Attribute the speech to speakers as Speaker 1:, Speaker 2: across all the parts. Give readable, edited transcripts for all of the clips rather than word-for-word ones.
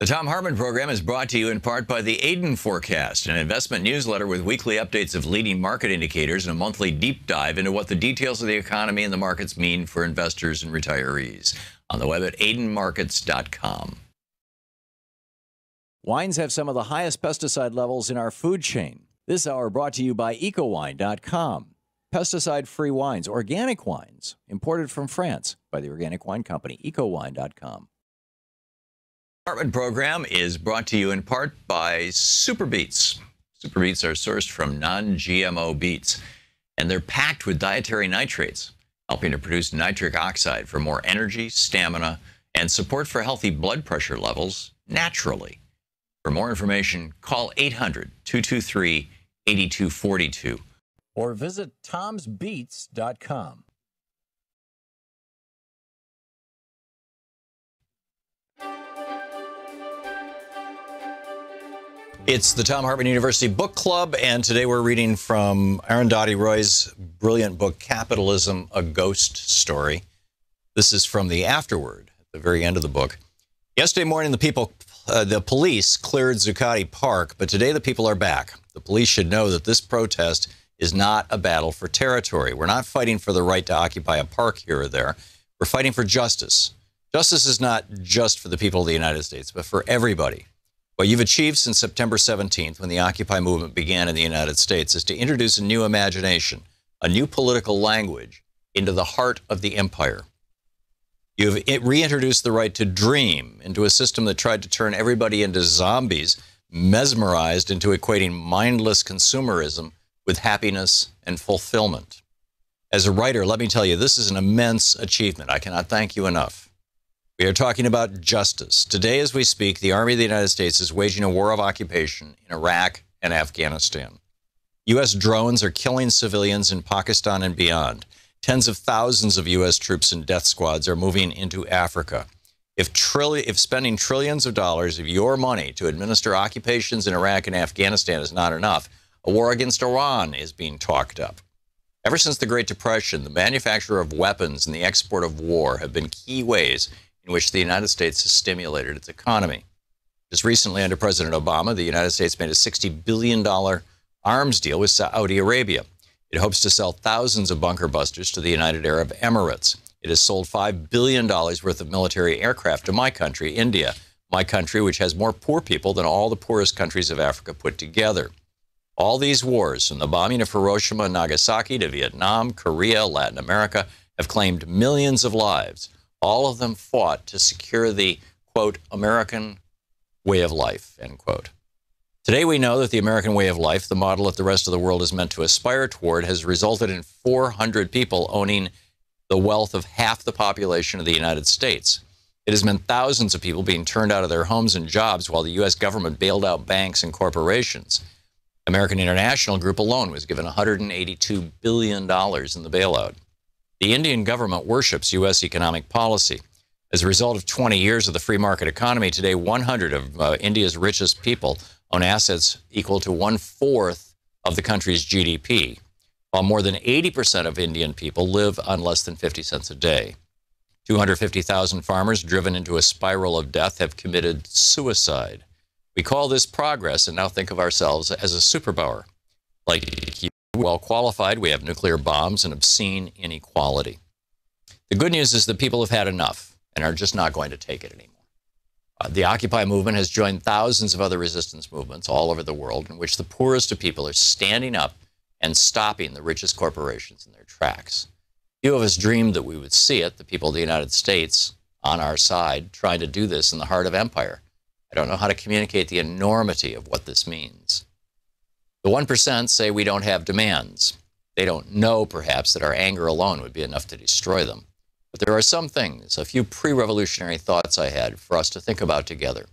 Speaker 1: The Thom Hartmann Program is brought to you in part by the Aiden Forecast, an investment newsletter with weekly updates of leading market indicators and a monthly deep dive into what the details of the economy and the markets mean for investors and retirees. On the web at aidenmarkets.com.
Speaker 2: Wines have some of the highest pesticide levels in our food chain. This hour brought to you by ecowine.com. Pesticide-free wines, organic wines, imported from France by the Organic Wine Company, ecowine.com.
Speaker 1: Hartmann Program is brought to you in part by Super Beets. Super Beets are sourced from non-GMO beets, and they're packed with dietary nitrates, helping to produce nitric oxide for more energy, stamina, and support for healthy blood pressure levels naturally. For more information, call 800-223-8242
Speaker 2: or visit tomsbeets.com.
Speaker 1: It's the Thom Hartmann University Book Club, and today we're reading from Arundhati Roy's brilliant book, Capitalism, A Ghost Story. This is from the afterword at the very end of the book. Yesterday morning, the police cleared Zuccotti Park, but today the people are back. The police should know that this protest is not a battle for territory. We're not fighting for the right to occupy a park here or there. We're fighting for justice. Justice is not just for the people of the United States, but for everybody. What you've achieved since September 17th, when the Occupy movement began in the United States, is to introduce a new imagination, a new political language into the heart of the empire. You've reintroduced the right to dream into a system that tried to turn everybody into zombies, mesmerized into equating mindless consumerism with happiness and fulfillment. As a writer, let me tell you, this is an immense achievement. I cannot thank you enough. We are talking about justice. Today, as we speak, the Army of the United States is waging a war of occupation in Iraq and Afghanistan. U.S. drones are killing civilians in Pakistan and beyond. Tens of thousands of U.S. troops and death squads are moving into Africa. If spending trillions of dollars of your money to administer occupations in Iraq and Afghanistan is not enough, a war against Iran is being talked up. Ever since the Great Depression, the manufacture of weapons and the export of war have been key ways in which the United States has stimulated its economy. Just recently, under President Obama, the United States made a $60 billion arms deal with Saudi Arabia. It hopes to sell thousands of bunker busters to the United Arab Emirates. It has sold $5 billion worth of military aircraft to my country, India, my country, which has more poor people than all the poorest countries of Africa put together. All these wars, from the bombing of Hiroshima and Nagasaki to Vietnam, Korea, Latin America, have claimed millions of lives. All of them fought to secure the, quote, American way of life, end quote. Today we know that the American way of life, the model that the rest of the world is meant to aspire toward, has resulted in 400 people owning the wealth of half the population of the United States. It has meant thousands of people being turned out of their homes and jobs while the U.S. government bailed out banks and corporations. American International Group alone was given $182 billion in the bailout. The Indian government worships U.S. economic policy. As a result of 20 years of the free market economy, today 100 of India's richest people own assets equal to 1/4 of the country's GDP, while more than 80% of Indian people live on less than 50 cents a day. 250,000 farmers driven into a spiral of death have committed suicide. We call this progress and now think of ourselves as a superpower. Like you, well qualified, we have nuclear bombs and obscene inequality. The good news is that people have had enough and are just not going to take it anymore. The Occupy movement has joined thousands of other resistance movements all over the world in which the poorest of people are standing up and stopping the richest corporations in their tracks. Few of us dreamed that we would see it, the people of the United States on our side, trying to do this in the heart of empire. I don't know how to communicate the enormity of what this means. The 1% say we don't have demands. They don't know, perhaps, that our anger alone would be enough to destroy them. But there are some things, a few pre-revolutionary thoughts I had for us to think about together.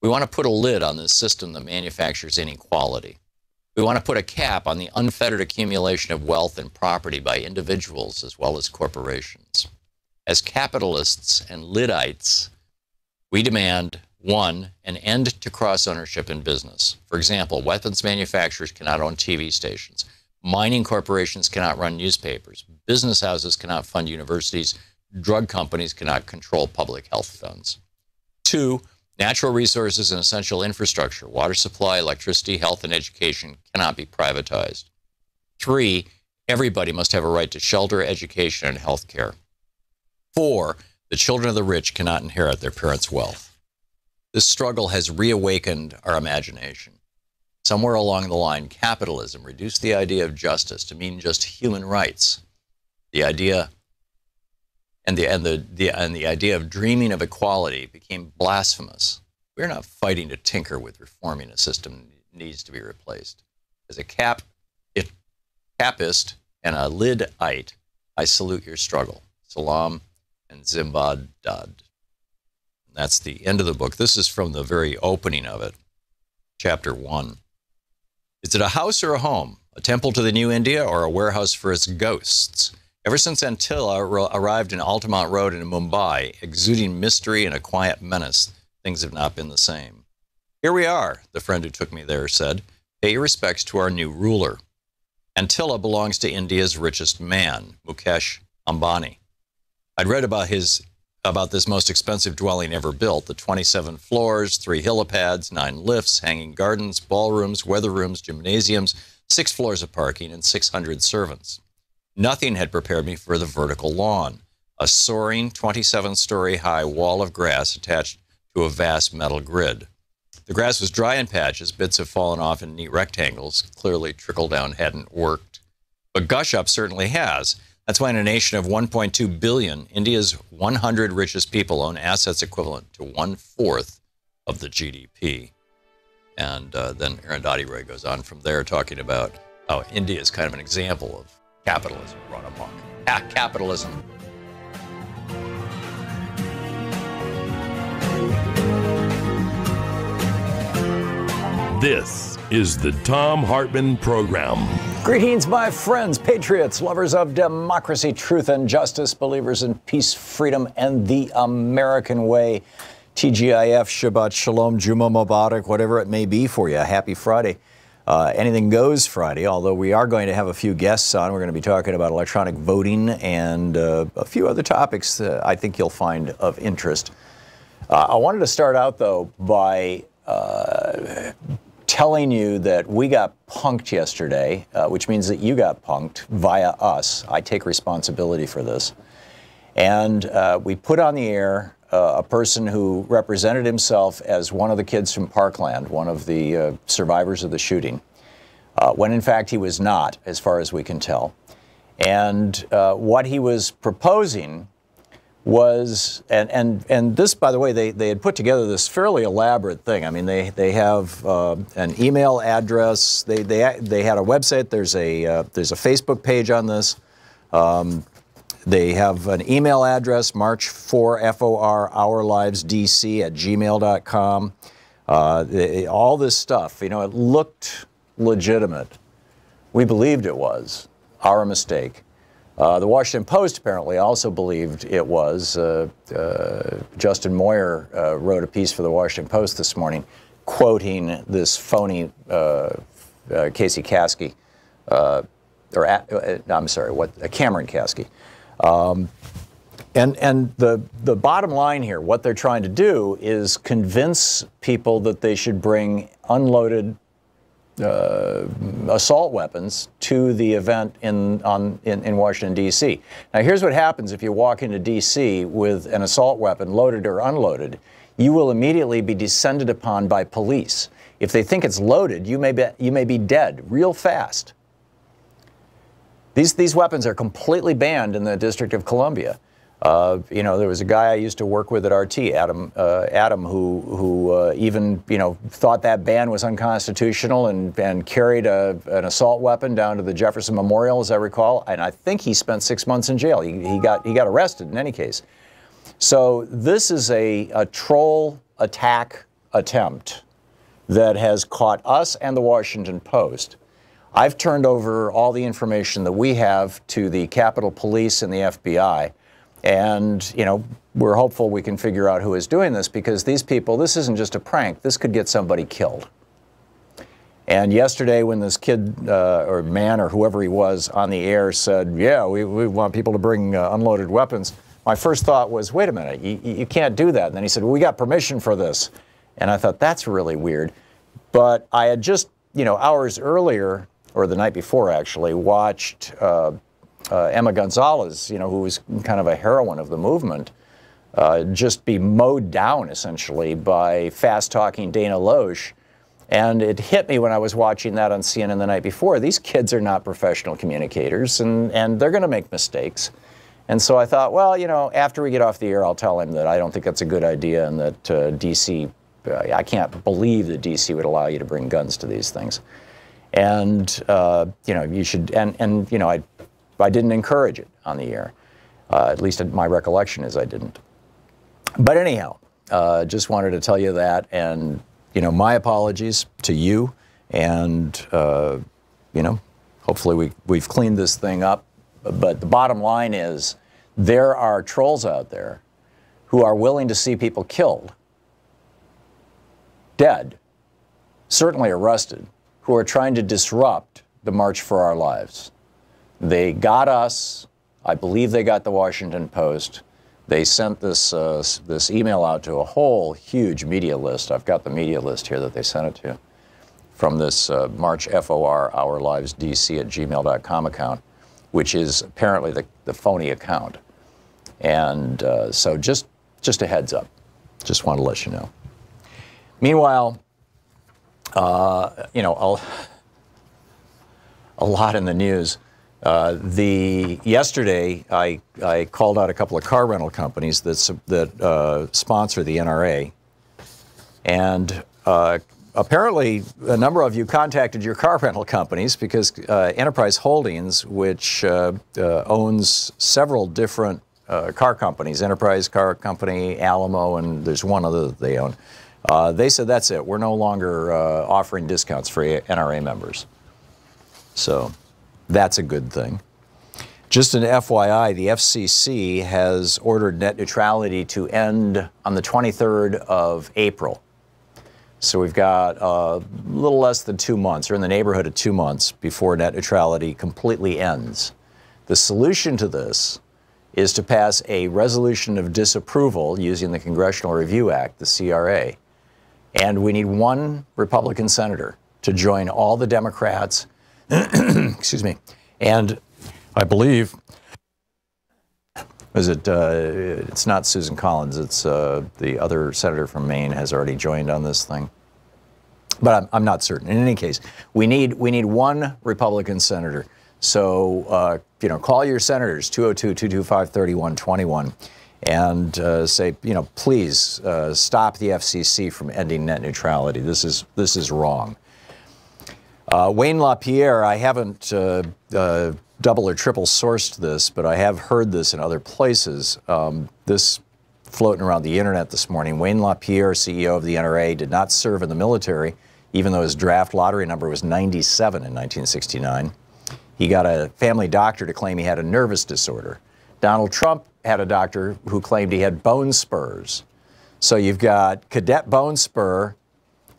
Speaker 1: We want to put a lid on this system that manufactures inequality. We want to put a cap on the unfettered accumulation of wealth and property by individuals as well as corporations. As capitalists and Liddites, we demand, 1, an end to cross-ownership in business. For example, weapons manufacturers cannot own TV stations. Mining corporations cannot run newspapers. Business houses cannot fund universities. Drug companies cannot control public health funds. 2, natural resources and essential infrastructure, water supply, electricity, health, and education cannot be privatized. 3, everybody must have a right to shelter, education, and health care. 4, the children of the rich cannot inherit their parents' wealth. This struggle has reawakened our imagination. Somewhere along the line, capitalism reduced the idea of justice to mean just human rights. The idea and the idea of dreaming of equality became blasphemous. We're not fighting to tinker with reforming a system that needs to be replaced. As a capist and a Lidite, I salute your struggle. Salam and Zimbad Dad. That's the end of the book. This is from the very opening of it, chapter 1. Is it a house or a home? A temple to the new India or a warehouse for its ghosts? Ever since Antilla arrived in Altamont Road in Mumbai, exuding mystery and a quiet menace, things have not been the same. Here we are, the friend who took me there said. Pay your respects to our new ruler. Antilla belongs to India's richest man, Mukesh Ambani. I'd read about this most expensive dwelling ever built, the 27 floors, 3 helipads, 9 lifts, hanging gardens, ballrooms, weather rooms, gymnasiums, 6 floors of parking, and 600 servants. Nothing had prepared me for the vertical lawn, a soaring 27-story high wall of grass attached to a vast metal grid. The grass was dry in patches, bits have fallen off in neat rectangles, clearly trickle down hadn't worked. But gush up certainly has. That's why in a nation of 1.2 billion, India's 100 richest people own assets equivalent to 1/4 of the GDP. And then Arundhati Roy goes on from there talking about how India is kind of an example of capitalism run amok. Capitalism.
Speaker 3: This is the Thom Hartmann Program.
Speaker 2: Greetings, my friends, patriots, lovers of democracy, truth, and justice, believers in peace, freedom, and the American way. TGIF, Shabbat Shalom, Juma Mubarak, whatever it may be for you. Happy Friday. Anything goes Friday, although we are going to have a few guests on. We're going to be talking about electronic voting and a few other topics that I think you'll find of interest. I wanted to start out, though, by telling you that we got punked yesterday, which means that you got punked via us. I take responsibility for this. And we put on the air a person who represented himself as one of the kids from Parkland, one of the survivors of the shooting, when in fact he was not, as far as we can tell. And what he was proposing was, and this, by the way, they had put together this fairly elaborate thing. I mean, they have an email address. They had a website. There's a Facebook page on this. They have an email address, march4for ourlivesdc@gmail.com. All this stuff, you know, it looked legitimate. We believed it was. Our mistake. The Washington Post apparently also believed it was. Justin Moyer wrote a piece for the Washington Post this morning quoting this phony Casey Caskey, Cameron Caskey. And the bottom line here, what they're trying to do is convince people that they should bring unloaded assault weapons to the event in Washington, D.C. Now, here's what happens if you walk into D.C. with an assault weapon, loaded or unloaded. you will immediately be descended upon by police. If they think it's loaded, you may be dead real fast. These weapons are completely banned in the District of Columbia. You know, there was a guy I used to work with at RT, Adam, who even, you know, thought that ban was unconstitutional and carried an assault weapon down to the Jefferson Memorial, as I recall. And I think he spent 6 months in jail. He got arrested in any case. So this is a troll attack attempt that has caught us and the Washington Post. I've turned over all the information that we have to the Capitol Police and the FBI. And, you know, we're hopeful we can figure out who is doing this, because these people, this isn't just a prank. This could get somebody killed. And yesterday when this kid or man or whoever he was on the air said, yeah, we want people to bring unloaded weapons, my first thought was, wait a minute, you can't do that. And then he said, well, we got permission for this. And I thought, that's really weird. But I had just, you know, hours earlier, or the night before actually, watched Emma Gonzalez, you know, who was kind of a heroine of the movement, just be mowed down essentially by fast-talking Dana Loesch. And it hit me when I was watching that on CNN the night before. These kids are not professional communicators, and they're going to make mistakes. And so I thought, well, you know, after we get off the air, I'll tell him that I don't think that's a good idea, and that D.C., I can't believe that D.C. would allow you to bring guns to these things. And, you know, you should, and you know, I didn't encourage it on the air. At least my recollection is I didn't. But anyhow, just wanted to tell you that, and, you know, my apologies to you, and, you know, hopefully we've cleaned this thing up. But the bottom line is, there are trolls out there who are willing to see people killed, dead, certainly arrested, who are trying to disrupt the March for Our Lives. They got us. I believe they got the Washington Post. They sent this this email out to a whole huge media list. I've got the media list here that they sent it to, from this March FOR Our Lives DC at gmail.com account, which is apparently the phony account. And so just a heads up. Just want to let you know. Meanwhile, you know, a lot in the news. Yesterday, I called out a couple of car rental companies that sponsor the NRA, and apparently a number of you contacted your car rental companies, because Enterprise Holdings, which owns several different car companies, Enterprise Car Company, Alamo, and there's one other that they own, they said, that's it, we're no longer offering discounts for NRA members. So that's a good thing. Just an FYI, the FCC has ordered net neutrality to end on the 23rd of April. So we've got a little less than 2 months, or in the neighborhood of 2 months, before net neutrality completely ends. The solution to this is to pass a resolution of disapproval using the Congressional Review Act, the CRA. And we need one Republican senator to join all the Democrats, excuse me, and I believe, it's not Susan Collins, it's the other senator from Maine has already joined on this thing. But I'm not certain. In any case, we need one Republican senator. So, you know, call your senators, 202-225-3121, and say, you know, please stop the FCC from ending net neutrality. This is wrong. Wayne LaPierre, I haven't double or triple sourced this, but I have heard this in other places. This floating around the internet this morning. Wayne LaPierre, CEO of the NRA, did not serve in the military, even though his draft lottery number was 97 in 1969. He got a family doctor to claim he had a nervous disorder. Donald Trump had a doctor who claimed he had bone spurs. So you've got Cadet Bone Spur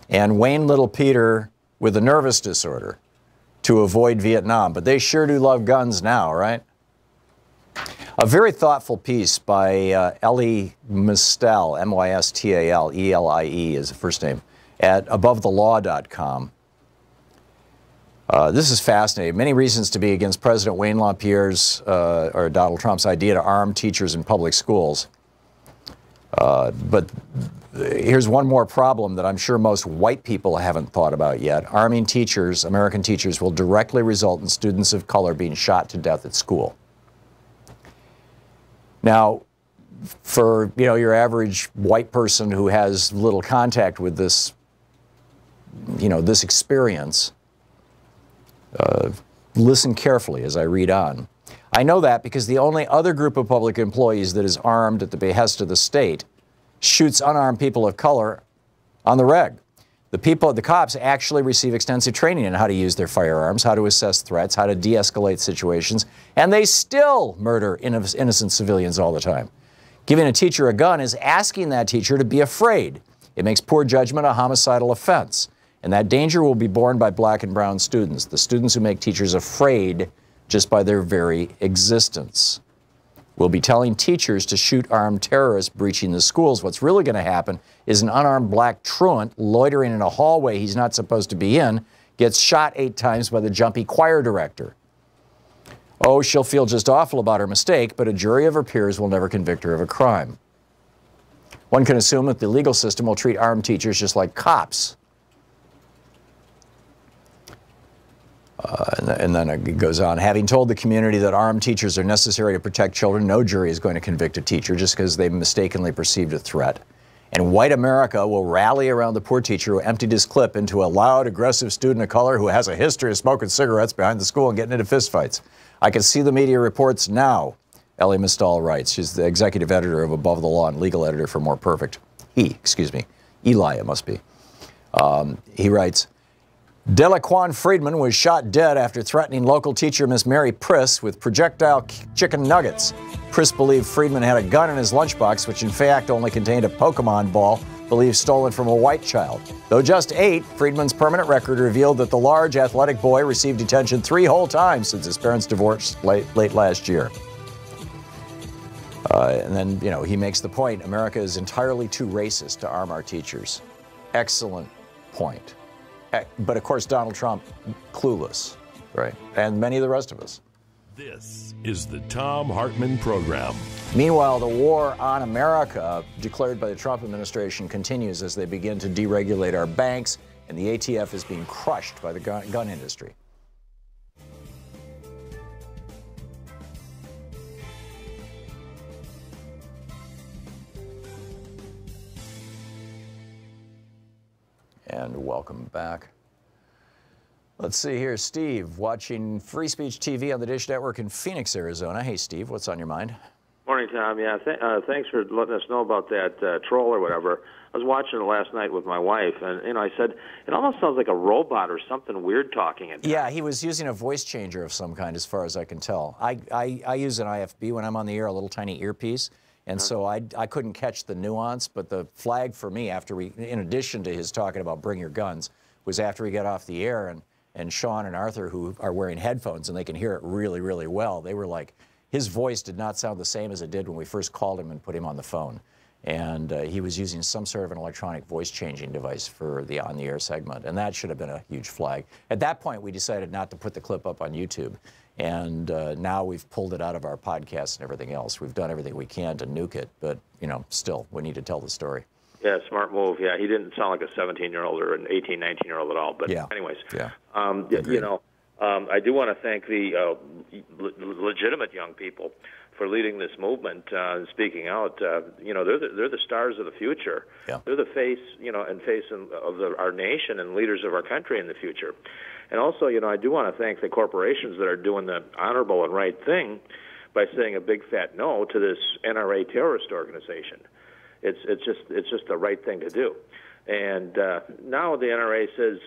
Speaker 2: and Wayne Little Peter with a nervous disorder to avoid Vietnam. But they sure do love guns now, right? A very thoughtful piece by Ellie Mystal, M-Y-S-T-A-L, E-L-I-E is the first name, at abovethelaw.com. This is fascinating. Many reasons to be against President Wayne LaPierre's, or Donald Trump's idea to arm teachers in public schools. But here's one more problem that I'm sure most white people haven't thought about yet. Arming teachers, American teachers, will directly result in students of color being shot to death at school. Now, for your average white person who has little contact with this, this experience, listen carefully as I read on. I know that because the only other group of public employees that is armed at the behest of the state shoots unarmed people of color on the reg. The cops actually receive extensive training in how to use their firearms, how to assess threats, how to de-escalate situations, and they still murder innocent civilians all the time. Giving a teacher a gun is asking that teacher to be afraid. It makes poor judgment a homicidal offense, and that danger will be borne by black and brown students, the students who make teachers afraid just by their very existence. We'll be telling teachers to shoot armed terrorists breaching the schools. What's really going to happen is an unarmed black truant loitering in a hallway he's not supposed to be in gets shot 8 times by the jumpy choir director. Oh, she'll feel just awful about her mistake, but a jury of her peers will never convict her of a crime. One can assume that the legal system will treat armed teachers just like cops. And then it goes on. Having told the community that armed teachers are necessary to protect children, no jury is going to convict a teacher just because they mistakenly perceived a threat. And white America will rally around the poor teacher who emptied his clip into a loud, aggressive student of color who has a history of smoking cigarettes behind the school and getting into fistfights. I can see the media reports now, Ellie Mistal writes. She's the executive editor of Above the Law and legal editor for More Perfect. Eli, it must be. He writes, Delaquan Friedman was shot dead after threatening local teacher Miss Mary Priss with projectile chicken nuggets. Priss believed Friedman had a gun in his lunchbox, which in fact only contained a Pokemon ball believed stolen from a white child. Though just 8, Friedman's permanent record revealed that the large athletic boy received detention 3 whole times since his parents divorced late last year. And then, he makes the point, America is entirely too racist to arm our teachers. Excellent point. But of course, Donald Trump, clueless, right? And many of the rest of us.
Speaker 3: This is the Thom Hartmann Program.
Speaker 2: Meanwhile, the war on America, declared by the Trump administration, continues as they begin to deregulate our banks, and the ATF is being crushed by the gun industry. And welcome back. Let's see here, Steve, watching Free Speech TV on the Dish Network in Phoenix, Arizona. Hey, Steve, what's on your mind?
Speaker 4: Morning, Tom. Yeah, thanks for letting us know about that troll or whatever. I was watching it last night with my wife, and I said, it almost sounds like a robot or something weird talking.
Speaker 2: Yeah, he was using a voice changer of some kind, as far as I can tell. I use an IFB when I'm on the air, a little tiny earpiece. And so I couldn't catch the nuance, but the flag for me after in addition to his talking about bring your guns, was after we got off the air and Sean and Arthur, who are wearing headphones and they can hear it really, really well, they were like, his voice did not sound the same as it did when we first called him and put him on the phone. And he was using some sort of an electronic voice changing device for the on-the-air segment, and that should have been a huge flag. At that point, we decided not to put the clip up on YouTube. And now we've pulled it out of our podcast and everything else. We've done everything we can to nuke it, but, still, we need to tell the story.
Speaker 4: Yeah, smart move. Yeah, he didn't sound like a 17-year-old or an 18, 19-year-old at all. But
Speaker 2: yeah.
Speaker 4: Anyways,
Speaker 2: yeah.
Speaker 4: I do want to thank the legitimate young people for leading this movement, speaking out. They're the stars of the future.
Speaker 2: Yeah.
Speaker 4: They're the face, of our nation and leaders of our country in the future. And also, I do want to thank the corporations that are doing the honorable and right thing by saying a big fat no to this NRA terrorist organization. It's just the right thing to do. And now the NRA says,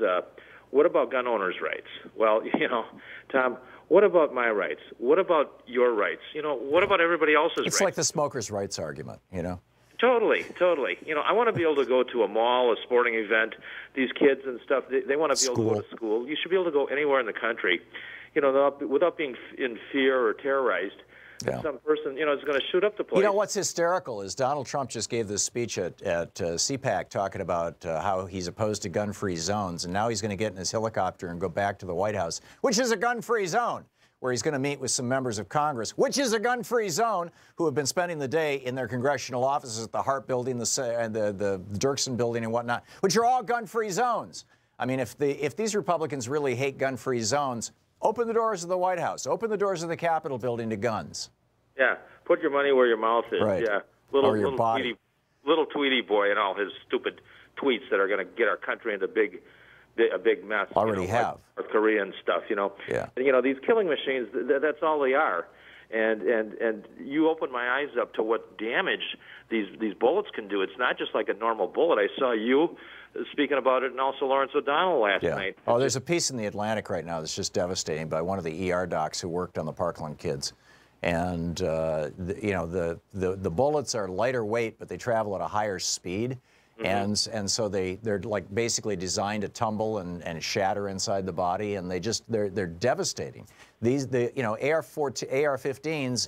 Speaker 4: what about gun owners' rights? Well, Tom, what about my rights? What about your rights? What about everybody else's rights?
Speaker 2: It's like the smokers' rights argument,
Speaker 4: Totally. I want to be able to go to a mall, a sporting event. These kids and stuff, they want to be able to go to school. You should be able to go anywhere in the country, without being in fear or terrorized. Yeah. Some person, is going to shoot up the place.
Speaker 2: What's hysterical is Donald Trump just gave this speech at CPAC talking about how he's opposed to gun-free zones, and now he's going to get in his helicopter and go back to the White House, which is a gun-free zone. where he's going to meet with some members of Congress, which is a gun-free zone, who have been spending the day in their congressional offices at the Hart Building, the Dirksen Building, and whatnot, which are all gun-free zones. I mean, if these Republicans really hate gun-free zones, open the doors of the White House, open the doors of the Capitol building to guns.
Speaker 4: Yeah, put your money where your mouth is.
Speaker 2: Right.
Speaker 4: Yeah,
Speaker 2: Or your body.
Speaker 4: Little Tweety boy and all his stupid tweets that are going to get our country into a big mess.
Speaker 2: Already have.
Speaker 4: Like North Korea and stuff.
Speaker 2: Yeah.
Speaker 4: And, these killing machines. That's all they are. And you opened my eyes up to what damage these bullets can do. It's not just like a normal bullet. I saw you speaking about it, and also Lawrence O'Donnell last night.
Speaker 2: Oh, there's a piece in the Atlantic right now that's just devastating by one of the ER docs who worked on the Parkland kids. And the bullets are lighter weight, but they travel at a higher speed. Mm-hmm. And so they're like basically designed to tumble and shatter inside the body, and they're devastating. AR-15s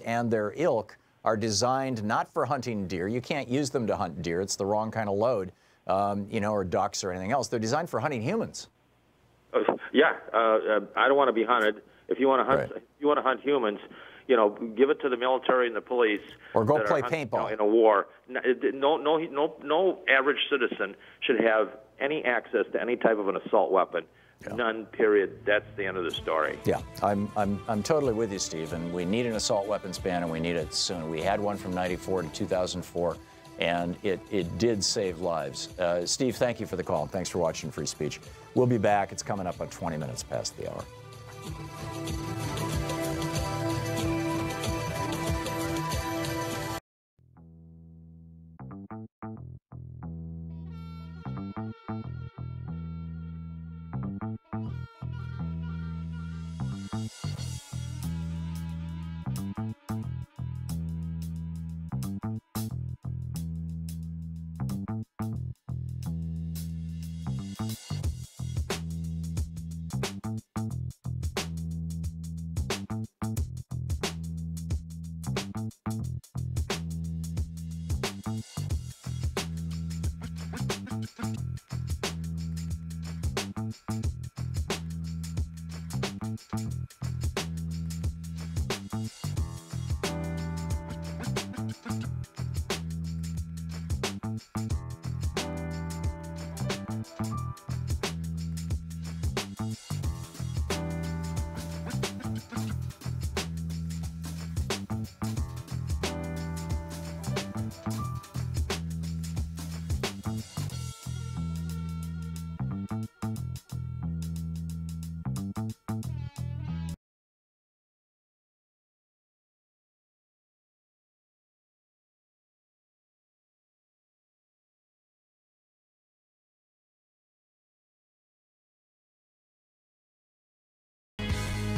Speaker 2: and their ilk are designed not for hunting deer. You can't use them to hunt deer. It's the wrong kind of load, or ducks or anything else. They're designed for hunting humans.
Speaker 4: I don't want to be hunted. If you want to hunt, if you want to hunt humans, give it to the military and the police.
Speaker 2: Or go play paintball.
Speaker 4: In a war. No average citizen should have any access to any type of an assault weapon. Yeah. None, period. That's the end of the story.
Speaker 2: Yeah, I'm totally with you, Steve. And we need an assault weapons ban, and we need it soon. We had one from '94 to 2004, and it did save lives. Steve, thank you for the call, and thanks for watching Free Speech. We'll be back. It's coming up about 20 minutes past the hour.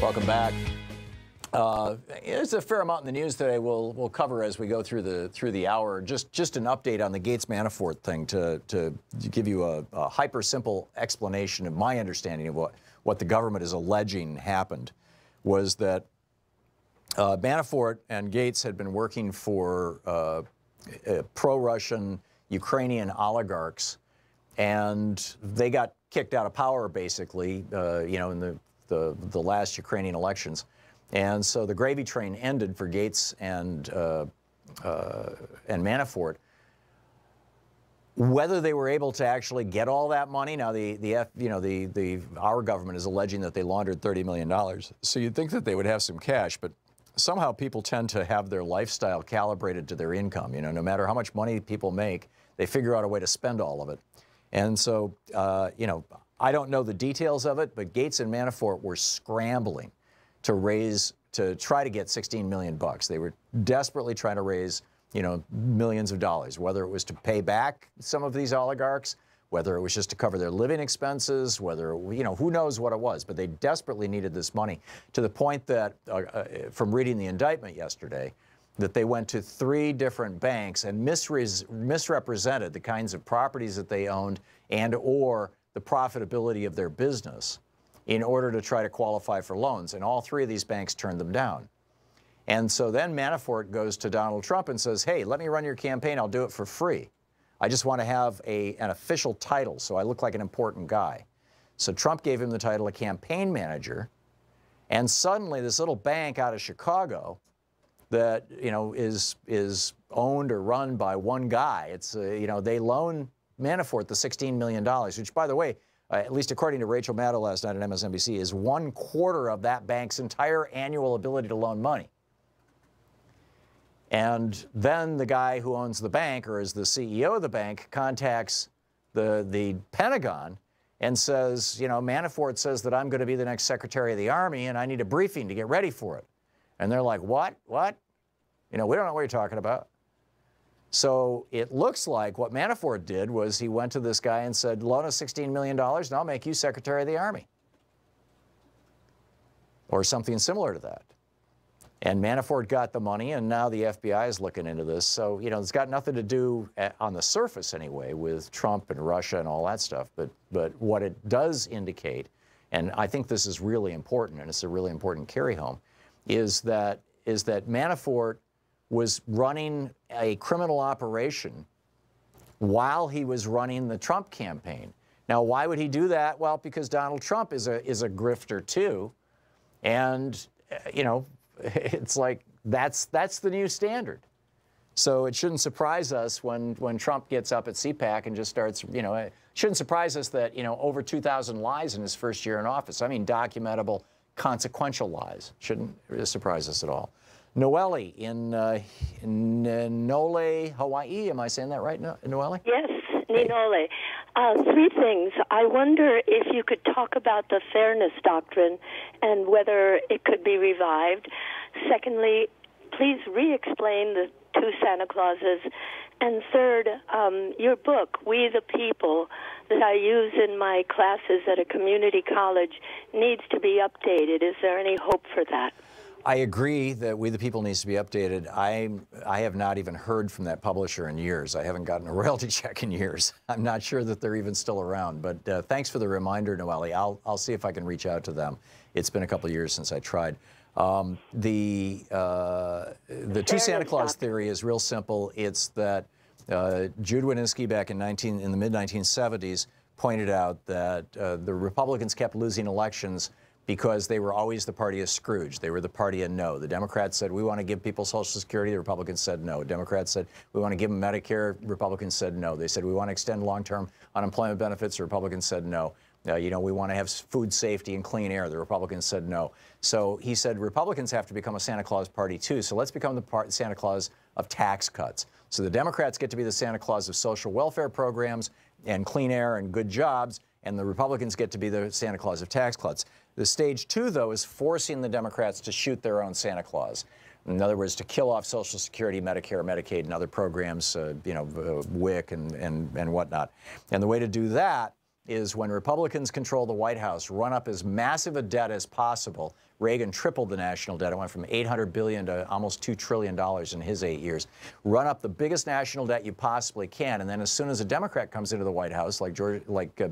Speaker 2: Welcome back. There's a fair amount in the news today we'll cover as we go through the hour. Just an update on the Gates Manafort thing to give you a hyper simple explanation of my understanding of what the government is alleging happened was that Manafort and Gates had been working for pro-Russian Ukrainian oligarchs, and they got kicked out of power basically, in the last Ukrainian elections. And so the gravy train ended for Gates and Manafort. Whether they were able to actually get all that money, now our government is alleging that they laundered $30 million. So you'd think that they would have some cash, but somehow people tend to have their lifestyle calibrated to their income. No matter how much money people make, they figure out a way to spend all of it. And so, I don't know the details of it, but Gates and Manafort were scrambling to try to get $16 million. They were desperately trying to raise, millions of dollars, whether it was to pay back some of these oligarchs, whether it was just to cover their living expenses, whether, who knows what it was, but they desperately needed this money to the point that, from reading the indictment yesterday, that they went to 3 different banks and misrepresented the kinds of properties that they owned and or the profitability of their business in order to try to qualify for loans. And all 3 of these banks turned them down. And so then Manafort goes to Donald Trump and says, hey, let me run your campaign. I'll do it for free. I just want to have an official title so I look like an important guy. So Trump gave him the title of campaign manager, And suddenly this little bank out of Chicago that, is owned or run by one guy, it's, they loan Manafort the $16 million, which, by the way, at least according to Rachel Maddow last night on MSNBC, is 1/4 of that bank's entire annual ability to loan money. And then the guy who owns the bank, or is the CEO of the bank, contacts the Pentagon and says, Manafort says that I'm going to be the next Secretary of the Army and I need a briefing to get ready for it. And they're like, what? What? We don't know what you're talking about. So it looks like what Manafort did was he went to this guy and said, loan us $16 million and I'll make you Secretary of the Army. Or something similar to that. And Manafort got the money, and now the FBI is looking into this. So, it's got nothing to do, on the surface anyway, with Trump and Russia and all that stuff. But what it does indicate, and I think this is really important, and it's a really important carry home, is that Manafort was running a criminal operation while he was running the Trump campaign. Now, why would he do that? Well, because Donald Trump is a grifter too, and it's like that's the new standard. So it shouldn't surprise us when Trump gets up at CPAC and just starts, it shouldn't surprise us that, over 2,000 lies in his first year in office. I mean, documentable, consequential lies. Shouldn't surprise us at all. Noelle in Nole, Hawaii. Am I saying that right, Noelle?
Speaker 5: Yes, Ninole. 3 things. I wonder if you could talk about the fairness doctrine and whether it could be revived. Secondly, please re-explain the 2 Santa Clauses. And third, your book, We the People, that I use in my classes at a community college, needs to be updated. Is there any hope for that?
Speaker 2: I agree that We the People needs to be updated. I have not even heard from that publisher in years. I haven't gotten a royalty check in years. I'm not sure that they're even still around. But thanks for the reminder, Noelle. I'll see if I can reach out to them. It's been a couple of years since I tried. The 2 Santa Claus theory is real simple. It's that Jude Wanniski back in the mid-1970s pointed out that the Republicans kept losing elections because they were always the party of Scrooge. They were the party of no. The Democrats said, we want to give people Social Security. The Republicans said no. Democrats said, we want to give them Medicare. Republicans said no. They said, we want to extend long-term unemployment benefits. The Republicans said no. We want to have food safety and clean air. The Republicans said no. So he said, Republicans have to become a Santa Claus party too. So let's become the Santa Claus of tax cuts. So the Democrats get to be the Santa Claus of social welfare programs and clean air and good jobs, and the Republicans get to be the Santa Claus of tax cuts. The stage 2, though, is forcing the Democrats to shoot their own Santa Claus. In other words, to kill off Social Security, Medicare, Medicaid, and other programs, WIC and whatnot. And the way to do that is when Republicans control the White House, run up as massive a debt as possible. Reagan tripled the national debt. It went from $800 billion to almost $2 trillion in his 8 years. Run up the biggest national debt you possibly can, and then as soon as a Democrat comes into the White House, like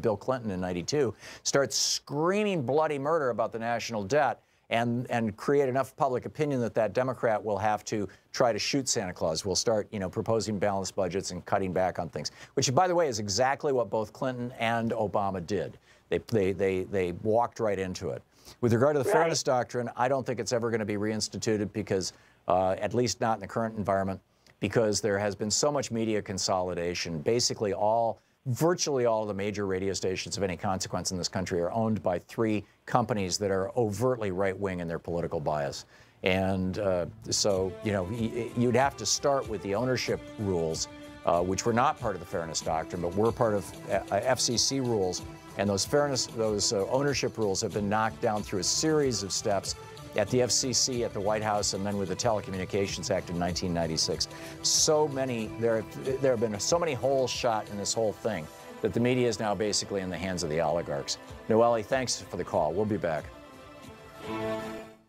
Speaker 2: Bill Clinton in '92, starts screaming bloody murder about the national debt, and create enough public opinion that Democrat will have to try to shoot Santa Claus. Will start, proposing balanced budgets and cutting back on things, which, by the way, is exactly what both Clinton and Obama did. They walked right into it. With regard to the fairness doctrine, I don't think it's ever going to be reinstituted because, at least not in the current environment, because there has been so much media consolidation. Basically, virtually all of the major radio stations of any consequence in this country are owned by 3 companies that are overtly right-wing in their political bias. And so, you'd have to start with the ownership rules, which were not part of the fairness doctrine, but were part of FCC rules. And those ownership rules have been knocked down through a series of steps at the FCC, at the White House, and then with the Telecommunications Act in 1996. There have been so many holes shot in this whole thing that the media is now basically in the hands of the oligarchs. Noelle, thanks for the call. We'll be back.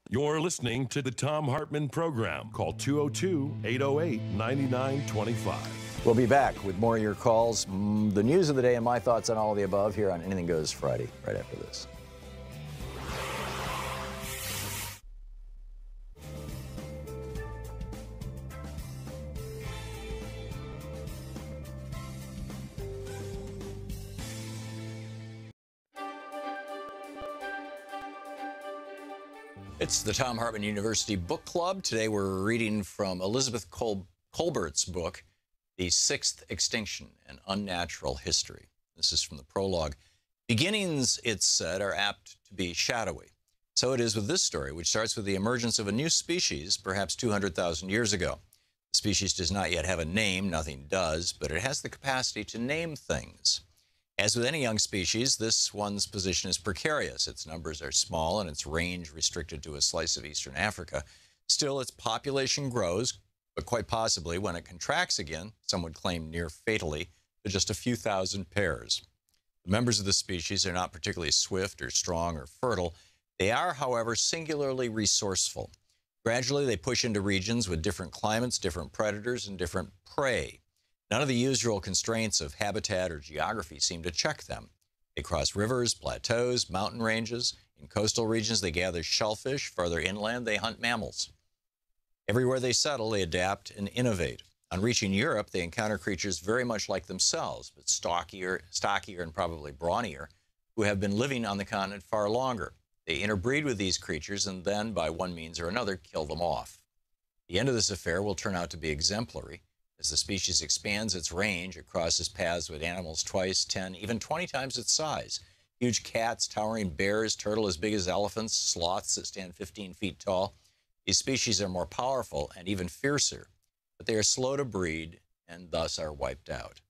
Speaker 3: You're listening to the Thom Hartmann Program. Call 202-808-9925.
Speaker 2: We'll be back with more of your calls, the news of the day, and my thoughts on all of the above here on Anything Goes Friday, right after this.
Speaker 1: It's the Thom Hartmann University Book Club. Today we're reading from Elizabeth Kolbert's book, The Sixth Extinction, An Unnatural History. This is from the prologue. Beginnings, it's said, are apt to be shadowy. So it is with this story, which starts with the emergence of a new species, perhaps 200,000 years ago. The species does not yet have a name, nothing does, but it has the capacity to name things. As with any young species, this one's position is precarious. Its numbers are small and its range restricted to a slice of eastern Africa. Still, its population grows, but quite possibly when it contracts again, some would claim near fatally, to just a few thousand pairs. The members of the species are not particularly swift or strong or fertile. They are, however, singularly resourceful. Gradually, they push into regions with different climates, different predators, and different prey. None of the usual constraints of habitat or geography seem to check them. They cross rivers, plateaus, mountain ranges. In coastal regions, they gather shellfish. Farther inland, they hunt mammals. Everywhere they settle, they adapt and innovate. On reaching Europe, they encounter creatures very much like themselves, but stockier and probably brawnier, who have been living on the continent far longer. They interbreed with these creatures and then, by one means or another, kill them off. The end of this affair will turn out to be exemplary. As the species expands its range, it crosses paths with animals twice, 10, even 20 times its size. Huge cats, towering bears, turtle as big as elephants, sloths that stand 15 feet tall. These species are more powerful and even fiercer, but they are slow to breed and thus are wiped out.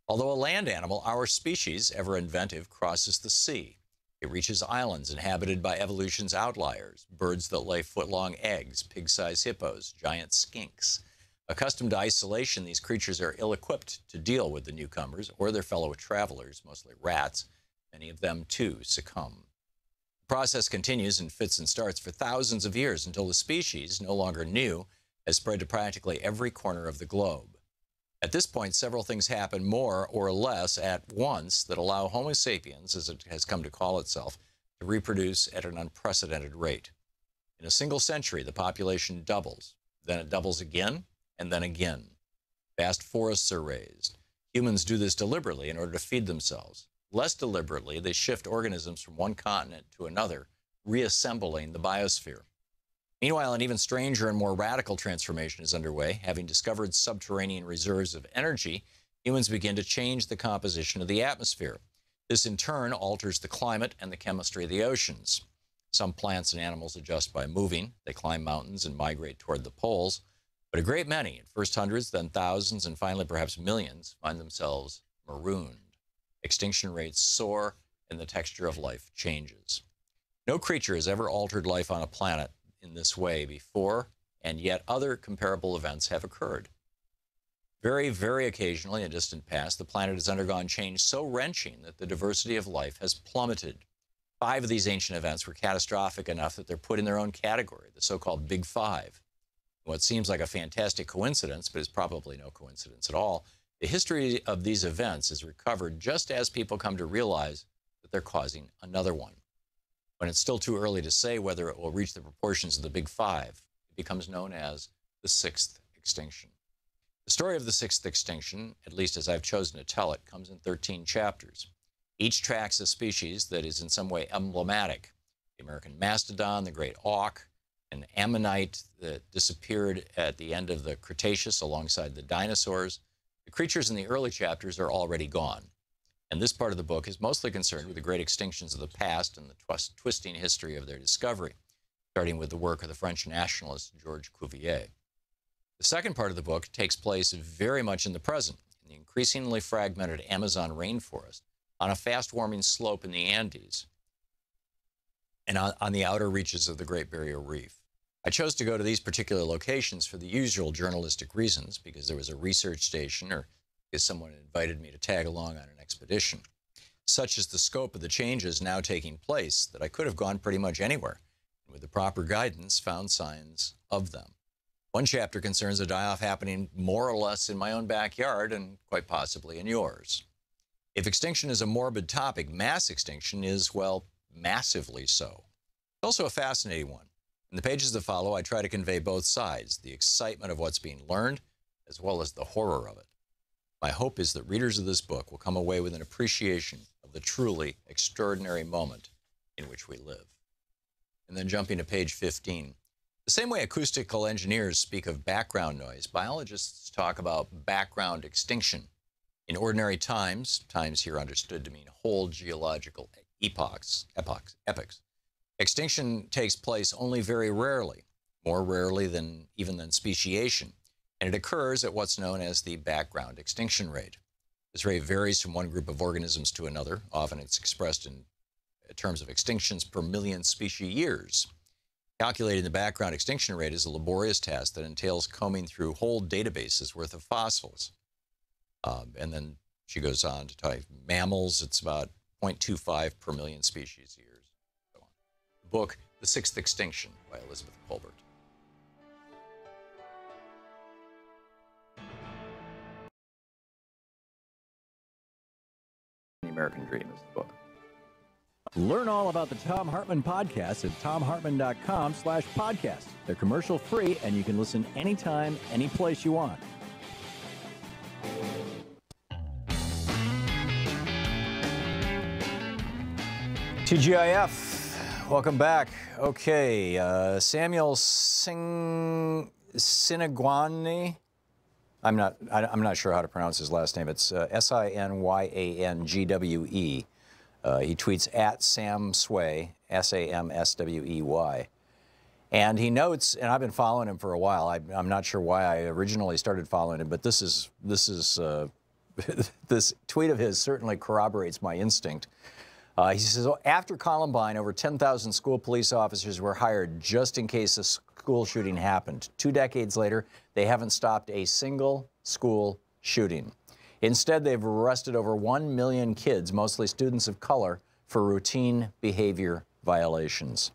Speaker 1: Although a land animal, our species, ever inventive, crosses the sea. It reaches islands inhabited by evolution's outliers, birds that lay foot-long eggs, pig-sized hippos, giant skinks. Accustomed to isolation, these creatures are ill-equipped to deal with the newcomers or their fellow travelers, mostly rats. Many of them, too, succumb. The process continues in fits and starts for thousands of years until the species, no longer new, has spread to practically every corner of the globe. At this point, several things happen more or less at once that allow Homo sapiens, as it has come to call itself, to reproduce at an unprecedented rate. In a single century, the population doubles. Then it doubles again, and then again. Vast forests are raised. Humans do this deliberately in order to feed themselves. Less deliberately, they shift organisms from one continent to another, reassembling the biosphere. Meanwhile, an even stranger and more radical transformation is underway. Having discovered subterranean reserves of energy, humans begin to change the composition of the atmosphere. This, in turn, alters the climate and the chemistry of the oceans. Some plants and animals adjust by moving. They climb mountains and migrate toward the poles. But a great many, at first hundreds, then thousands, and finally perhaps millions, find themselves marooned. Extinction rates soar, and the texture of life changes. No creature has ever altered life on a planet in this way before, and yet other comparable events have occurred. Very, very occasionally, in a distant past, the planet has undergone change so wrenching that the diversity of life has plummeted. 5 of these ancient events were catastrophic enough that they're put in their own category, the so-called Big Five. What seems like a fantastic coincidence, but is probably no coincidence at all, the history of these events is recovered just as people come to realize that they're causing another one. When it's still too early to say whether it will reach the proportions of the Big Five, it becomes known as the Sixth Extinction. The story of the Sixth Extinction, at least as I've chosen to tell it, comes in 13 chapters. Each tracks a species that is in some way emblematic. The American mastodon, the great auk, an ammonite that disappeared at the end of the Cretaceous alongside the dinosaurs. The creatures in the early chapters are already gone. And this part of the book is mostly concerned with the great extinctions of the past and the twisting history of their discovery, starting with the work of the French nationalist Georges Cuvier. The second part of the book takes place very much in the present, in the increasingly fragmented Amazon rainforest, on a fast-warming slope in the Andes, and on the outer reaches of the Great Barrier Reef. I chose to go to these particular locations for the usual journalistic reasons, because there was a research station or because someone invited me to tag along on an expedition. Such is the scope of the changes now taking place that I could have gone pretty much anywhere, and with the proper guidance found signs of them. One chapter concerns a die-off happening more or less in my own backyard and quite possibly in yours. If extinction is a morbid topic, mass extinction is, well, massively so. It's also a fascinating one. In the pages that follow, I try to convey both sides, the excitement of what's being learned, as well as the horror of it. My hope is that readers of this book will come away with an appreciation of the truly extraordinary moment in which we live. And then jumping to page 15. The same way acoustical engineers speak of background noise, biologists talk about background extinction. In ordinary times, times here understood to mean whole geological epochs, extinction takes place only very rarely, more rarely than speciation, and it occurs at what's known as the background extinction rate. This rate varies from one group of organisms to another. Often it's expressed in terms of extinctions per million species years. Calculating the background extinction rate is a laborious task that entails combing through whole databases worth of fossils. And then she goes on to talk mammals, it's about 0.25 per million species years. So on. The book, The Sixth Extinction by Elizabeth Colbert.
Speaker 2: The American Dream is the book. Learn all about the Thom Hartmann podcast at thomhartmann.com/podcast. They're commercial free and you can listen anytime, any place you want. TGIF, welcome back. Okay, Samuel Sinagwani. I'm not sure how to pronounce his last name. It's Sinyangwe. He tweets at Sam Sway, Samswey. And he notes, and I've been following him for a while. I'm not sure why I originally started following him, but this tweet of his certainly corroborates my instinct. He says, after Columbine, over 10,000 school police officers were hired just in case a school shooting happened. 2 decades later, they haven't stopped a single school shooting. Instead, they've arrested over 1 million kids, mostly students of color, for routine behavior violations.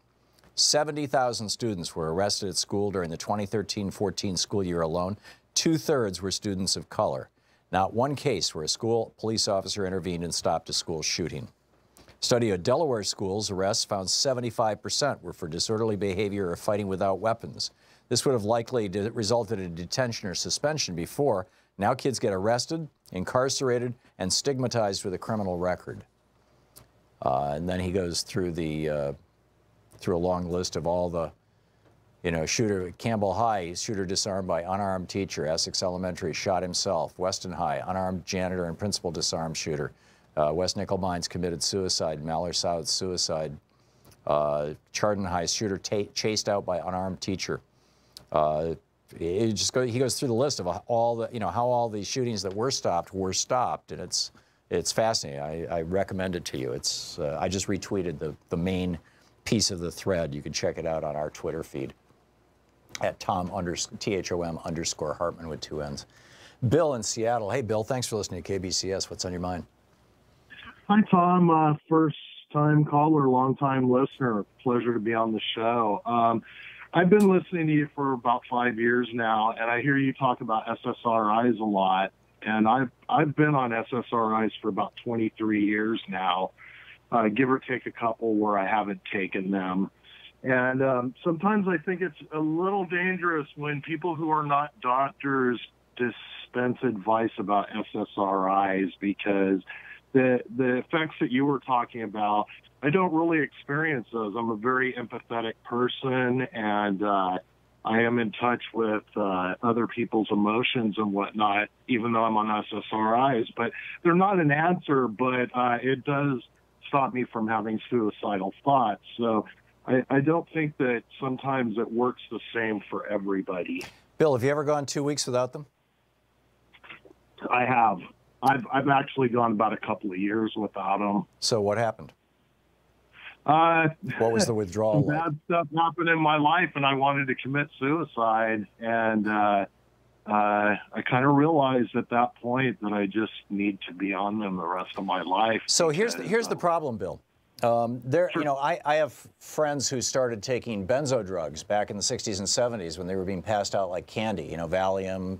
Speaker 2: 70,000 students were arrested at school during the 2013-14 school year alone. 2/3 were students of color. Not one case where a school police officer intervened and stopped a school shooting. Study of Delaware schools arrests found 75% were for disorderly behavior or fighting without weapons. This would have likely resulted in detention or suspension before. Now kids get arrested, incarcerated, and stigmatized with a criminal record. And then he goes through a long list of all the, shooter, Campbell High, shooter disarmed by unarmed teacher. Essex Elementary, shot himself. Weston High, unarmed janitor and principal disarmed shooter. West Nickel Mines committed suicide. Malheur South suicide. Chardon High shooter chased out by unarmed teacher. He goes through the list of all the how all these shootings that were stopped, and it's fascinating. I recommend it to you. It's I just retweeted the main piece of the thread. You can check it out on our Twitter feed at THOM_Hartmann with 2 N's. Bill in Seattle. Hey, Bill. Thanks for listening to KBCS. What's on your mind?
Speaker 6: Hi, Tom. First-time caller, long-time listener. Pleasure to be on the show. I've been listening to you for about 5 years now, and I hear you talk about SSRIs a lot. And I've been on SSRIs for about 23 years now, give or take a couple where I haven't taken them. And sometimes I think it's a little dangerous when people who are not doctors dispense advice about SSRIs, because the effects that you were talking about, I don't really experience those. I'm a very empathetic person, and I am in touch with other people's emotions and whatnot, even though I'm on SSRIs. But they're not an answer, but it does stop me from having suicidal thoughts. So I don't think that sometimes it works the same for everybody.
Speaker 2: Bill, have you ever gone 2 weeks without them?
Speaker 6: I have. I've actually gone about a couple of years without them.
Speaker 2: So what happened? What was the withdrawal like?
Speaker 6: Bad stuff happened in my life, and I wanted to commit suicide. And I kind of realized at that point that I just need to be on them the rest of my life.
Speaker 2: So here's the problem, Bill. I have friends who started taking benzo drugs back in the 60s and 70s when they were being passed out like candy. Valium.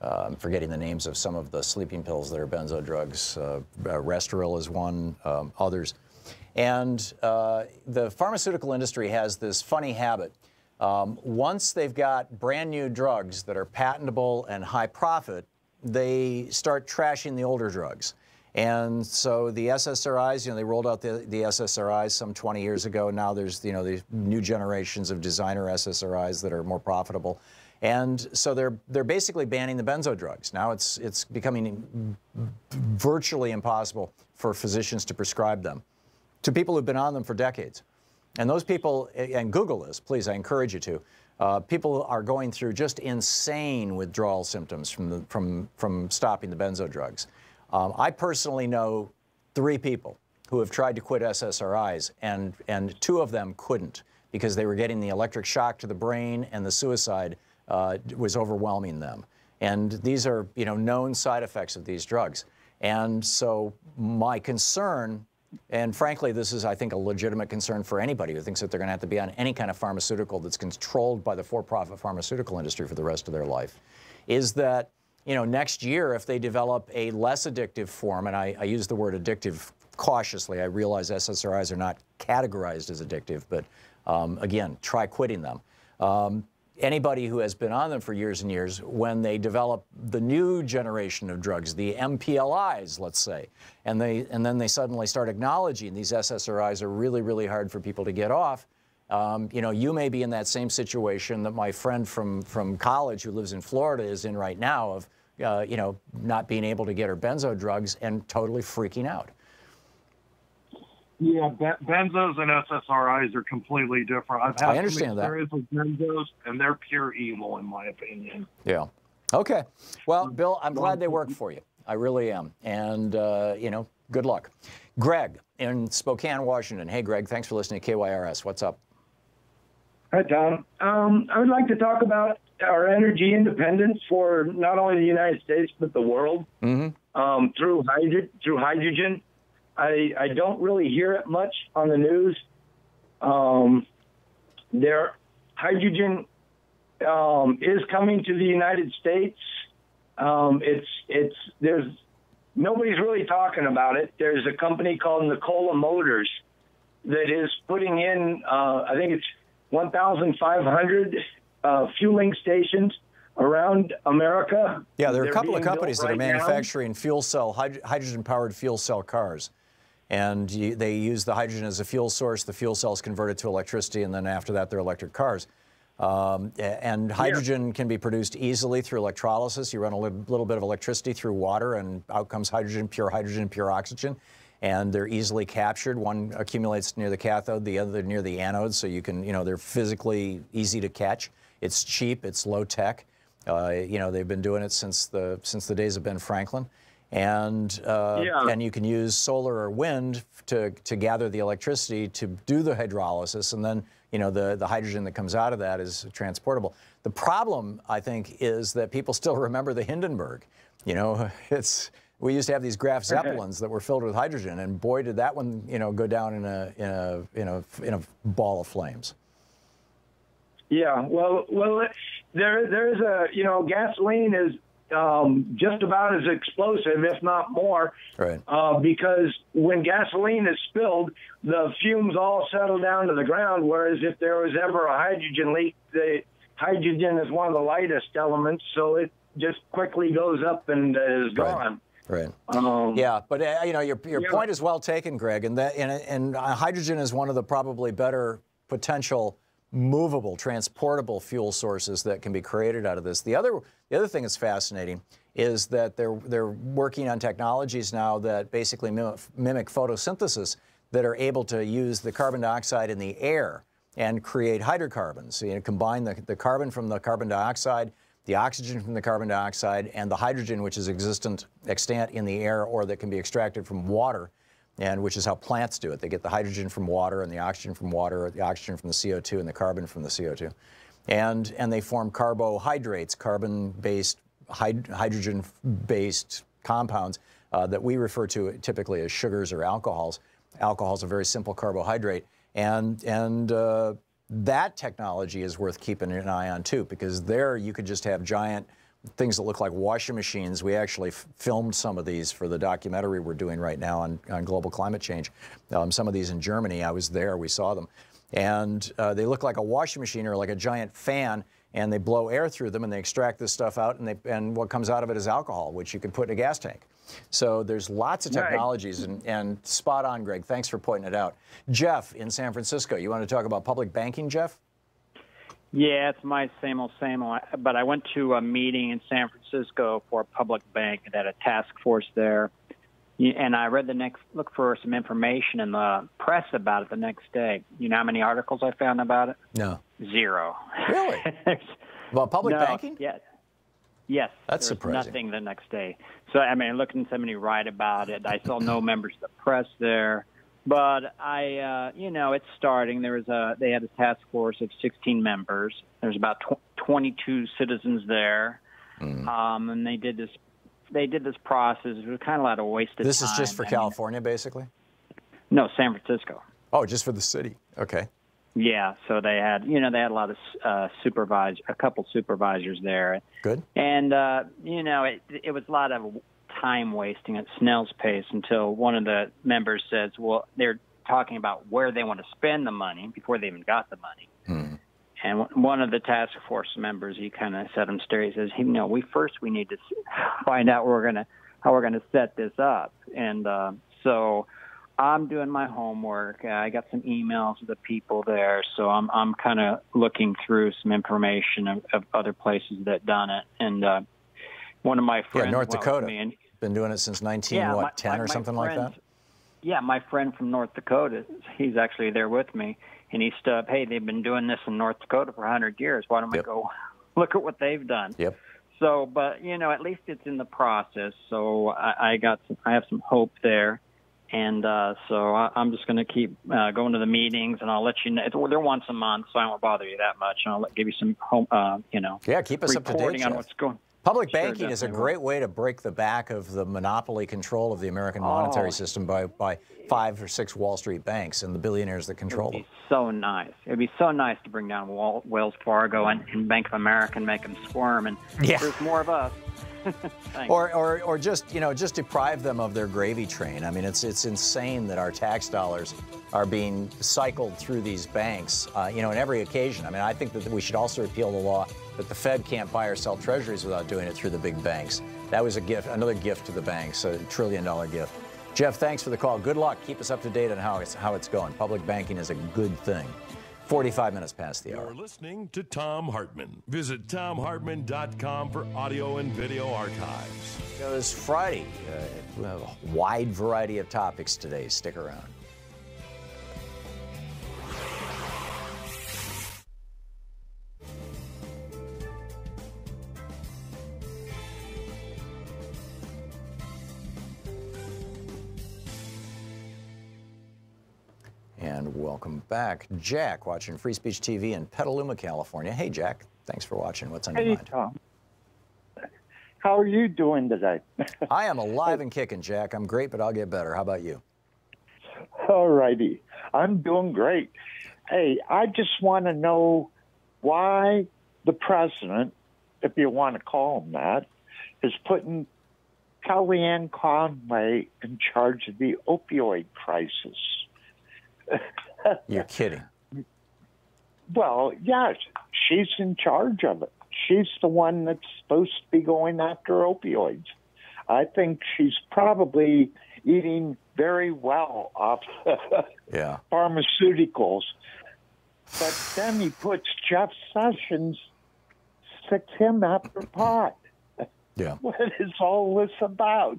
Speaker 2: I'm forgetting the names of some of the sleeping pills that are benzo drugs. Restoril is one, others. And the pharmaceutical industry has this funny habit. Once they've got brand new drugs that are patentable and high profit, they start trashing the older drugs. And so the SSRIs, they rolled out the SSRIs some 20 years ago. Now there's, these new generations of designer SSRIs that are more profitable. And so they're basically banning the benzo drugs. Now it's becoming virtually impossible for physicians to prescribe them to people who've been on them for decades. And those people, and Google this, please, I encourage you to. People are going through just insane withdrawal symptoms from stopping the benzo drugs. I personally know 3 people who have tried to quit SSRIs, and 2 of them couldn't because they were getting the electric shock to the brain, and the suicide was overwhelming them. And these are, known side effects of these drugs. And so my concern, and frankly, this is, I think, a legitimate concern for anybody who thinks that they're going to have to be on any kind of pharmaceutical that's controlled by the for-profit pharmaceutical industry for the rest of their life, is that, next year, if they develop a less addictive form, and I use the word addictive cautiously, I realize SSRIs are not categorized as addictive, but again, try quitting them. Anybody who has been on them for years and years, when they develop the new generation of drugs, the MPLIs, let's say, and then they suddenly start acknowledging these SSRIs are really, really hard for people to get off, you may be in that same situation that my friend from college who lives in Florida is in right now of, not being able to get her benzo drugs and totally freaking out.
Speaker 6: Yeah, benzos and SSRIs are completely different. I've had
Speaker 2: I understand
Speaker 6: some experience with benzos, and they're pure evil, in my opinion.
Speaker 2: Yeah. Okay. Well, Bill, I'm glad they work for you. I really am. And, good luck. Greg in Spokane, Washington. Hey, Greg, thanks for listening to KYRS. What's up?
Speaker 7: Hi, Tom. I would like to talk about our energy independence for not only the United States, but the world, through hydrogen. I don't really hear it much on the news. Hydrogen is coming to the United States. Nobody's really talking about it. There's a company called Nikola Motors that is putting in, I think it's 1,500 fueling stations around America.
Speaker 2: Yeah, there are a couple of companies that are manufacturing fuel cell, hydrogen-powered fuel cell cars. And they use the hydrogen as a fuel source. The fuel cell is converted to electricity, and then after that, they're electric cars. And hydrogen can be produced easily through electrolysis. You run a little bit of electricity through water, and out comes hydrogen, pure oxygen. And they're easily captured. One accumulates near the cathode, the other near the anode, so you can, they're physically easy to catch. It's cheap, it's low tech. They've been doing it since the days of Ben Franklin. And you can use solar or wind to gather the electricity to do the hydrolysis, and then the hydrogen that comes out of that is transportable. The problem, I think, is that people still remember the Hindenburg. We used to have these Graf Zeppelins that were filled with hydrogen, and boy, did that one go down in a ball of flames.
Speaker 7: Yeah, well, there's a gasoline is just about as explosive, if not more,
Speaker 2: right?
Speaker 7: Because when gasoline is spilled, the fumes all settle down to the ground, whereas if there was ever a hydrogen leak, the hydrogen is one of the lightest elements, so it just quickly goes up and is gone.
Speaker 2: Right. Yeah, but your point is well taken, Greg, and hydrogen is one of the probably better potential movable, transportable fuel sources that can be created out of this. The other thing that's fascinating is that they're working on technologies now that basically mimic photosynthesis that are able to use the carbon dioxide in the air and create hydrocarbons. So combine the carbon from the carbon dioxide, the oxygen from the carbon dioxide, and the hydrogen, which is extant in the air or that can be extracted from water, and which is how plants do it. They get the hydrogen from water and the oxygen from water, the oxygen from the CO2 and the carbon from the CO2. And they form carbohydrates, carbon-based, hydrogen-based compounds that we refer to typically as sugars or alcohols. Alcohol is a very simple carbohydrate. And that technology is worth keeping an eye on too, because there you could just have giant things that look like washing machines. We actually filmed some of these for the documentary we're doing right now on global climate change. Some of these in Germany, I was there, we saw them. And they look like a washing machine or like a giant fan, and they blow air through them, and they extract this stuff out, and what comes out of it is alcohol, which you can put in a gas tank. So there's lots of technologies, and spot on, Greg. Thanks for pointing it out. Jeff in San Francisco, you want to talk about public banking, Jeff?
Speaker 8: Yeah, it's my same old, but I went to a meeting in San Francisco for a public bank that had a task force there, and I read look for some information in the press about it the next day. You know how many articles I found about it?
Speaker 2: No.
Speaker 8: 0.
Speaker 2: Really? About public banking?
Speaker 8: Yeah. Yes.
Speaker 2: That's surprising.
Speaker 8: Nothing the next day. So, I mean, I looked and somebody write about it. I saw no members of the press there. But it's starting. They had a task force of 16 members. There's about 22 citizens there, and they did this process. It was kind of a lot of wasted time.
Speaker 2: This is just for California, basically?
Speaker 8: No, San Francisco.
Speaker 2: Oh, just for the city. Okay.
Speaker 8: Yeah. So they had a lot of a couple supervisors there.
Speaker 2: Good.
Speaker 8: And it was a lot of time wasting at snail's pace until one of the members says, well, they're talking about where they want to spend the money before they even got the money. And one of the task force members, he kind of set him straight. He says, we need to find out how we're gonna set this up. And so I'm doing my homework. I got some emails of the people there, so I'm kind of looking through some information of other places that done it. And one of my friends,
Speaker 2: North Dakota, been doing it since 10 or something like that?
Speaker 8: Yeah, my friend from North Dakota, he's actually there with me, and he said, hey, they've been doing this in North Dakota for 100 years. Why don't we go look at what they've done?
Speaker 2: Yep.
Speaker 8: So, but, at least it's in the process, so I have some hope there. And so I'm just going to keep going to the meetings, and I'll let you know. They're once a month, so I won't bother you that much. And I'll give you some
Speaker 2: keep us up to date,
Speaker 8: reporting on
Speaker 2: Jeff.
Speaker 8: what's going on.
Speaker 2: Public banking is a great way to break the back of the monopoly control of the American monetary system by 5 or 6 Wall Street banks and the billionaires that control them.
Speaker 8: So nice. It'd be so nice to bring down Wells Fargo and Bank of America and make them squirm. And there's more of us.
Speaker 2: or just deprive them of their gravy train. I mean, it's insane that our tax dollars are being cycled through these banks, in every occasion. I mean, I think that we should also repeal the law that the Fed can't buy or sell treasuries without doing it through the big banks. That was a gift, another gift to the banks, a $1 trillion gift. Jeff, thanks for the call. Good luck. Keep us up to date on how it's going. Public banking is a good thing. 45 minutes past the hour.
Speaker 3: You're listening to Thom Hartmann. Visit thomhartmann.com for audio and video archives.
Speaker 2: It was Friday. We have a wide variety of topics today. Stick around. And welcome back. Jack, watching Free Speech TV in Petaluma, California. Hey, Jack. Thanks for watching. What's on your mind?
Speaker 9: Hey, Tom. How are you doing today?
Speaker 2: I am alive and kicking, Jack. I'm great, but I'll get better. How about you?
Speaker 9: All righty. I'm doing great. Hey, I just want to know why the president, if you want to call him that, is putting Kellyanne Conway in charge of the opioid crisis.
Speaker 2: You're kidding.
Speaker 9: Well, yes, she's in charge of it. She's the one that's supposed to be going after opioids. I think she's probably eating very well off pharmaceuticals. But then he puts Jeff Sessions, sticks him after pot.
Speaker 2: Yeah.
Speaker 9: What is all this about?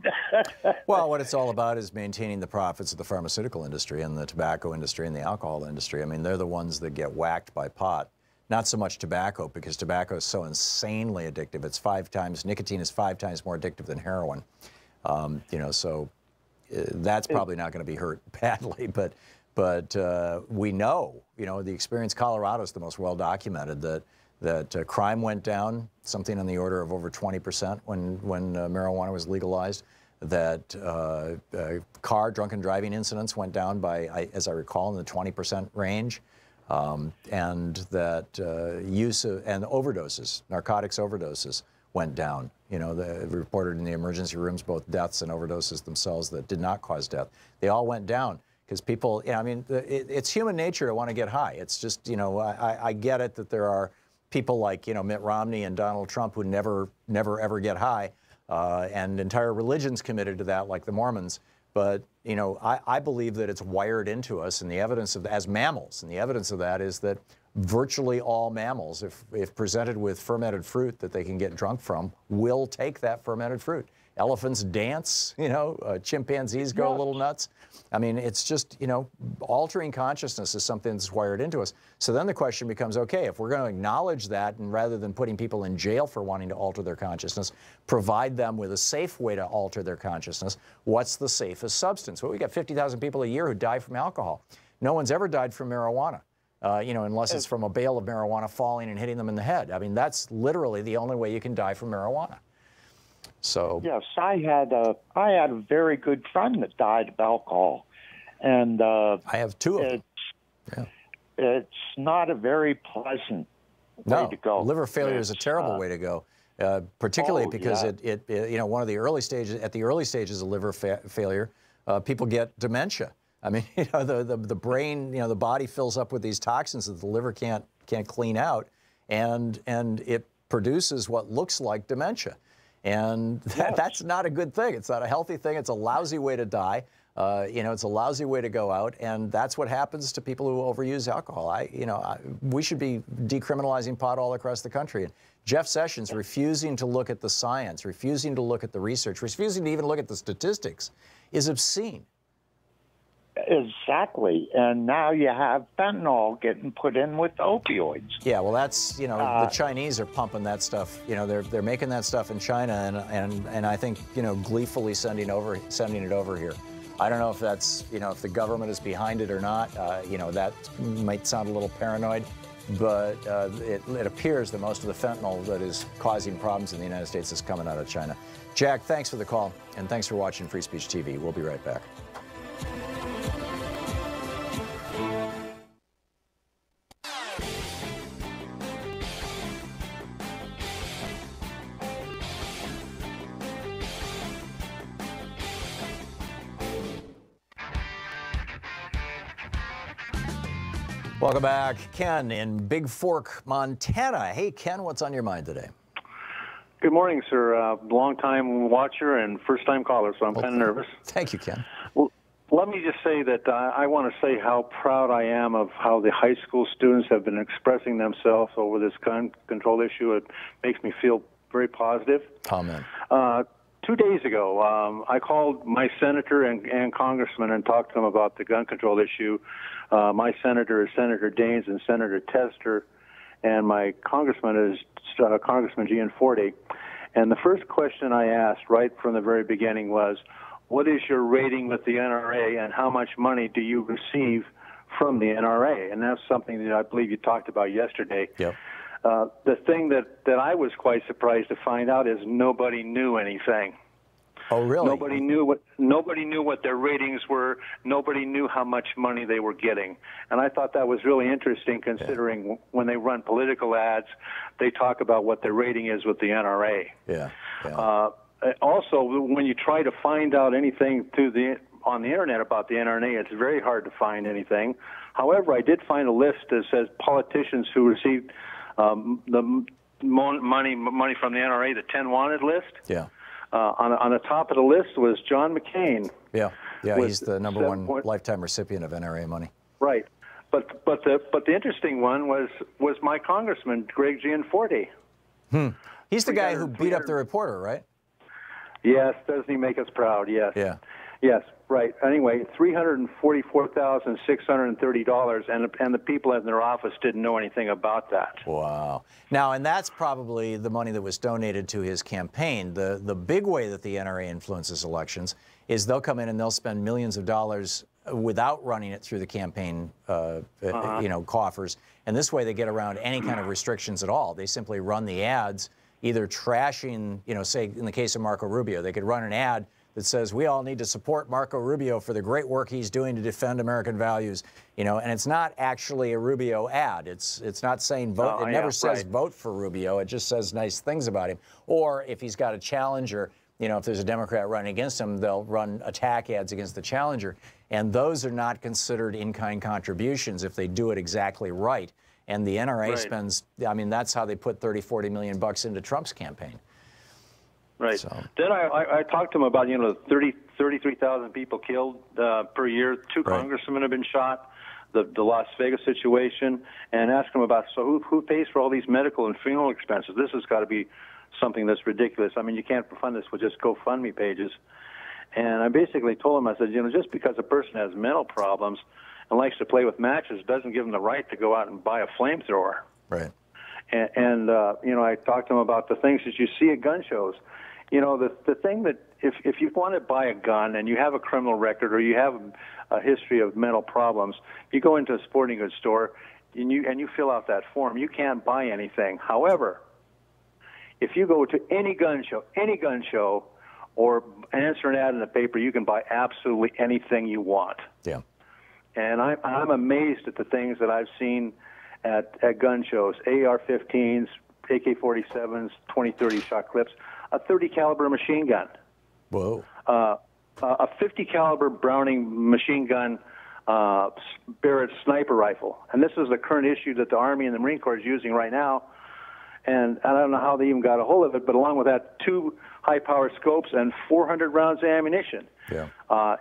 Speaker 2: Well, what it's all about is maintaining the profits of the pharmaceutical industry and the tobacco industry and the alcohol industry. I mean, they're the ones that get whacked by pot. Not so much tobacco, because tobacco is so insanely addictive. Nicotine is 5 times more addictive than heroin. So that's probably not going to be hurt badly. But we know, the experience. Colorado is the most well documented that crime went down, something on the order of over 20% when marijuana was legalized. That drunken driving incidents went down by, as I recall, in the 20% range. And that use of, and overdoses, narcotics overdoses went down. Reported in the emergency rooms, both deaths and overdoses themselves that did not cause death. They all went down because people, it's human nature to want to get high. It's just, I get it that there are people like, you know, Mitt Romney and Donald Trump who never ever get high, and entire religions committed to that, like the Mormons. But, you know, I believe that it's wired into us, and the evidence of, as mammals, and the evidence of that is that virtually all mammals, if presented with fermented fruit that they can get drunk from, will take that fermented fruit. Elephants dance, you know, chimpanzees go a little nuts. I mean, it's just, you know, altering consciousness is something that's wired into us. So then the question becomes, okay, if we're going to acknowledge that, and rather than putting people in jail for wanting to alter their consciousness, provide them with a safe way to alter their consciousness, what's the safest substance? Well, we got 50,000 people a year who die from alcohol. No one's ever died from marijuana. You know, unless it's from a bale of marijuana falling and hitting them in the head. I mean, that's literally the only way you can die from marijuana. So
Speaker 9: yes, I had a very good friend that died of alcohol, and
Speaker 2: I have two of them. Yeah.
Speaker 9: It's not a very pleasant way to go.
Speaker 2: Liver failure is a terrible way to go, particularly because it you know, one of the early stages, at the early stages of liver failure, people get dementia. I mean, you know, the brain, you know, the body fills up with these toxins that the liver can't clean out, and it produces what looks like dementia. And that's not a good thing. It's not a healthy thing. It's a lousy way to die. You know, it's a lousy way to go out, and that's what happens to people who overuse alcohol. We should be decriminalizing pot all across the country. And Jeff Sessions refusing to look at the science, refusing to look at the research, refusing to even look at the statistics is obscene.
Speaker 9: Exactly, and now you have fentanyl getting put in with opioids.
Speaker 2: Yeah, well, that's, you know, the Chinese are pumping that stuff. You know, they're making that stuff in China, and I think, you know, gleefully sending it over here. I don't know if that's, you know, if the government is behind it or not. You know, that might sound a little paranoid, but it appears that most of the fentanyl that is causing problems in the United States is coming out of China. Jack, thanks for the call, and thanks for watching Free Speech TV. We'll be right back. Welcome back. Ken in Big Fork, Montana. Hey, Ken, what's on your mind today?
Speaker 10: Good morning, sir. Long-time watcher and first-time caller, so I'm kind of nervous.
Speaker 2: Thank you, Ken.
Speaker 10: Well, let me just say that I want to say how proud I am of how the high school students have been expressing themselves over this gun control issue. It makes me feel very positive.
Speaker 2: Amen.
Speaker 10: 2 days ago, I called my senator and congressman and talked to them about the gun control issue. My senator is Senator Daines and Senator Tester, and my congressman is Congressman Gianforte. And the first question I asked right from the very beginning was, what is your rating with the NRA, and how much money do you receive from the NRA? And that's something that I believe you talked about yesterday.
Speaker 2: Yep.
Speaker 10: The thing that I was quite surprised to find out is nobody knew anything.
Speaker 2: Oh, really?
Speaker 10: Nobody knew what their ratings were. Nobody knew how much money they were getting. And I thought that was really interesting, considering when they run political ads, they talk about what their rating is with the NRA.
Speaker 2: Yeah.
Speaker 10: Also, when you try to find out anything on the internet about the NRA, it's very hard to find anything. However, I did find a list that says politicians who received the money from the NRA, the 10 wanted list.
Speaker 2: Yeah.
Speaker 10: On the top of the list was John McCain.
Speaker 2: Yeah, he's the number one lifetime recipient of NRA money.
Speaker 10: Right, but the interesting one was my congressman, Greg Gianforte.
Speaker 2: He's the guy who beat up the reporter, right?
Speaker 10: Yes, doesn't he make us proud? Yes.
Speaker 2: Yeah.
Speaker 10: Yes, right. Anyway, $344,630, and the people in their office didn't know anything about that.
Speaker 2: Wow. Now, and that's probably the money that was donated to his campaign. The big way that the NRA influences elections is they'll come in and they'll spend millions of dollars without running it through the campaign, coffers. And this way they get around any kind of restrictions at all. They simply run the ads, either trashing, say in the case of Marco Rubio, they could run an ad that says we all need to support Marco Rubio for the great work he's doing to defend American values, and it's not actually a Rubio ad. It's not saying vote. It never says vote for Rubio. It just says nice things about him. Or if he's got a challenger, if there's a Democrat running against him, they'll run attack ads against the challenger. And those are not considered in-kind contributions if they do it exactly right. And the NRA
Speaker 10: Right.
Speaker 2: spends, I mean, that's how they put 30, 40 million bucks into Trump's campaign.
Speaker 10: Right.
Speaker 2: So.
Speaker 10: Then I talked to him about, 33,000 people killed per year. Two
Speaker 2: Right.
Speaker 10: congressmen have been shot. The Las Vegas situation, and asked him about, so who pays for all these medical and funeral expenses? This has got to be something that's ridiculous. I mean, you can't fund this with just GoFundMe pages. And I basically told him, I said, just because a person has mental problems and likes to play with matches doesn't give them the right to go out and buy a flamethrower.
Speaker 2: Right.
Speaker 10: And I talked to him about the things that you see at gun shows. The thing that if you want to buy a gun and you have a criminal record or you have a history of mental problems, you go into a sporting goods store and you fill out that form, you can't buy anything. However, if you go to any gun show, or answer an ad in the paper, you can buy absolutely anything you want.
Speaker 2: Yeah.
Speaker 10: And I'm amazed at the things that I've seen at gun shows: AR-15s, AK-47s, 20-30 shot clips, a 30 caliber machine gun.
Speaker 2: Whoa.
Speaker 10: A 50 caliber Browning machine gun, Barrett sniper rifle. And this is the current issue that the Army and the Marine Corps is using right now. And I don't know how they even got a hold of it, but along with that, 2 high-powered scopes and 400 rounds of ammunition.
Speaker 2: Yeah.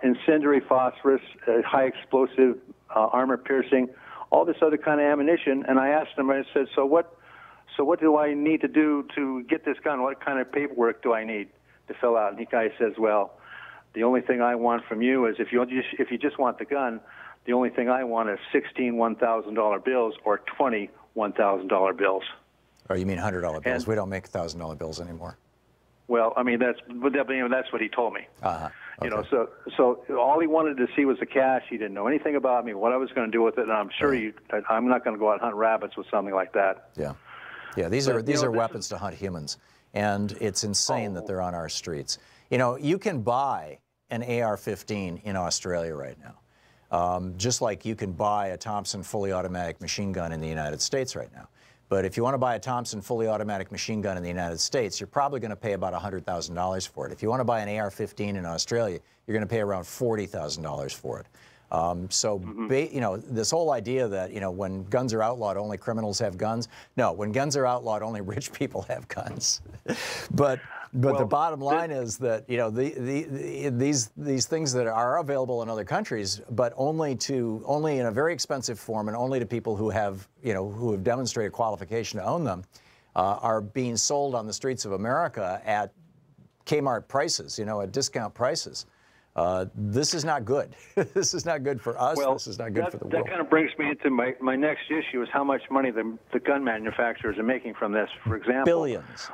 Speaker 10: Incendiary phosphorus, high explosive, armor piercing, all this other kind of ammunition. And I asked him, I said, so what do I need to do to get this gun? What kind of paperwork do I need to fill out? And the guy says, well, the only thing I want from you is if you just want the gun, the only thing I want is 16 $1,000 bills or 20 $1,000 bills.
Speaker 2: Oh, you mean $100 bills?
Speaker 10: And
Speaker 2: We don't make $1,000 bills anymore.
Speaker 10: Well, I mean that's what he told me.
Speaker 2: Uh-huh. Okay.
Speaker 10: So all he wanted to see was the cash. He didn't know anything about me, what I was going to do with it, and I'm sure I'm not going to go out and hunt rabbits with something like that.
Speaker 2: Yeah. Yeah, these are weapons to hunt humans, and it's insane that they're on our streets. You can buy an AR-15 in Australia right now, just like you can buy a Thompson fully automatic machine gun in the United States right now. But if you want to buy a Thompson fully automatic machine gun in the United States, you're probably going to pay about $100,000 for it. If you want to buy an AR-15 in Australia, you're going to pay around $40,000 for it. This whole idea that, when guns are outlawed, only criminals have guns. No, when guns are outlawed, only rich people have guns. But the bottom line is that, these things that are available in other countries, but only in a very expensive form and only to people who have demonstrated qualification to own them, are being sold on the streets of America at Kmart prices, at discount prices. This is not good. This is not good for us.
Speaker 10: Well,
Speaker 2: this is not good for the world.
Speaker 10: That kind of brings me into my next issue is how much money the gun manufacturers are making from this. For example,
Speaker 2: billions.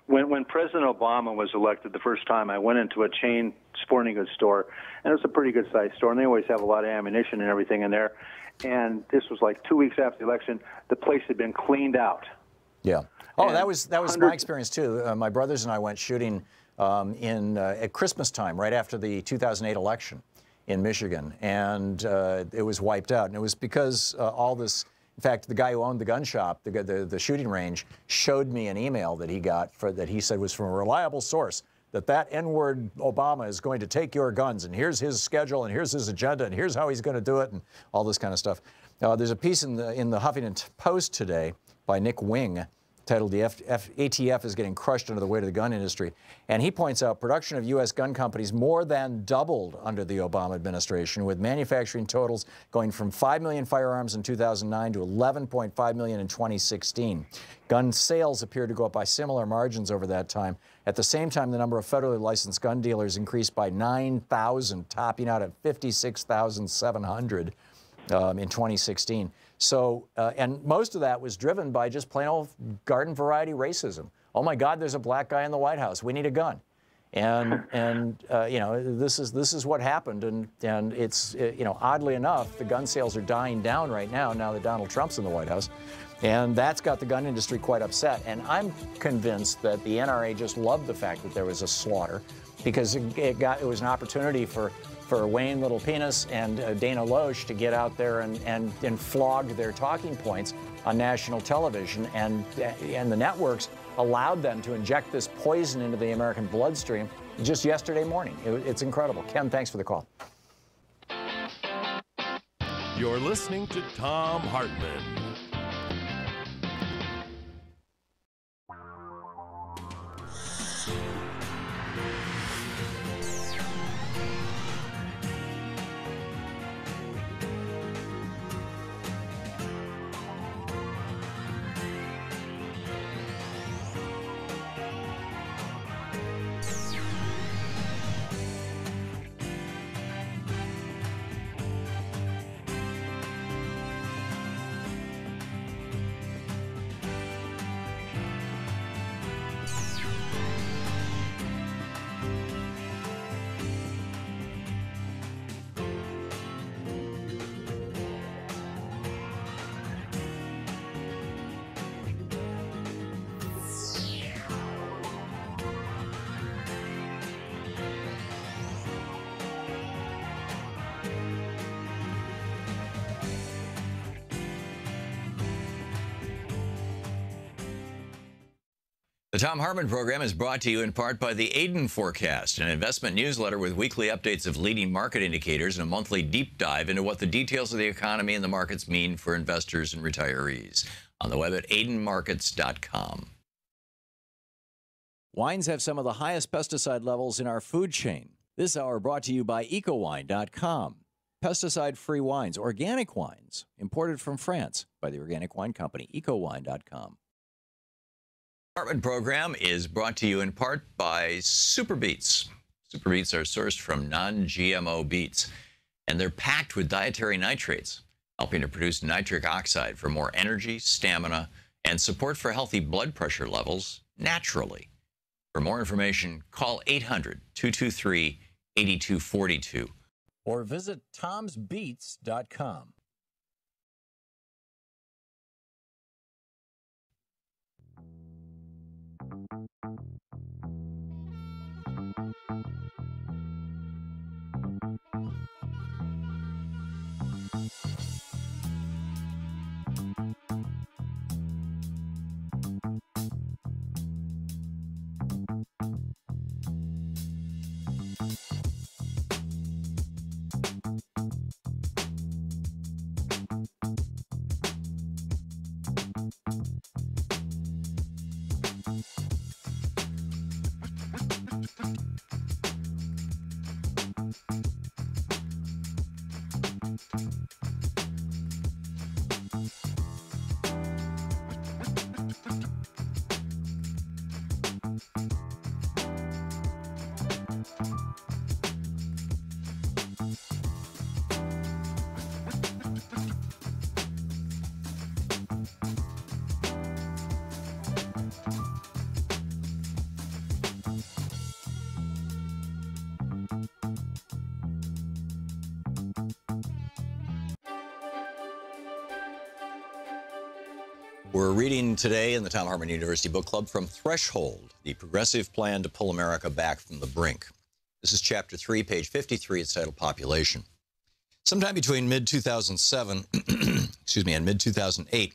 Speaker 10: When President Obama was elected the first time, I went into a chain sporting goods store, and it was a pretty good-sized store, and they always have a lot of ammunition and everything in there. And this was like 2 weeks after the election. The place had been cleaned out.
Speaker 2: Yeah. Oh, that was my experience too. My brothers and I went shooting at Christmas time, right after the 2008 election in Michigan, and it was wiped out. And it was because all this. In fact, the guy who owned the gun shop, the shooting range, showed me an email that he got that he said was from a reliable source, that N-word Obama is going to take your guns, and here's his schedule, and here's his agenda, and here's how he's going to do it, and all this kind of stuff. There's a piece in the Huffington Post today by Nick Wing titled "The ATF is Getting Crushed Under the Weight of the Gun Industry." And he points out production of U.S. gun companies more than doubled under the Obama administration, with manufacturing totals going from 5 million firearms in 2009 to 11.5 million in 2016. Gun sales appear to go up by similar margins over that time. At the same time, the number of federally licensed gun dealers increased by 9,000, topping out at 56,700 in 2016. So, and most of that was driven by just plain old garden variety racism. Oh my God, there's a black guy in the White House. We need a gun. And this is what happened. And it's, oddly enough, the gun sales are dying down right now that Donald Trump's in the White House. And that's got the gun industry quite upset. And I'm convinced that the NRA just loved the fact that there was a slaughter, because it was an opportunity for Wayne Little Penis and Dana Loesch to get out there and flog their talking points on national television, and the networks allowed them to inject this poison into the American bloodstream just yesterday morning. It's incredible. Ken, thanks for the call.
Speaker 3: You're listening to Thom Hartmann.
Speaker 2: The Thom Hartmann Program is brought to you in part by the Aiden Forecast, an investment newsletter with weekly updates of leading market indicators and a monthly deep dive into what the details of the economy and the markets mean for investors and retirees. On the web at aidenmarkets.com. Wines have some of the highest pesticide levels in our food chain. This hour brought to you by ecowine.com. Pesticide-free wines, organic wines, imported from France by the Organic Wine Company, ecowine.com. Hartmann Program is brought to you in part by Super Beets. Super Beets are sourced from non-GMO beets, and they're packed with dietary nitrates, helping to produce nitric oxide for more energy, stamina, and support for healthy blood pressure levels naturally. For more information, call 800-223-8242 or visit tomsbeets.com. We're reading today in the Thom Hartmann University Book Club from Threshold, the progressive plan to pull America back from the brink. This is Chapter 3, page 53. It's titled Population. Sometime between mid-2007 and mid-2008,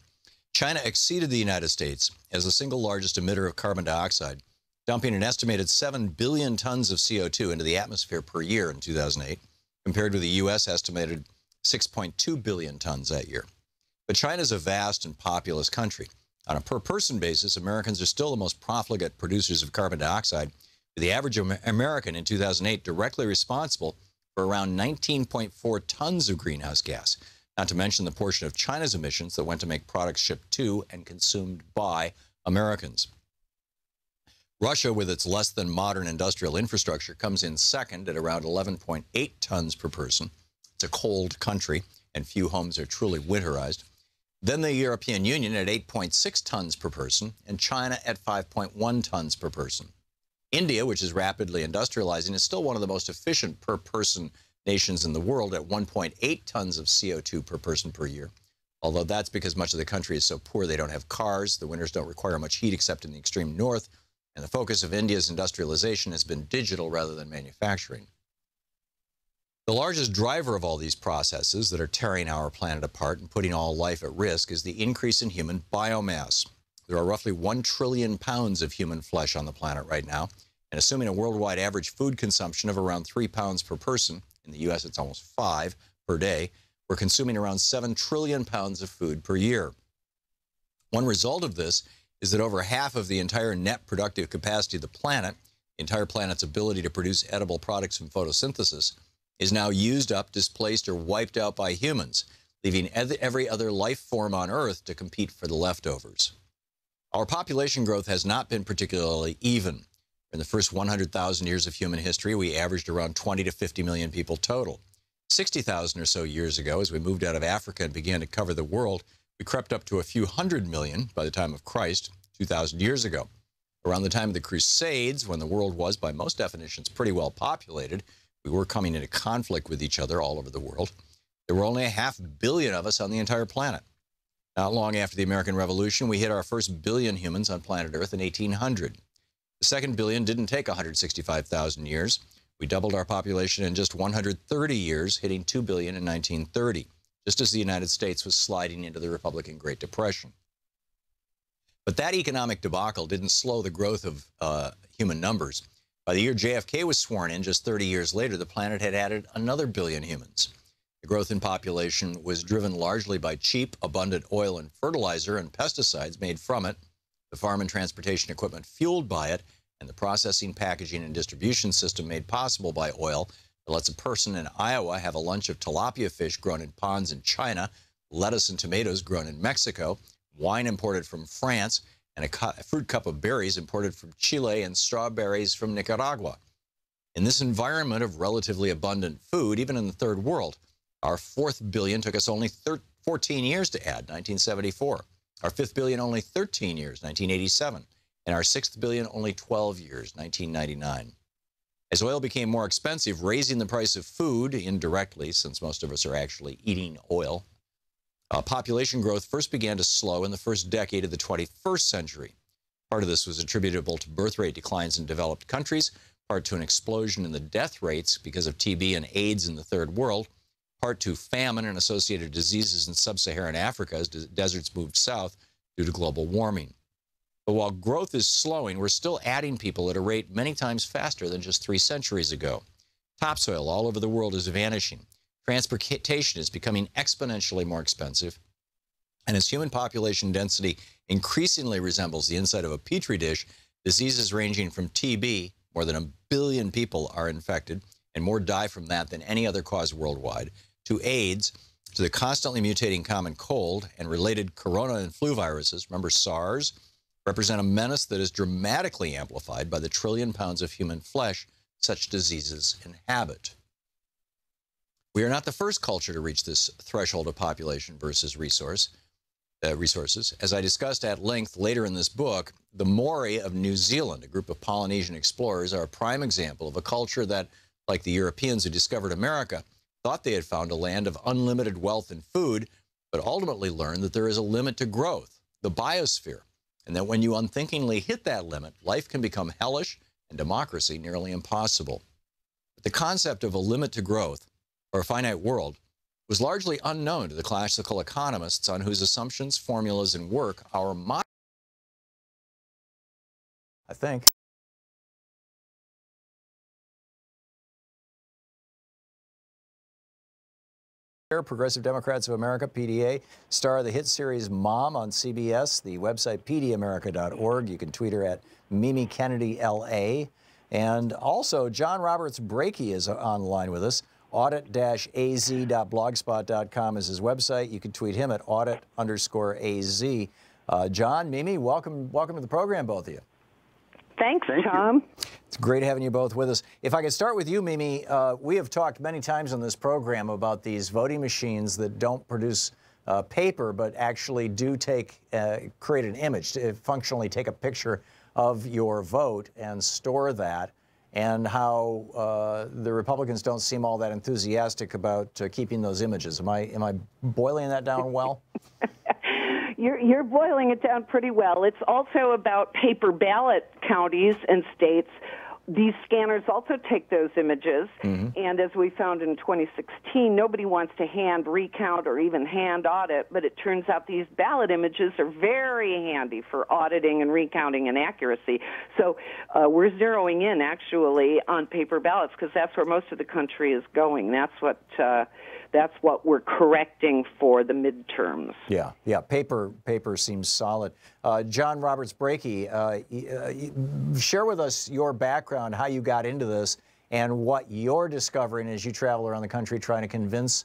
Speaker 2: China exceeded the United States as the single largest emitter of carbon dioxide, dumping an estimated 7 billion tons of CO2 into the atmosphere per year in 2008, compared with the U.S. estimated 6.2 billion tons that year. But China is a vast and populous country. On a per-person basis, Americans are still the most profligate producers of carbon dioxide, with the average American in 2008 directly responsible for around 19.4 tons of greenhouse gas, not to mention the portion of China's emissions that went to make products shipped to and consumed by Americans. Russia, with its less than modern industrial infrastructure, comes in second at around 11.8 tons per person. It's a cold country, and few homes are truly winterized. Then the European Union at 8.6 tons per person, and China at 5.1 tons per person. India, which is rapidly industrializing, is still one of the most efficient per-person nations in the world at 1.8 tons of CO2 per person per year. Although that's because much of the country is so poor they don't have cars, the winters don't require much heat except in the extreme north, and the focus of India's industrialization has been digital rather than manufacturing. The largest driver of all these processes that are tearing our planet apart and putting all life at risk is the increase in human biomass. There are roughly 1 trillion pounds of human flesh on the planet right now, and assuming a worldwide average food consumption of around 3 pounds per person, in the U.S. it's almost 5 per day, we're consuming around 7 trillion pounds of food per year. One result of this is that over half of the entire net productive capacity of the planet, the entire planet's ability to produce edible products from photosynthesis, is now used up, displaced, or wiped out by humans, leaving every other life form on Earth to compete for the leftovers. Our population growth has not been particularly even. In the first 100,000 years of human history, we averaged around 20 to 50 million people total. 60,000 or so years ago, as we moved out of Africa and began to cover the world, we crept up to a few hundred million by the time of Christ, 2,000 years ago. Around the time of the Crusades, when the world was, by most definitions, pretty well populated, we were coming into conflict with each other all over the world. There were only 500 million of us on the entire planet. Not long after the American Revolution, we hit our first billion humans on planet Earth in 1800. The second billion didn't take 165,000 years. We doubled our population in just 130 years, hitting 2 billion in 1930, just as the United States was sliding into the Republican Great Depression.
Speaker 1: But that economic debacle didn't slow the growth of human numbers. By the year JFK was sworn in, just 30 years later, the planet had added another billion humans. The growth in population was driven largely by cheap, abundant oil and fertilizer and pesticides made from it, the farm and transportation equipment fueled by it, and the processing, packaging, and distribution system made possible by oil that lets a person in Iowa have a lunch of tilapia fish grown in ponds in China, lettuce and tomatoes grown in Mexico, wine imported from France, and a fruit cup of berries imported from Chile and strawberries from Nicaragua. In this environment of relatively abundant food, even in the third world, our fourth billion took us only 14 years to add, 1974. Our fifth billion only 13 years, 1987. And our sixth billion only 12 years, 1999. As oil became more expensive, raising the price of food indirectly, since most of us are actually eating oil, population growth first began to slow in the first decade of the 21st century. Part of this was attributable to birth rate declines in developed countries, part to an explosion in the death rates because of TB and AIDS in the third world, part to famine and associated diseases in sub-Saharan Africa as deserts moved south due to global warming. But while growth is slowing, we're still adding people at a rate many times faster than just 3 centuries ago. Topsoil all over the world is vanishing. Transportation is becoming exponentially more expensive. And as human population density increasingly resembles the inside of a petri dish, diseases ranging from TB, more than 1 billion people are infected, and more die from that than any other cause worldwide, to AIDS, to the constantly mutating common cold and related corona and flu viruses, remember SARS, represent a menace that is dramatically amplified by the trillion pounds of human flesh such diseases inhabit. We are not the first culture to reach this threshold of population versus resources. As I discussed at length later in this book, the Maori of New Zealand, a group of Polynesian explorers, are a prime example of a culture that, like the Europeans who discovered America, thought they had found a land of unlimited wealth and food, but ultimately learned that there is a limit to growth, the biosphere, and that when you unthinkingly hit that limit, life can become hellish and democracy nearly impossible. But the concept of a limit to growth, or a finite world, was largely unknown to the classical economists on whose assumptions, formulas, and work our modern, I think. Progressive Democrats of America, PDA, star of the hit series Mom on CBS, the website pdamerica.org. You can tweet her at Mimi Kennedy LA. And also, John Roberts Brakey is on the line with us. Audit-az.blogspot.com is his website. You can tweet him at audit_AZ. John, Mimi, welcome to the program, both of you.
Speaker 11: Thanks, Tom.
Speaker 2: It's great having you both with us. If I could start with you, Mimi, we have talked many times on this program about these voting machines that don't produce paper, but actually do create an image, to functionally take a picture of your vote and store that, and how the Republicans don't seem all that enthusiastic about keeping those images. Am I boiling that down well?
Speaker 11: You're boiling it down pretty well. It's also about paper ballot counties and states. These scanners also take those images, and as we found in 2016, nobody wants to hand recount or even hand audit, but it turns out these ballot images are very handy for auditing and recounting and accuracy. So we're zeroing in, actually, on paper ballots, because that's where most of the country is going. That's what we're correcting for the midterms.
Speaker 2: Yeah. Paper seems solid. John Roberts Brakey, share with us your background, how you got into this, and what you're discovering as you travel around the country trying to convince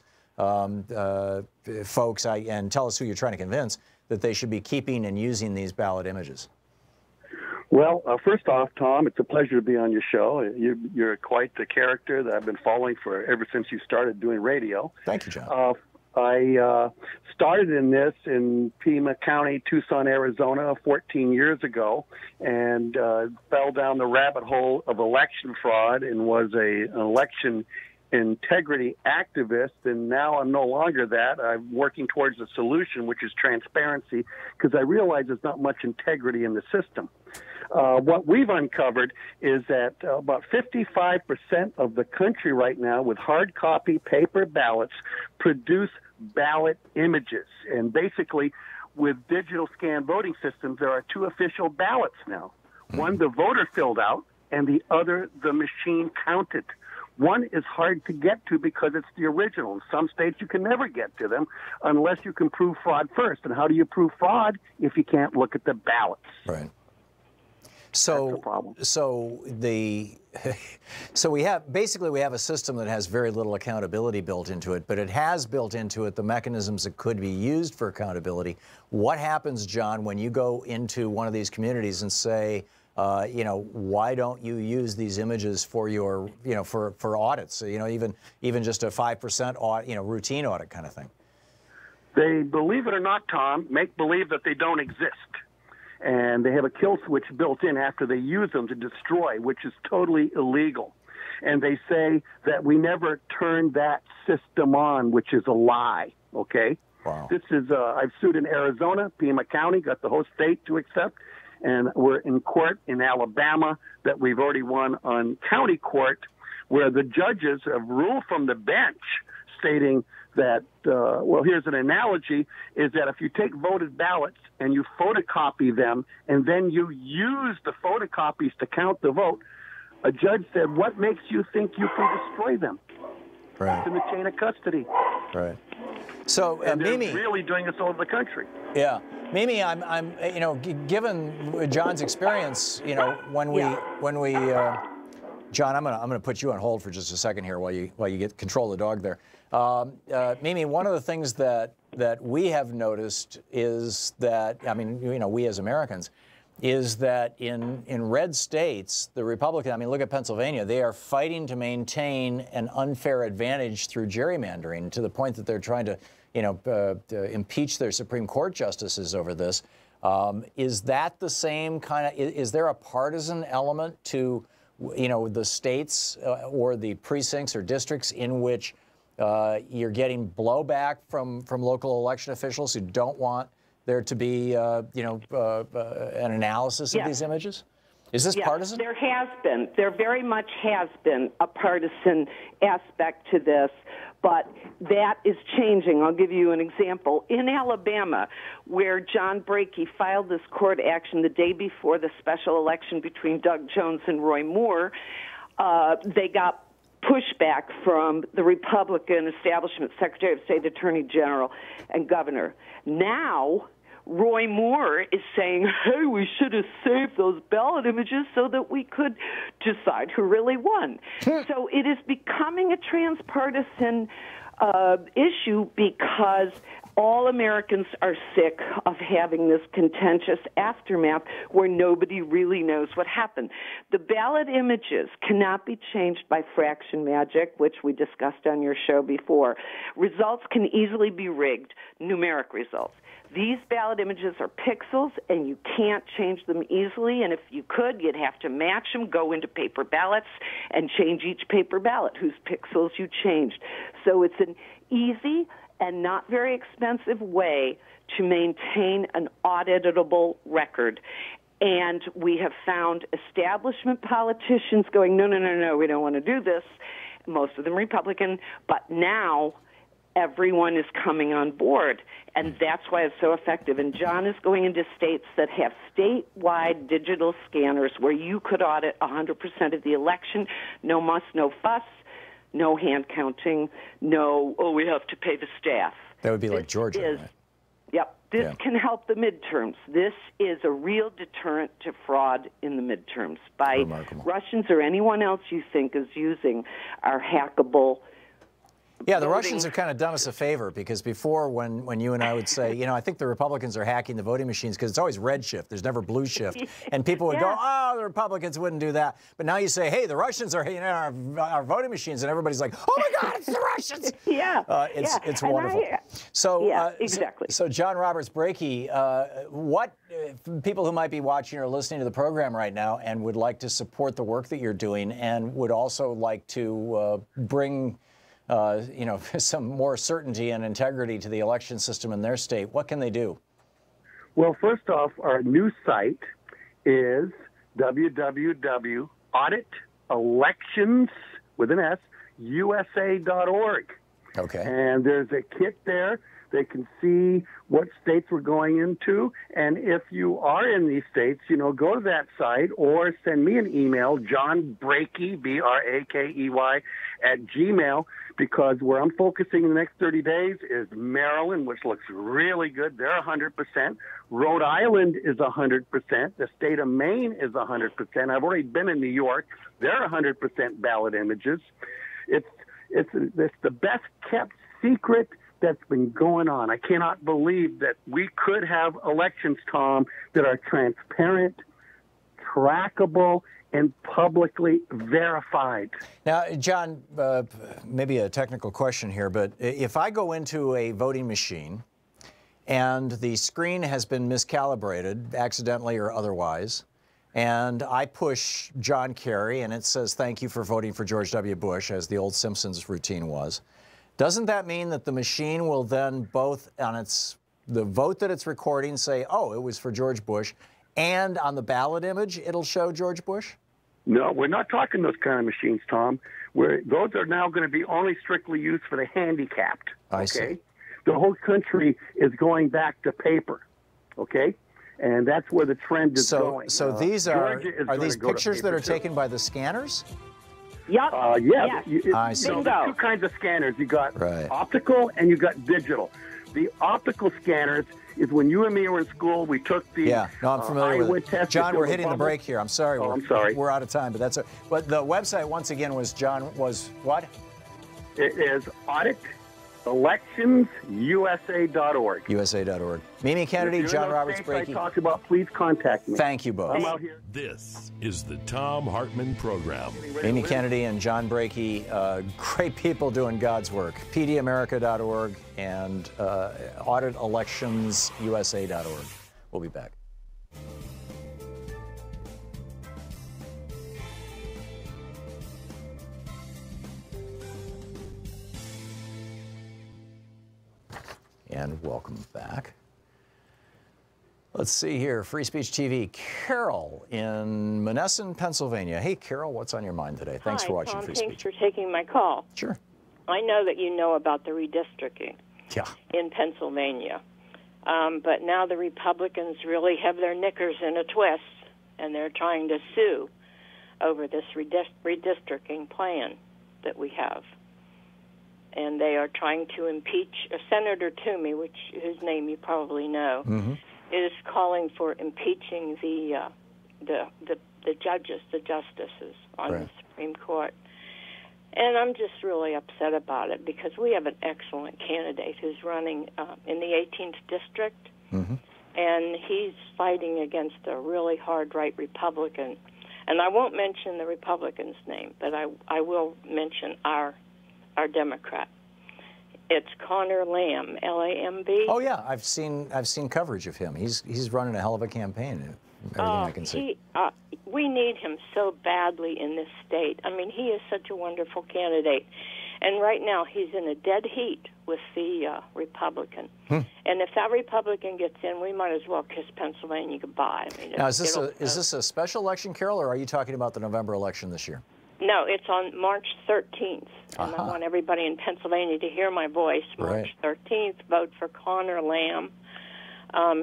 Speaker 2: folks, and tell us who you're trying to convince, that they should be keeping and using these ballot images.
Speaker 12: Well, first off, Tom, it's a pleasure to be on your show. You're quite the character that I've been following ever since you started doing radio.
Speaker 2: Thank you, John.
Speaker 12: I started in this in Pima County, Tucson, Arizona, 14 years ago, and fell down the rabbit hole of election fraud and was an election integrity activist, and now I'm no longer that. I'm working towards a solution, which is transparency, because I realize there's not much integrity in the system. What we've uncovered is that about 55% of the country right now with hard copy paper ballots produce ballot images. And basically with digital scan voting systems, there are two official ballots now. One the voter filled out, and the other the machine counted. One is hard to get to because it's the original. In some states, you can never get to them unless you can prove fraud first. And how do you prove fraud if you can't look at the ballots?
Speaker 2: Right. So, so we have a system that has very little accountability built into it, but it has built into it the mechanisms that could be used for accountability. What happens, John, when you go into one of these communities and say, why don't you use these images for your, for audits? So, even just a 5% audit, routine audit kind of thing.
Speaker 12: They, believe it or not, Tom, make believe that they don't exist. And they have a kill switch built in after they use them to destroy, which is totally illegal. And they say that we never turned that system on, which is a lie, okay?
Speaker 2: Wow.
Speaker 12: This is, I've sued in Arizona, Pima County, got the whole state to accept, and we're in court in Alabama that we've already won on county court, where the judges have ruled from the bench stating that, well, here's an analogy, is that if you take voted ballots and you photocopy them and then you use the photocopies to count the vote, a judge said, what makes you think you can destroy them?
Speaker 2: Right.
Speaker 12: It's in the chain of custody.
Speaker 2: Right. So,
Speaker 12: and they're
Speaker 2: Mimi,
Speaker 12: really doing this all over the country.
Speaker 2: Yeah. Mimi, I'm given John's experience, when we, John, I'm gonna put you on hold for just a second here while you get control of the dog there. Mimi, one of the things that we have noticed is that, we as Americans, is that in red states, the Republican, look at Pennsylvania, they are fighting to maintain an unfair advantage through gerrymandering to the point that they're trying to, impeach their Supreme Court justices over this. Is that the same kind of, is there a partisan element to, the states or the precincts or districts in which you're getting blowback from local election officials who don't want there to be, an analysis of these images? Is this partisan?
Speaker 11: There has been. There very much has been a partisan aspect to this, but that is changing. I'll give you an example. In Alabama, where John Brakey filed this court action the day before the special election between Doug Jones and Roy Moore, they got pushback from the Republican establishment, Secretary of State, Attorney General, and Governor. Now, Roy Moore is saying, hey, we should have saved those ballot images so that we could decide who really won. So it is becoming a transpartisan issue because all Americans are sick of having this contentious aftermath where nobody really knows what happened. The ballot images cannot be changed by fraction magic, which we discussed on your show before. Results can easily be rigged, numeric results. These ballot images are pixels, and you can't change them easily, and if you could, you'd have to match them, go into paper ballots, and change each paper ballot whose pixels you changed. So it's an easy and not very expensive way to maintain an auditable record. And we have found establishment politicians going, no, we don't want to do this, most of them Republican, but now everyone is coming on board, and that's why it's so effective. And John is going into states that have statewide digital scanners where you could audit 100% of the election, no muss, no fuss, no hand counting, no, we have to pay the staff.
Speaker 2: That would be like Georgia, right?
Speaker 11: Yep. This can help the midterms. This is a real deterrent to fraud in the midterms by Russians or anyone else you think is using our hackable.
Speaker 2: Yeah, the Russians have kind of done us a favor because before when you and I would say, I think the Republicans are hacking the voting machines because it's always red shift. There's never blue shift. And people would go, the Republicans wouldn't do that. But now you say, hey, the Russians are our voting machines. And everybody's like, oh, my God, it's the Russians. It's wonderful.
Speaker 11: Exactly.
Speaker 2: So John Roberts Brakey, what people who might be watching or listening to the program right now and would like to support the work that you're doing and would also like to bring some more certainty and integrity to the election system in their state, what can they do?
Speaker 12: Well, first off, our new site is www.auditelectionsusa.org.
Speaker 2: Okay.
Speaker 12: And there's a kit there They can see what states we're going into. And if you are in these states, go to that site or send me an email, John Brakey, Brakey, @gmail, because where I'm focusing in the next 30 days is Maryland, which looks really good. They're 100%. Rhode Island is 100%. The state of Maine is 100%. I've already been in New York. They're 100% ballot images. It's the best kept secret that's been going on. I cannot believe that we could have elections, Tom, that are transparent, trackable, and publicly verified.
Speaker 2: Now, John, maybe a technical question here, but if I go into a voting machine and the screen has been miscalibrated, accidentally or otherwise, and I push John Kerry and it says, thank you for voting for George W. Bush, as the old Simpsons routine was, doesn't that mean that the machine will then both on the vote that it's recording say, oh, it was for George Bush, and on the ballot image, it'll show George Bush?
Speaker 12: No, we're not talking those kind of machines, Tom. Those are now going to be only strictly used for the handicapped.
Speaker 2: I see.
Speaker 12: The whole country is going back to paper, okay? And that's where the trend is going.
Speaker 2: So these are these pictures that are taken by the scanners?
Speaker 11: Yep.
Speaker 12: Yeah.
Speaker 2: I see.
Speaker 12: There's two kinds of scanners. You got optical and you got digital. The optical scanners is when you and me were in school, we took the
Speaker 2: Yeah, no, I'm familiar with it. John, we're hitting the break here. I'm sorry.
Speaker 12: Oh, I'm sorry.
Speaker 2: We're out of time, but that's but the website once again was what?
Speaker 12: It is auditelectionsusa.org.
Speaker 2: USA.org. Mimi Kennedy, John Roberts Brakey.
Speaker 12: I talk about, please contact me.
Speaker 2: Thank you both.
Speaker 12: I'm out here.
Speaker 3: This is the Thom Hartmann Program.
Speaker 2: Amy Kennedy and John Brakey, great people doing God's work. PDAmerica.org and auditelectionsusa.org. We'll be back. And welcome back. Let's see here, Free Speech TV. Carol in Monessen, Pennsylvania. Hey, Carol, what's on your mind today? Thanks for watching
Speaker 13: Tom,
Speaker 2: Free
Speaker 13: thanks
Speaker 2: Speech.
Speaker 13: for taking my call.
Speaker 2: Sure.
Speaker 13: I know that you know about the redistricting in Pennsylvania, but now the Republicans really have their knickers in a twist, and they're trying to sue over this redistricting plan that we have. And they are trying to impeach Senator Toomey, whose name you probably know, is calling for impeaching the judges, the justices on the Supreme Court. And I'm just really upset about it because we have an excellent candidate who's running in the 18th district, and he's fighting against a really hard right Republican. And I won't mention the Republican's name, but I will mention our Democrat. It's Connor Lamb, Lamb.
Speaker 2: Oh yeah, I've seen coverage of him. He's running a hell of a campaign. Everything I can see.
Speaker 13: We need him so badly in this state. I mean, he is such a wonderful candidate, and right now he's in a dead heat with the Republican. And if that Republican gets in, we might as well kiss Pennsylvania goodbye. I mean,
Speaker 2: now, is this a special election, Carol, or are you talking about the November election this year?
Speaker 13: No, it's on March 13th, and I want everybody in Pennsylvania to hear my voice. March 13th, vote for Connor Lamb.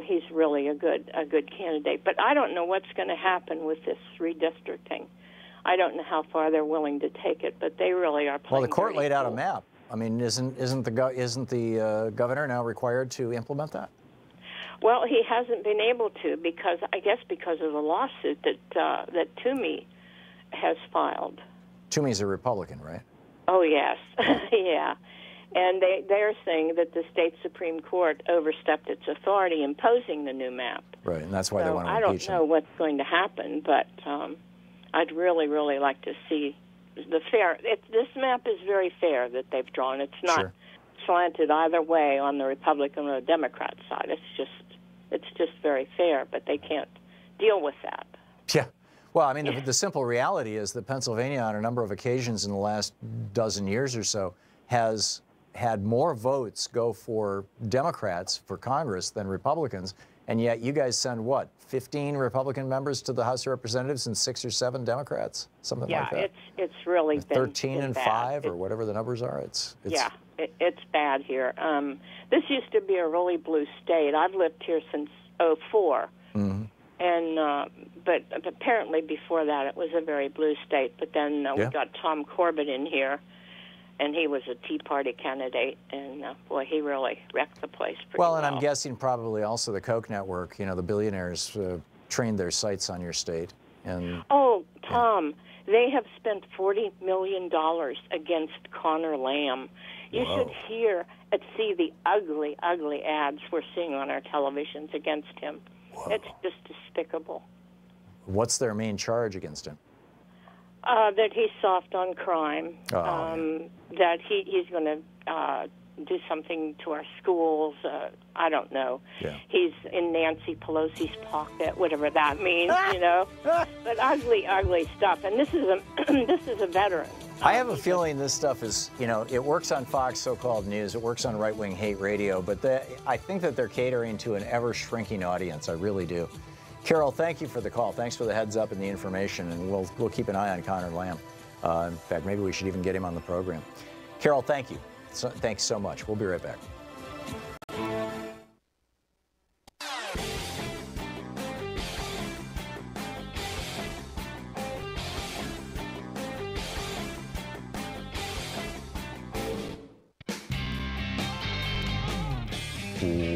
Speaker 13: He's really a good candidate, but I don't know what's going to happen with this redistricting. I don't know how far they're willing to take it, but they really are playing.
Speaker 2: Well, the court laid out a map. I mean, isn't the governor now required to implement that?
Speaker 13: Well, he hasn't been able to because of the lawsuit that Toomey has filed.
Speaker 2: Toomey's a Republican, right?
Speaker 13: Oh, yes. Yeah. And they're saying that the state Supreme Court overstepped its authority imposing the new map.
Speaker 2: Right, and that's why they want to impeach him.
Speaker 13: I don't know what's going to happen, but I'd really, really like to see the fair. This map is very fair that they've drawn. It's not slanted either way on the Republican or the Democrat side. It's just very fair, but they can't deal with that.
Speaker 2: Yeah. Well, I mean, the simple reality is that Pennsylvania, on a number of occasions in the last dozen years or so, has had more votes go for Democrats for Congress than Republicans, and yet you guys send, what, 15 Republican members to the House of Representatives and 6 or 7 Democrats? Something like that?
Speaker 13: Yeah, it's really been
Speaker 2: 13 and
Speaker 13: bad.
Speaker 2: 5 or whatever the numbers are. It's
Speaker 13: it's bad here. This used to be a really blue state. I've lived here since '04. And but apparently before that it was a very blue state. But then we got Tom Corbett in here, and he was a Tea Party candidate, and boy, he really wrecked the place pretty well.
Speaker 2: And I'm guessing probably also the Koch network, you know, the billionaires trained their sights on your state. And
Speaker 13: Tom, they have spent $40 million against Connor Lamb. You should hear and see the ugly, ugly ads we're seeing on our televisions against him. It's just despicable.
Speaker 2: What's their main charge against him?
Speaker 13: That he's soft on crime. That he's going to do something to our schools. I don't know. He's in Nancy Pelosi's pocket, whatever that means, you know. But ugly, ugly stuff. And this is a veteran.
Speaker 2: I have a feeling this stuff is, you know, it works on Fox so-called news, it works on right-wing hate radio, but I think that they're catering to an ever-shrinking audience. I really do. Carol, thank you for the call. Thanks for the heads up and the information, and we'll keep an eye on Connor Lamb. In fact, maybe we should even get him on the program. Carol, thank you. Thanks so much. We'll be right back.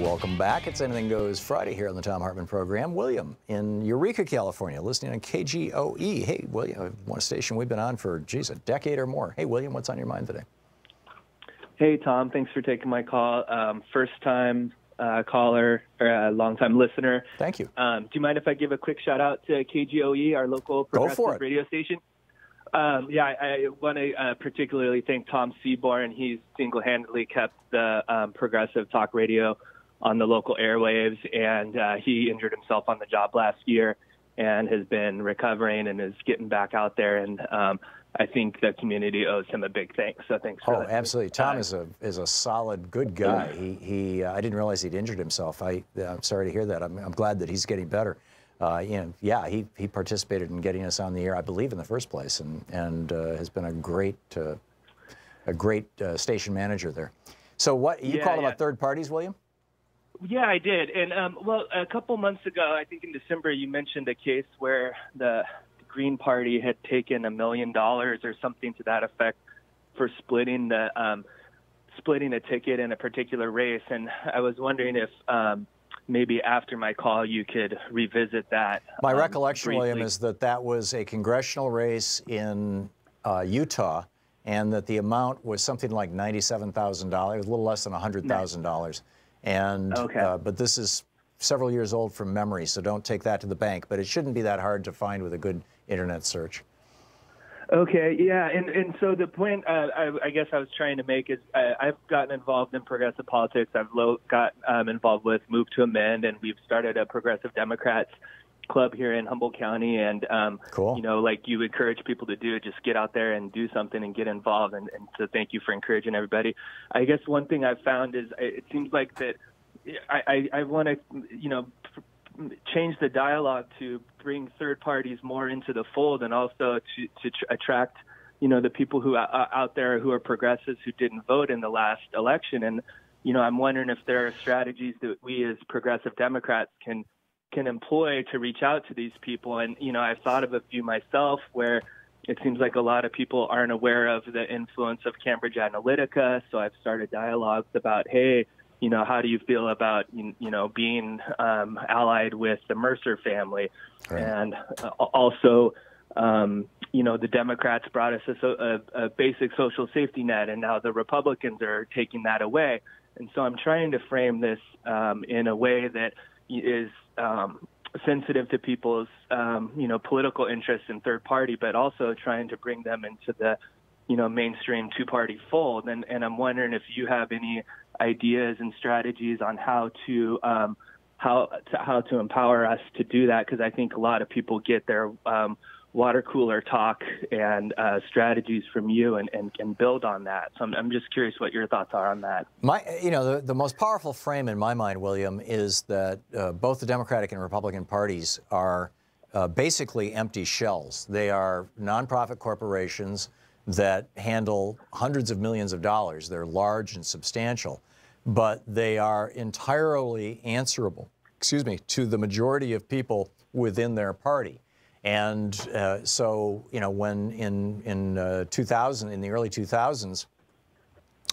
Speaker 2: Welcome back. It's Anything Goes Friday here on the Thom Hartmann Program. William in Eureka, California, listening on KGOE. Hey, William, one station we've been on for, geez, a decade or more. Hey, William, what's on your mind today?
Speaker 14: Hey, Tom. Thanks for taking my call. First-time caller, or long-time listener.
Speaker 2: Thank you.
Speaker 14: Do you mind if I give a quick shout-out to KGOE, our local progressive radio station? I want to particularly thank Tom Seaborn. He's single-handedly kept the progressive talk radio on the local airwaves, and he injured himself on the job last year and has been recovering and is getting back out there. And I think the community owes him a big thanks. So thanks for that.
Speaker 2: Absolutely. Tom is a solid, good guy. He I didn't realize he'd injured himself. I'm sorry to hear that. I'm glad that he's getting better. He participated in getting us on the air, I believe, in the first place, and has been a great station manager there. So what you called about third parties, William?
Speaker 14: Yeah, I did. And a couple months ago, I think in December, you mentioned a case where the Green Party had taken $1 million or something to that effect for splitting a ticket in a particular race. And I was wondering if maybe after my call, you could revisit that.
Speaker 2: My recollection,
Speaker 14: briefly.
Speaker 2: William, is that that was a congressional race in Utah, and that the amount was something like $97,000, a little less than $100,000. And but this is several years old from memory, so don't take that to the bank. But it shouldn't be that hard to find with a good internet search.
Speaker 14: Okay, yeah, and so the point I guess I was trying to make is I've gotten involved in progressive politics. I've got involved with Move to Amend, and we've started a Progressive Democrats club here in Humboldt County. And, you know, like you encourage people to do, just get out there and do something and get involved. And so thank you for encouraging everybody. I guess one thing I've found is it seems like that I want to, you know, change the dialogue to bring third parties more into the fold, and also to attract, you know, the people who are out there who are progressives who didn't vote in the last election. And, you know, I'm wondering if there are strategies that we as progressive Democrats can employ to reach out to these people. And, you know, I've thought of a few myself where it seems like a lot of people aren't aware of the influence of Cambridge Analytica. So I've started dialogues about, hey, you know, how do you feel about, you know, being allied with the Mercer family? Right. And also, you know, the Democrats brought us a basic social safety net, and now the Republicans are taking that away. And so I'm trying to frame this in a way that is sensitive to people's, you know, political interests in third party, but also trying to bring them into the, you know, mainstream two-party fold. And I'm wondering if you have any ideas and strategies on how to empower us to do that, because I think a lot of people get their water cooler talk and strategies from you and build on that. So I'm just curious what your thoughts are on that.
Speaker 2: You know, the most powerful frame in my mind, William, is that both the Democratic and Republican parties are basically empty shells. They are nonprofit corporations. that handle hundreds of millions of dollars. They're large and substantial, but they are entirely answerable, to the majority of people within their party. And so, you know, when in 2000, in the early 2000s,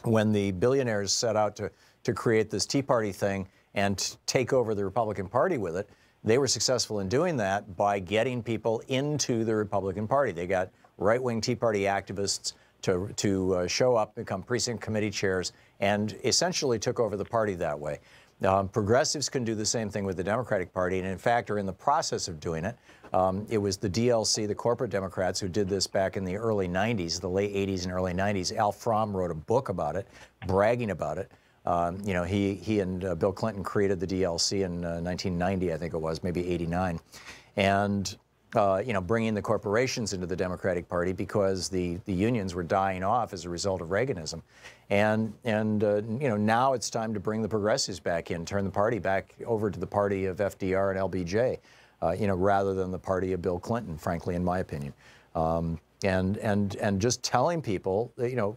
Speaker 2: when the billionaires set out to create this Tea Party thing and take over the Republican Party with it, they were successful in doing that by getting people into the Republican Party. They got right-wing Tea Party activists to show up, become precinct committee chairs, and essentially took over the party that way. Progressives can do the same thing with the Democratic Party, and in fact are in the process of doing it. It was the DLC, the corporate Democrats, who did this back in the early 90s, the late 80s and early 90s. Al Fromm wrote a book about it, bragging about it. You know, he and Bill Clinton created the DLC in 1990, I think it was, maybe 89. And you know, bringing the corporations into the Democratic Party because the unions were dying off as a result of Reaganism. And you know, now it's time to bring the progressives back in, turn the party back over to the party of FDR and LBJ, you know, rather than the party of Bill Clinton, frankly, in my opinion. And just telling people that, you know,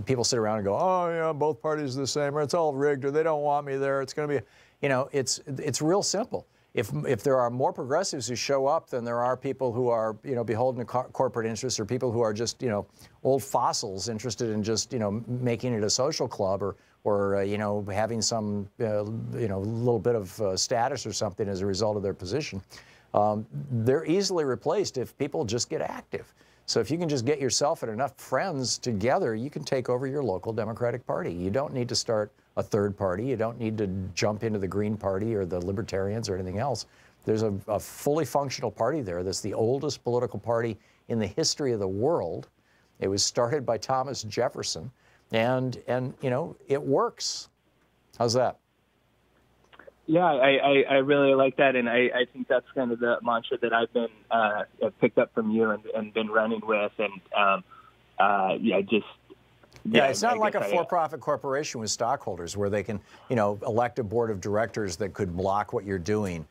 Speaker 2: people sit around and go, oh, yeah, both parties are the same, or it's all rigged, or they don't want me there. It's going to be, you know, it's real simple. If there are more progressives who show up than there are people who are, you know, beholden to corporate interests, or people who are just, you know, old fossils interested in just, you know, making it a social club, or you know, having some, you know, little bit of status or something as a result of their position, they're easily replaced if people just get active. So if you can just get yourself and enough friends together, you can take over your local Democratic Party. You don't need to start a third party. You don't need to jump into the Green Party or the Libertarians or anything else. There's a fully functional party there that's the oldest political party in the history of the world. It was started by Thomas Jefferson, and you know, it works. How's that?
Speaker 14: Yeah, I really like that, and I think that's kind of the mantra that I've been picked up from you and been running with, and
Speaker 2: yeah, it's not like a for-profit corporation with stockholders where they can, you know, elect a board of directors that could block what you're doing,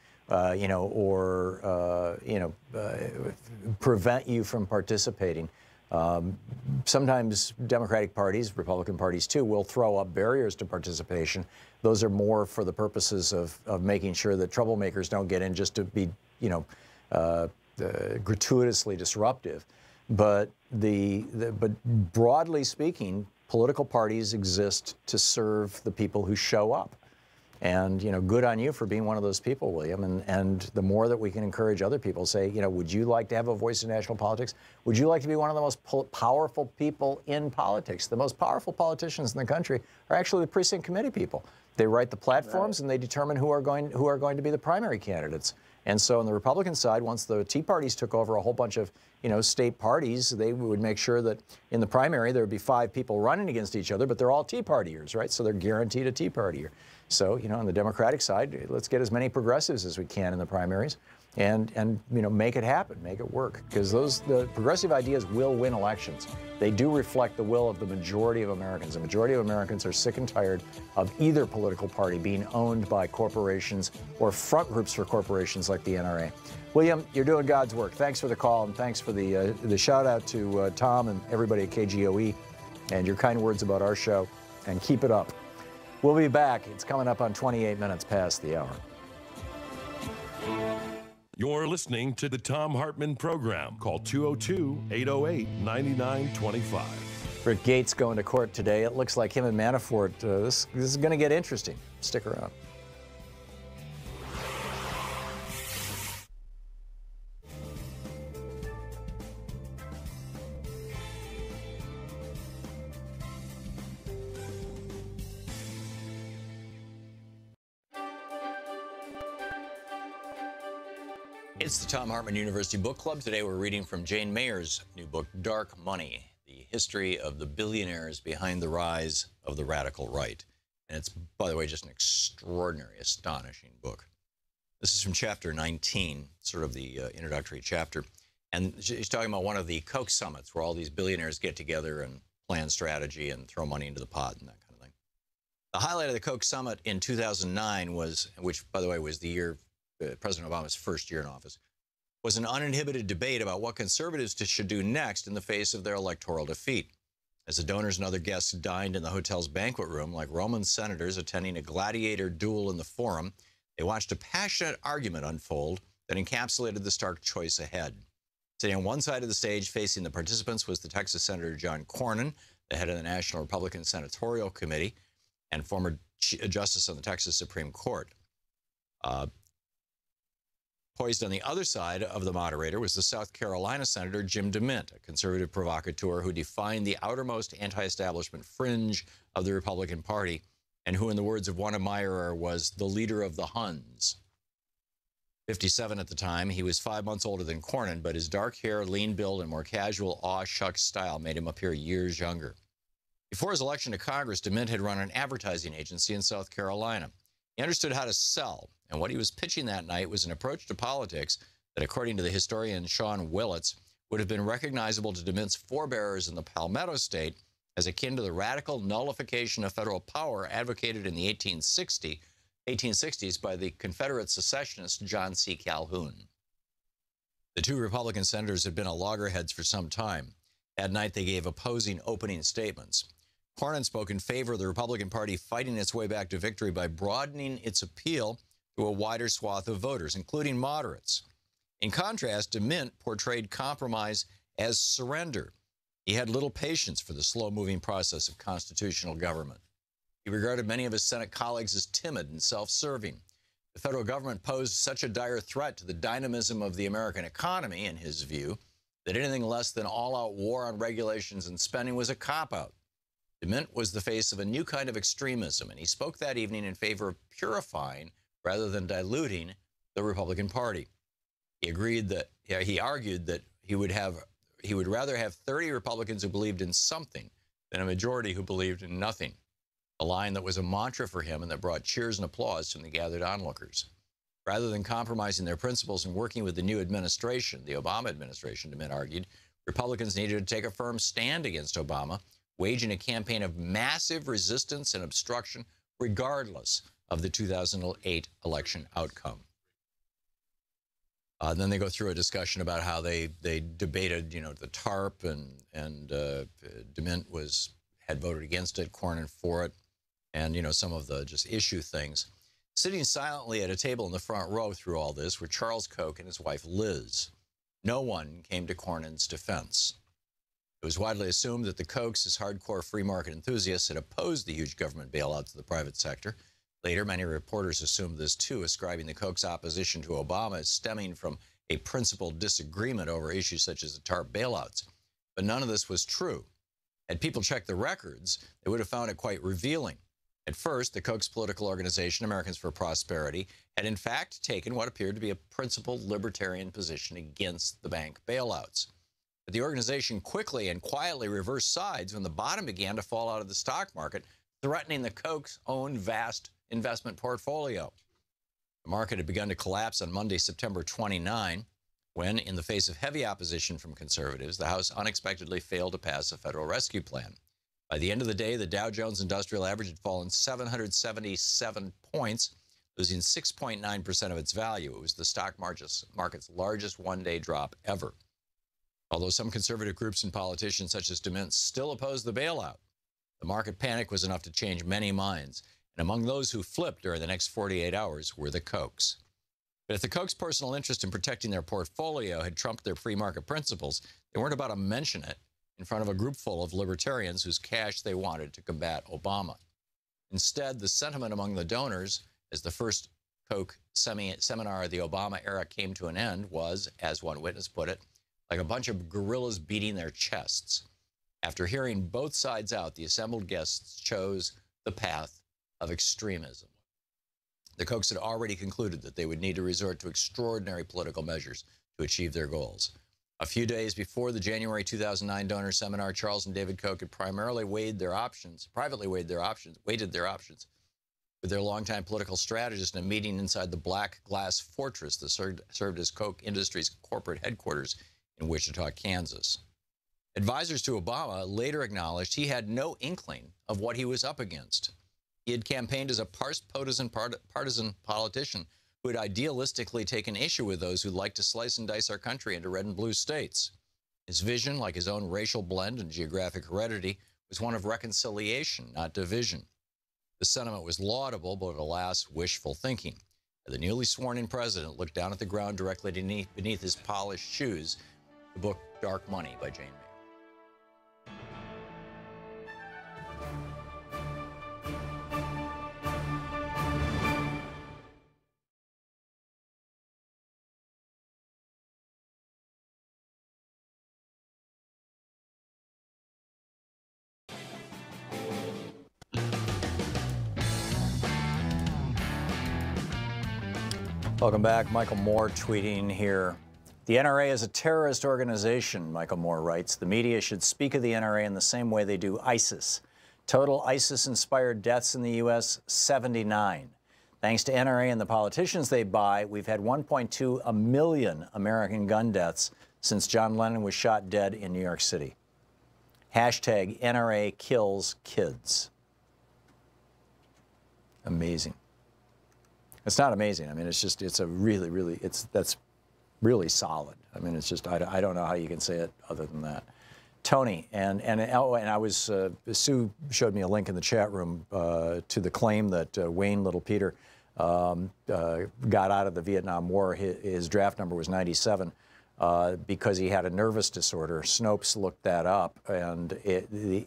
Speaker 2: you know, or you know, prevent you from participating. Sometimes Democratic parties, Republican parties too, will throw up barriers to participation. Those are more for the purposes of making sure that troublemakers don't get in just to be, you know, gratuitously disruptive. But but broadly speaking, political parties exist to serve the people who show up. And, you know, good on you for being one of those people, William. And the more that we can encourage other people, say, you know, would you like to have a voice in national politics? Would you like to be one of the most powerful people in politics? The most powerful politicians in the country are actually the precinct committee people. They write the platforms, right, and they determine who are going to be the primary candidates. And so on the Republican side, once the Tea Parties took over a whole bunch of, you know, state parties, they would make sure that in the primary there would be 5 people running against each other, but they're all Tea Partiers, right? So they're guaranteed a Tea Partier. So, you know, on the Democratic side, let's get as many progressives as we can in the primaries and you know, make it happen, make it work. Because the progressive ideas will win elections. They do reflect the will of the majority of Americans. The majority of Americans are sick and tired of either political party being owned by corporations or front groups for corporations like the NRA. William, you're doing God's work. Thanks for the call, and thanks for the shout out to Tom and everybody at KGOE and your kind words about our show, and keep it up. We'll be back. It's coming up on 28 minutes past the hour.
Speaker 3: You're listening to the Thom Hartmann Program. Call 202-808-9925.
Speaker 2: Rick Gates going to court today. It looks like him and Manafort, this is going to get interesting. Stick around.
Speaker 1: It's the Thom Hartmann University Book Club. Today we're reading from Jane Mayer's new book, Dark Money, the history of the billionaires behind the rise of the radical right. And it's, by the way, just an extraordinary, astonishing book. This is from chapter 19, sort of the introductory chapter. And she's talking about one of the Koch summits where all these billionaires get together and plan strategy and throw money into the pot and that kind of thing. The highlight of the Koch summit in 2009 was, which, by the way, was the year President Obama's first year in office, was an uninhibited debate about what conservatives should do next in the face of their electoral defeat. As the donors and other guests dined in the hotel's banquet room, like Roman senators attending a gladiator duel in the Forum, they watched a passionate argument unfold that encapsulated the stark choice ahead. Sitting on one side of the stage facing the participants was the Texas Senator John Cornyn, the head of the National Republican Senatorial Committee and former Justice on the Texas Supreme Court. Poised on the other side of the moderator was the South Carolina Senator Jim DeMint, a conservative provocateur who defined the outermost anti-establishment fringe of the Republican Party and who, in the words of one admirer, was the leader of the Huns. 57 at the time, he was 5 months older than Cornyn, but his dark hair, lean build, and more casual aw-shucks style made him appear years younger. Before his election to Congress, DeMint had run an advertising agency in South Carolina. He understood how to sell, and what he was pitching that night was an approach to politics that, according to the historian Sean Willits, would have been recognizable to DeMint's forebearers in the Palmetto State as akin to the radical nullification of federal power advocated in the 1860s by the Confederate secessionist John C. Calhoun. The two Republican senators had been at loggerheads for some time. That night, they gave opposing opening statements. Cornyn spoke in favor of the Republican Party fighting its way back to victory by broadening its appeal to a wider swath of voters, including moderates. In contrast, DeMint portrayed compromise as surrender. He had little patience for the slow-moving process of constitutional government. He regarded many of his Senate colleagues as timid and self-serving. The federal government posed such a dire threat to the dynamism of the American economy, in his view, that anything less than all-out war on regulations and spending was a cop-out. DeMint was the face of a new kind of extremism, and he spoke that evening in favor of purifying rather than diluting the Republican Party. He argued that he would rather have 30 Republicans who believed in something than a majority who believed in nothing, a line that was a mantra for him and that brought cheers and applause from the gathered onlookers. Rather than compromising their principles and working with the new administration, the Obama administration, DeMint argued, Republicans needed to take a firm stand against Obama, waging a campaign of massive resistance and obstruction regardless of the 2008 election outcome. Then they go through a discussion about how they debated, the TARP, and DeMint had voted against it, Cornyn for it, and, some of the just issue things. Sitting silently at a table in the front row through all this were Charles Koch and his wife, Liz. No one came to Cornyn's defense. It was widely assumed that the Kochs, as hardcore free market enthusiasts, had opposed the huge government bailouts of the private sector. Later, many reporters assumed this too, ascribing the Kochs' opposition to Obama as stemming from a principled disagreement over issues such as the TARP bailouts. But none of this was true. Had people checked the records, they would have found it quite revealing. At first, the Kochs political organization, Americans for Prosperity, had in fact taken what appeared to be a principled libertarian position against the bank bailouts. But the organization quickly and quietly reversed sides when the bottom began to fall out of the stock market, threatening the Kochs' own vast investment portfolio. The market had begun to collapse on Monday, September 29, when, in the face of heavy opposition from conservatives, the House unexpectedly failed to pass a federal rescue plan. By the end of the day, the Dow Jones Industrial Average had fallen 777 points, losing 6.9% of its value. It was the stock market's largest one-day drop ever. Although some conservative groups and politicians such as DeMint still opposed the bailout, the market panic was enough to change many minds. And among those who flipped during the next 48 hours were the Kochs. But if the Kochs' personal interest in protecting their portfolio had trumped their free market principles, they weren't about to mention it in front of a group full of libertarians whose cash they wanted to combat Obama. Instead, the sentiment among the donors, as the first Koch seminar of the Obama era came to an end, was, as one witness put it, like a bunch of gorillas beating their chests. After hearing both sides out, the assembled guests chose the path of extremism. The Kochs had already concluded that they would need to resort to extraordinary political measures to achieve their goals. A few days before the January 2009 donor seminar, Charles and David Koch had privately weighed their options with their longtime political strategist in a meeting inside the black glass fortress that served as Koch Industries' corporate headquarters in Wichita, Kansas. Advisors to Obama later acknowledged he had no inkling of what he was up against. He had campaigned as a partisan politician who had idealistically taken issue with those who liked to slice and dice our country into red and blue states. His vision, like his own racial blend and geographic heredity, was one of reconciliation, not division. The sentiment was laudable, but alas, wishful thinking. The newly sworn-in president looked down at the ground directly beneath his polished shoes. The book Dark Money by Jane Mayer.
Speaker 2: Welcome back. Michael Moore tweeting here. The NRA is a terrorist organization, Michael Moore writes. The media should speak of the NRA in the same way they do ISIS. Total ISIS-inspired deaths in the U.S., 79. Thanks to NRA and the politicians they buy, we've had 1.2 million American gun deaths since John Lennon was shot dead in New York City. Hashtag NRA kills kids. Amazing. It's not amazing. I mean, it's just, it's a really, that's really solid. I mean, it's just, I don't know how you can say it other than that. Tony, and I was, Sue showed me a link in the chat room to the claim that Wayne Little Peter got out of the Vietnam War. His draft number was 97 because he had a nervous disorder. Snopes looked that up, and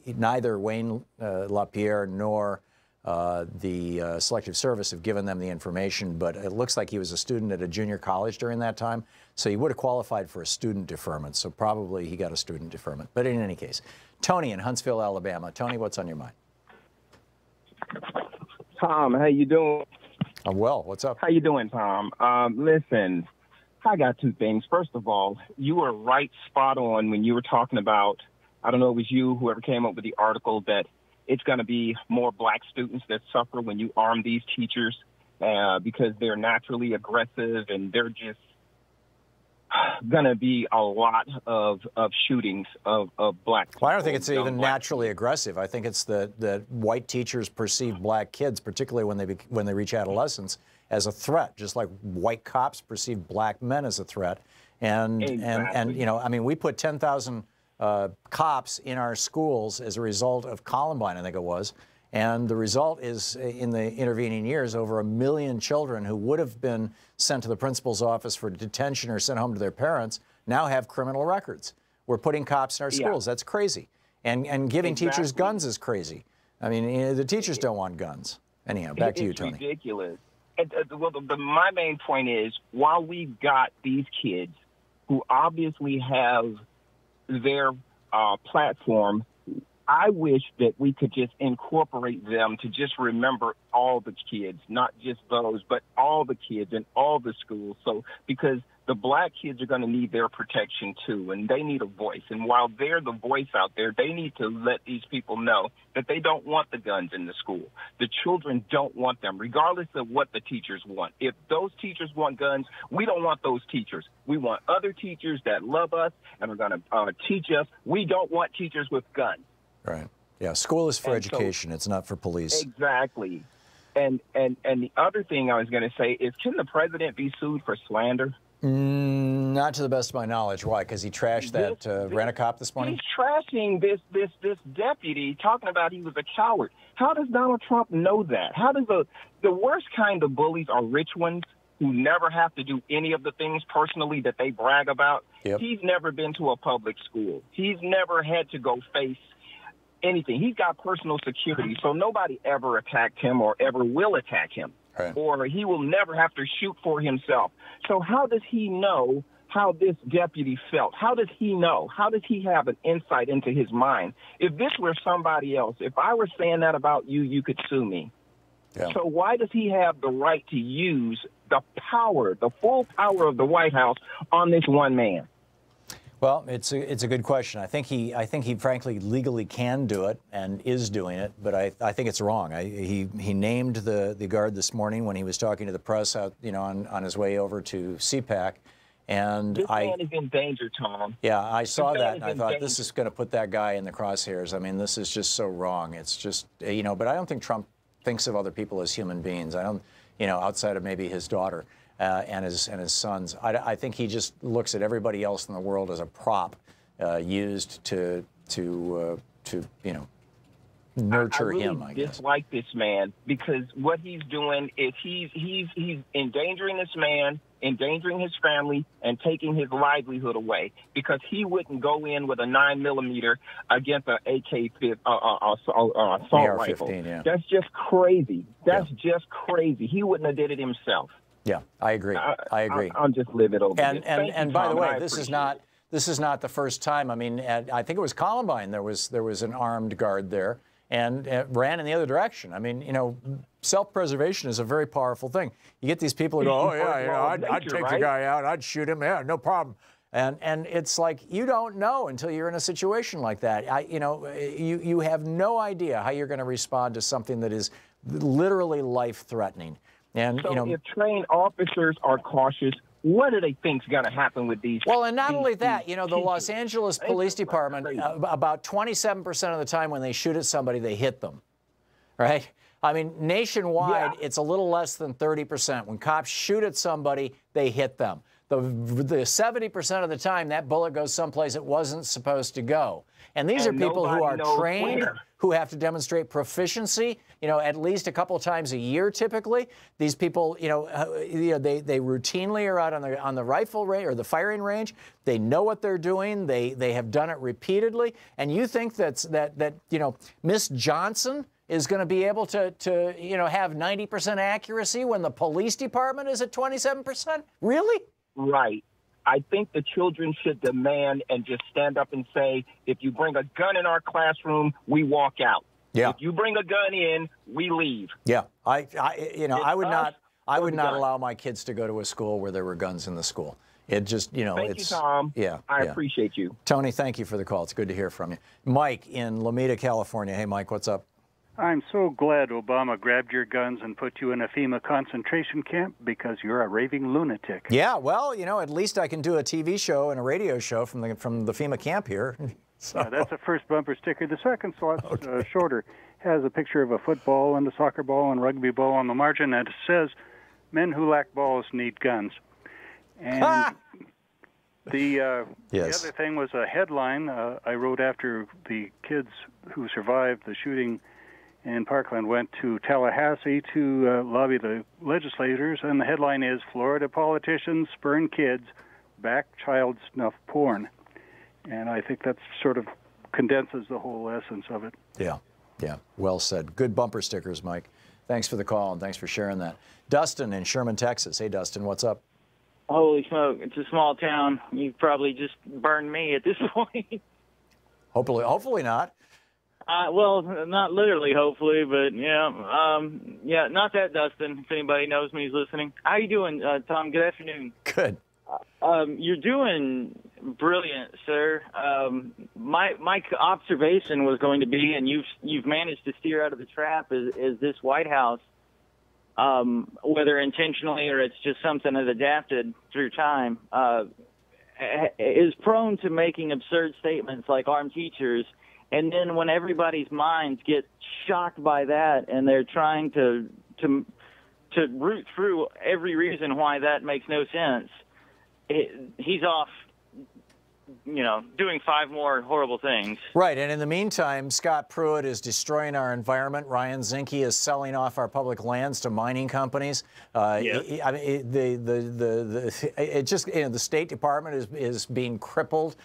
Speaker 2: neither Wayne LaPierre nor the Selective Service have given them the information, but it looks like he was a student at a junior college during that time, so he would have qualified for a student deferment, so probably he got a student deferment. But in any case, Tony in Huntsville, Alabama. Tony, what's on your mind?
Speaker 15: Tom, how you doing?
Speaker 2: I'm well. What's up?
Speaker 15: How you doing, Tom? Listen, I got two things. First of all, you were right spot on when you were talking about, I don't know, it was you, whoever came up with the article, that it's going to be more black students that suffer when you arm these teachers because they're naturally aggressive, and they're just going to be a lot of shootings of black people.
Speaker 2: Well, I don't think it's even naturally aggressive. I think it's that white teachers perceive black kids, particularly when they reach adolescence, as a threat, just like white cops perceive black men as a threat. And you know, I mean, we put 10,000 cops in our schools as a result of Columbine, I think it was. And the result is, in the intervening years, over 1 million children who would have been sent to the principal's office for detention or sent home to their parents now have criminal records. We're putting cops in our schools. That's crazy. And giving teachers guns is crazy. I mean, the teachers don't want guns. Anyhow, back to you, Tony.
Speaker 15: It's ridiculous. Well, my main point is, while we've got these kids who obviously have their platform, I wish that we could just incorporate them to just remember all the kids, not just those, but all the kids in all the schools. So, because the black kids are going to need their protection too, and they need a voice. And while they're the voice out there, they need to let these people know that they don't want the guns in the school. The children don't want them, regardless of what the teachers want. If those teachers want guns, we don't want those teachers. We want other teachers that love us and are going to teach us. We don't want teachers with guns.
Speaker 2: Right. Yeah. School is for education. It's not for police.
Speaker 15: Exactly. And the other thing I was going to say is, can the president be sued for slander?
Speaker 2: Not to the best of my knowledge. Why? Because he trashed that rent-a-cop this morning?
Speaker 15: He's trashing this deputy, talking about he was a coward. How does Donald Trump know that? How does the worst kind of bullies are rich ones who never have to do any of the things personally that they brag about? Yep. He's never been to a public school. He's never had to go face anything. He's got personal security, so nobody ever attacked him or ever will attack him. Right. Or he will never have to shoot for himself. So how does he know how this deputy felt? How does he know? How does he have an insight into his mind? If this were somebody else, if I were saying that about you, you could sue me. Yeah. So why does he have the right to use the power, the full power of the White House on this one man?
Speaker 2: Well, it's a good question. I think he frankly legally can do it and is doing it, but I think it's wrong. He named the guard this morning when he was talking to the press out, you know, on his way over to CPAC, and
Speaker 15: this man is in danger, Tom.
Speaker 2: Yeah, I saw that and I thought, this is going to put that guy in the crosshairs. I mean, this is just so wrong. It's just, you know, but I don't think Trump thinks of other people as human beings. I don't, you know, outside of maybe his daughter. and his sons. I think he just looks at everybody else in the world as a prop used to nurture him. I guess.
Speaker 15: Dislike this man because what he's doing is he's endangering this man, endangering his family, and taking his livelihood away because he wouldn't go in with a 9mm against an AK assault rifle.
Speaker 2: Yeah.
Speaker 15: That's just crazy. That's just crazy. He wouldn't have did it himself.
Speaker 2: Yeah, I agree. I agree.
Speaker 15: I'll just live it over.
Speaker 2: And by the way, this is not the first time. I mean, I think it was Columbine. There was an armed guard there and ran in the other direction. I mean, self-preservation is a very powerful thing. You get these people who go, oh yeah, I'd take the guy out, I'd shoot him, yeah, no problem. And it's like you don't know until you're in a situation like that. You have no idea how you're going to respond to something that is literally life-threatening. And
Speaker 15: so if trained officers are cautious, what do they think's going to happen with these?
Speaker 2: Well, and not only that, the Los Angeles Police Department, about 27% of the time when they shoot at somebody, they hit them, right? I mean, nationwide, it's a little less than 30%. When cops shoot at somebody, they hit them. The 70% of the time, that bullet goes someplace it wasn't supposed to go. And these are people who are trained, who have to demonstrate proficiency, at least a couple of times a year typically. These people, they routinely are out on the rifle range or the firing range. They know what they're doing. They have done it repeatedly. And you think that Miss Johnson is going to be able to have 90% accuracy when the police department is at 27%? Really?
Speaker 15: Right. I think the children should demand and just stand up and say, if you bring a gun in our classroom, we walk out.
Speaker 2: Yeah.
Speaker 15: If you bring a gun in, we leave.
Speaker 2: Yeah. I would not allow my kids to go to a school where there were guns in the school. It just,
Speaker 15: Thank you, Tom.
Speaker 2: Yeah.
Speaker 15: I appreciate you.
Speaker 2: Tony, thank you for the call. It's good to hear from you. Mike in Lomita, California. Hey, Mike, what's up?
Speaker 16: I'm so glad Obama grabbed your guns and put you in a FEMA concentration camp because you're a raving lunatic.
Speaker 2: Yeah, well, at least I can do a TV show and a radio show from the FEMA camp here. So.
Speaker 16: Yeah, that's the first bumper sticker. The second slot's shorter. Has a picture of a football and a soccer ball and rugby ball on the margin, and it says, "Men who lack balls need guns." And the other thing was a headline I wrote after the kids who survived the shooting in Parkland went to Tallahassee to lobby the legislators, and the headline is, Florida politicians spurn kids, back child snuff porn. And I think that sort of condenses the whole essence of it.
Speaker 2: Yeah, well said. Good bumper stickers, Mike. Thanks for the call, and thanks for sharing that. Dustin in Sherman, Texas. Hey, Dustin, what's up?
Speaker 17: Holy smoke, it's a small town. You've probably just burned me at this point.
Speaker 2: Hopefully not.
Speaker 17: Well, not literally, hopefully, but yeah, not that, Dustin. If anybody knows me, who's listening. How you doing, Tom? Good afternoon.
Speaker 2: Good.
Speaker 17: You're doing brilliant, sir. My observation was going to be, and you've managed to steer out of the trap, is this White House, whether intentionally or it's just something that adapted through time, is prone to making absurd statements like armed teachers. And then when everybody's minds get shocked by that and they're trying to root through every reason why that makes no sense, he's off, doing 5 more horrible things.
Speaker 2: Right, and in the meantime, Scott Pruitt is destroying our environment. Ryan Zinke is selling off our public lands to mining companies. The State Department is being crippled.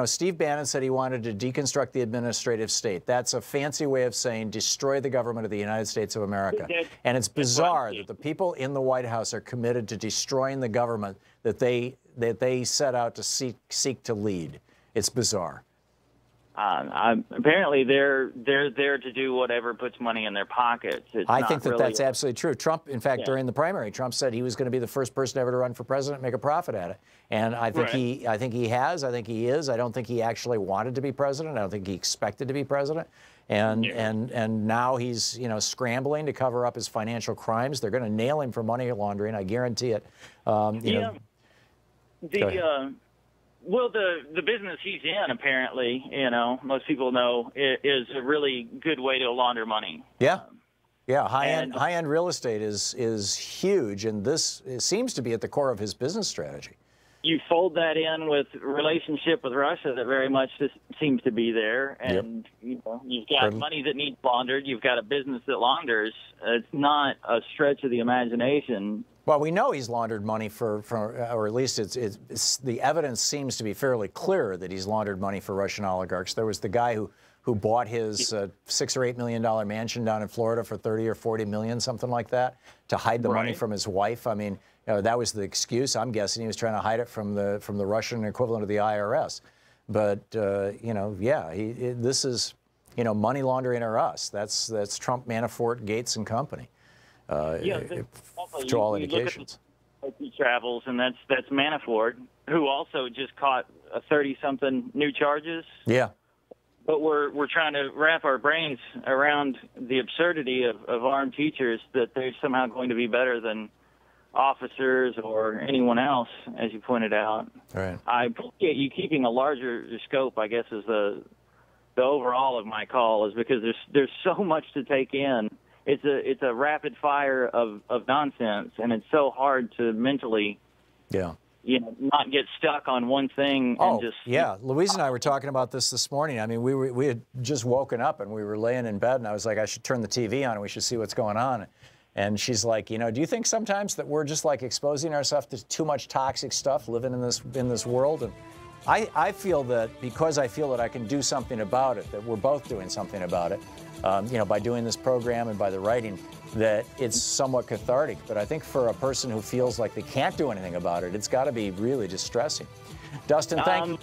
Speaker 2: Steve Bannon said he wanted to deconstruct the administrative state. That's a fancy way of saying destroy the government of the United States of America. And it's bizarre that the people in the White House are committed to destroying the government that they set out to seek to lead. It's bizarre.
Speaker 17: Apparently, they're there to do whatever puts money in their pockets.
Speaker 2: I think that's absolutely true. Trump, in fact, during the primary, Trump said he was going to be the first person ever to run for president and make a profit at it. And I think I think he has. I think he is. I don't think he actually wanted to be president. I don't think he expected to be president. And now he's scrambling to cover up his financial crimes. They're going to nail him for money laundering. I guarantee it.
Speaker 17: Well, the business he's in, apparently, most people know, is a really good way to launder money.
Speaker 2: Yeah. Yeah, high-end real estate is huge, and this seems to be at the core of his business strategy.
Speaker 17: You fold that in with relationship with Russia that very much seems to be there, and you know, you've got money that needs laundered. You've got a business that launders. It's not a stretch of the imagination.
Speaker 2: Well, we know he's laundered money or at least it's the evidence seems to be fairly clear that he's laundered money for Russian oligarchs. There was the guy who bought his $6 or $8 million mansion down in Florida for 30 or 40 million, something like that, to hide the money from his wife. I mean, you know, that was the excuse. I'm guessing he was trying to hide it from the Russian equivalent of the IRS. But you know, yeah, this is, you know, money laundering or us. That's Trump, Manafort, Gates and company. To all indications.
Speaker 17: He travels, and that's Manafort, who also just caught 30-something new charges.
Speaker 2: Yeah.
Speaker 17: But we're trying to wrap our brains around the absurdity of armed teachers, that they're somehow going to be better than officers or anyone else, as you pointed out.
Speaker 2: Right.
Speaker 17: I appreciate you keeping a larger scope, I guess, is the overall of my call, is because there's so much to take in. It's a rapid fire of nonsense, and it's so hard to mentally, you know, not get stuck on one thing and just.
Speaker 2: Yeah, Louise and I were talking about this morning. I mean, we had just woken up and we were laying in bed, and I was like, I should turn the TV on and we should see what's going on. And she's like, you know, do you think sometimes that we're just like exposing ourselves to too much toxic stuff living in this world? And I feel that because I feel that I can do something about it, that we're both doing something about it, you know, by doing this program and by the writing, that it's somewhat cathartic. But I think for a person who feels like they can't do anything about it, it's got to be really distressing. Dustin, thank you.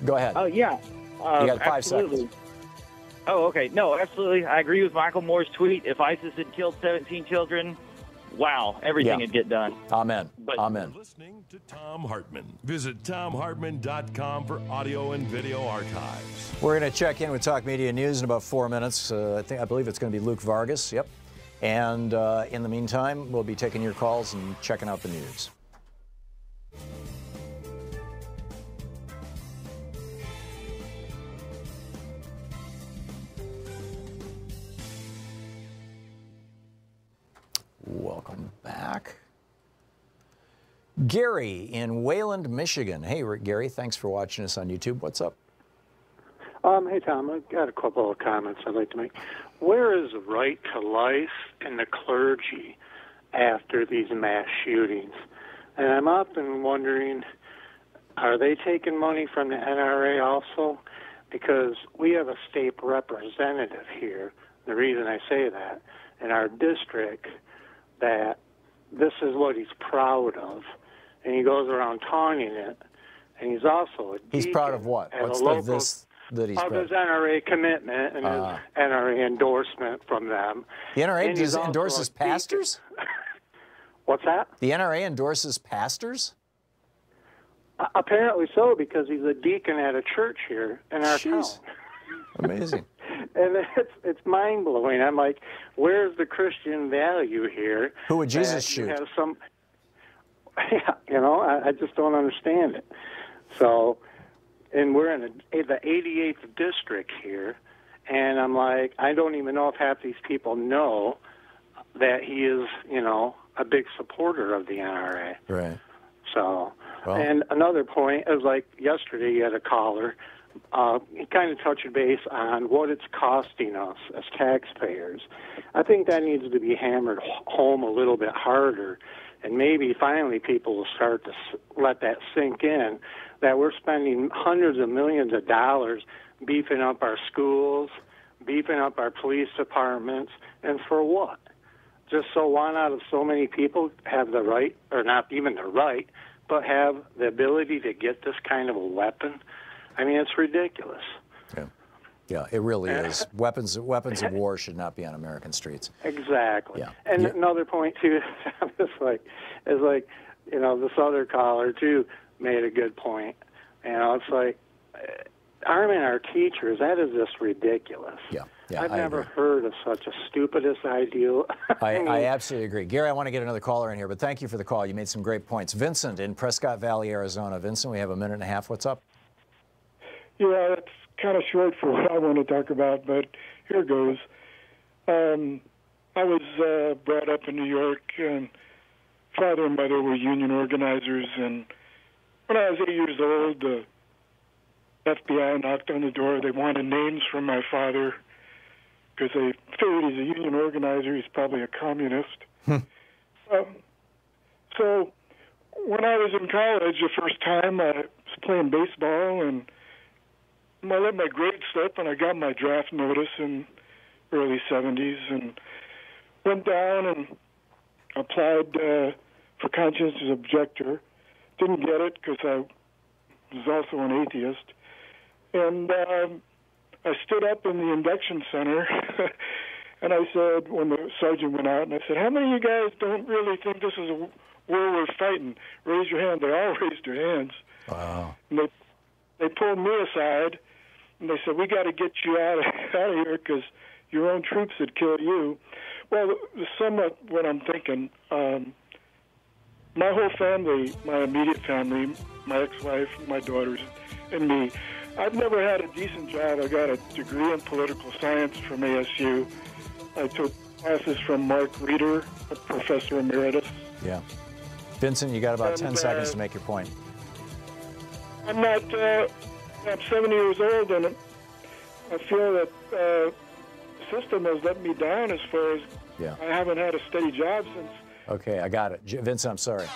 Speaker 2: Go ahead.
Speaker 17: Oh, yeah.
Speaker 2: You got 5
Speaker 17: absolutely.
Speaker 2: seconds.
Speaker 17: Oh, okay. No, absolutely. I agree with Michael Moore's tweet. If ISIS had killed 17 children, wow, everything would get done.
Speaker 2: Amen. Amen.
Speaker 3: You're listening to Thom Hartmann. Visit ThomHartmann.com for audio and video archives.
Speaker 2: We're going to check in with Talk Media News in about 4 minutes. I believe it's going to be Luke Vargas. Yep. And in the meantime, we'll be taking your calls and checking out the news. Welcome back. Gary in Wayland, Michigan. Hey, Gary, thanks for watching us on YouTube. What's up?
Speaker 18: Hey, Tom, I've got a couple of comments I'd like to make. Where is the right to life in the clergy after these mass shootings? And I'm up and wondering, are they taking money from the NRA also? Because we have a state representative here, the reason I say that, in our district, that this is what he's proud of, and he goes around taunting it, and he's also
Speaker 2: He's proud of what? What's this that he's proud
Speaker 18: of? His NRA commitment and his NRA endorsement from them.
Speaker 2: The NRA endorses pastors?
Speaker 18: What's that?
Speaker 2: The NRA endorses pastors?
Speaker 18: Apparently so, because he's a deacon at a church here in our town.
Speaker 2: Amazing.
Speaker 18: And it's mind-blowing. I'm like, where's the Christian value here?
Speaker 2: Who would Jesus shoot?
Speaker 18: Have some, yeah, you know, I just don't understand it. So, and we're in the 88th district here, and I'm like, I don't even know if half these people know that he is, you know, a big supporter of the NRA.
Speaker 2: Right.
Speaker 18: So, and another point is like yesterday you had a caller. He kind of touched base on what it's costing us as taxpayers. I think that needs to be hammered home a little bit harder, and maybe finally people will start to let that sink in, that we're spending hundreds of millions of dollars beefing up our schools, beefing up our police departments, and for what? Just so one out of so many people have the right, or not even the right, but have the ability to get this kind of a weapon? I mean, it's ridiculous.
Speaker 2: Yeah, it really is. Weapons of war should not be on American streets.
Speaker 18: Exactly.
Speaker 2: Yeah.
Speaker 18: And another point too, is like, you know, this other caller too made a good point. You know, it's like arming our teachers. That is just ridiculous.
Speaker 2: Yeah.
Speaker 18: I've never heard of such a stupidest ideal.
Speaker 2: I absolutely agree. Gary, I want to get another caller in here, but thank you for the call. You made some great points. Vincent in Prescott Valley, Arizona. Vincent, we have a minute and a half. What's up?
Speaker 19: Yeah, it's kind of short for what I want to talk about, but here goes. I was brought up in New York, and father and mother were union organizers. And when I was 8 years old, the FBI knocked on the door. They wanted names from my father because they figured he's a union organizer. He's probably a communist. So when I was in college, the first time I was playing baseball, and I let my grade slip, and I got my draft notice in early 70s, and went down and applied for conscientious objector. Didn't get it because I was also an atheist. And I stood up in the induction center, and I said, when the sergeant went out, and I said, how many of you guys don't really think this is a war we're fighting? Raise your hand. They all raised their hands.
Speaker 2: Wow.
Speaker 19: And they pulled me aside, and they said, we got to get you out of here because your own troops would kill you. Well, somewhat what I'm thinking, my whole family, my immediate family, my ex-wife, my daughters, and me, I've never had a decent job. I got a degree in political science from ASU. I took classes from Mark Reeder, a professor emeritus.
Speaker 2: Yeah. Vincent, you got about 10 seconds to make your point.
Speaker 19: I'm 70 years old, and I feel that the system has let me down as far as I haven't had a steady job since.
Speaker 2: Okay, I got it. Vincent, I'm sorry.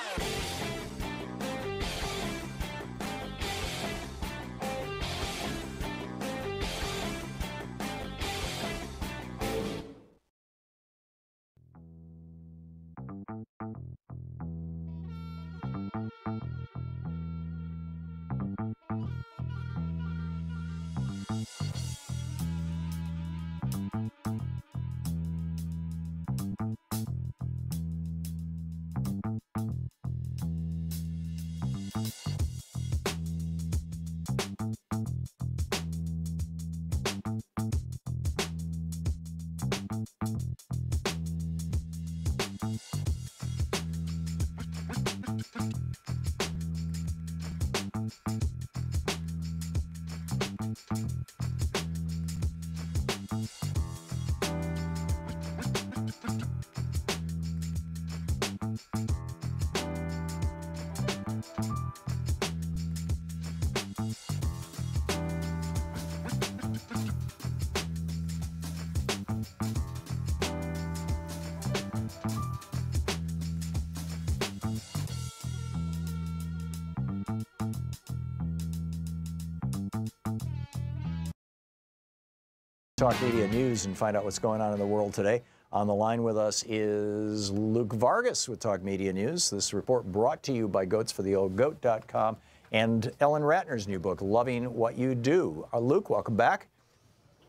Speaker 2: Talk Media News and find out what's going on in the world today. On the line with us is Luke Vargas with Talk Media News. This report brought to you by goatsfortheoldgoat.com and Ellen Ratner's new book, Loving What You Do. Luke, welcome back.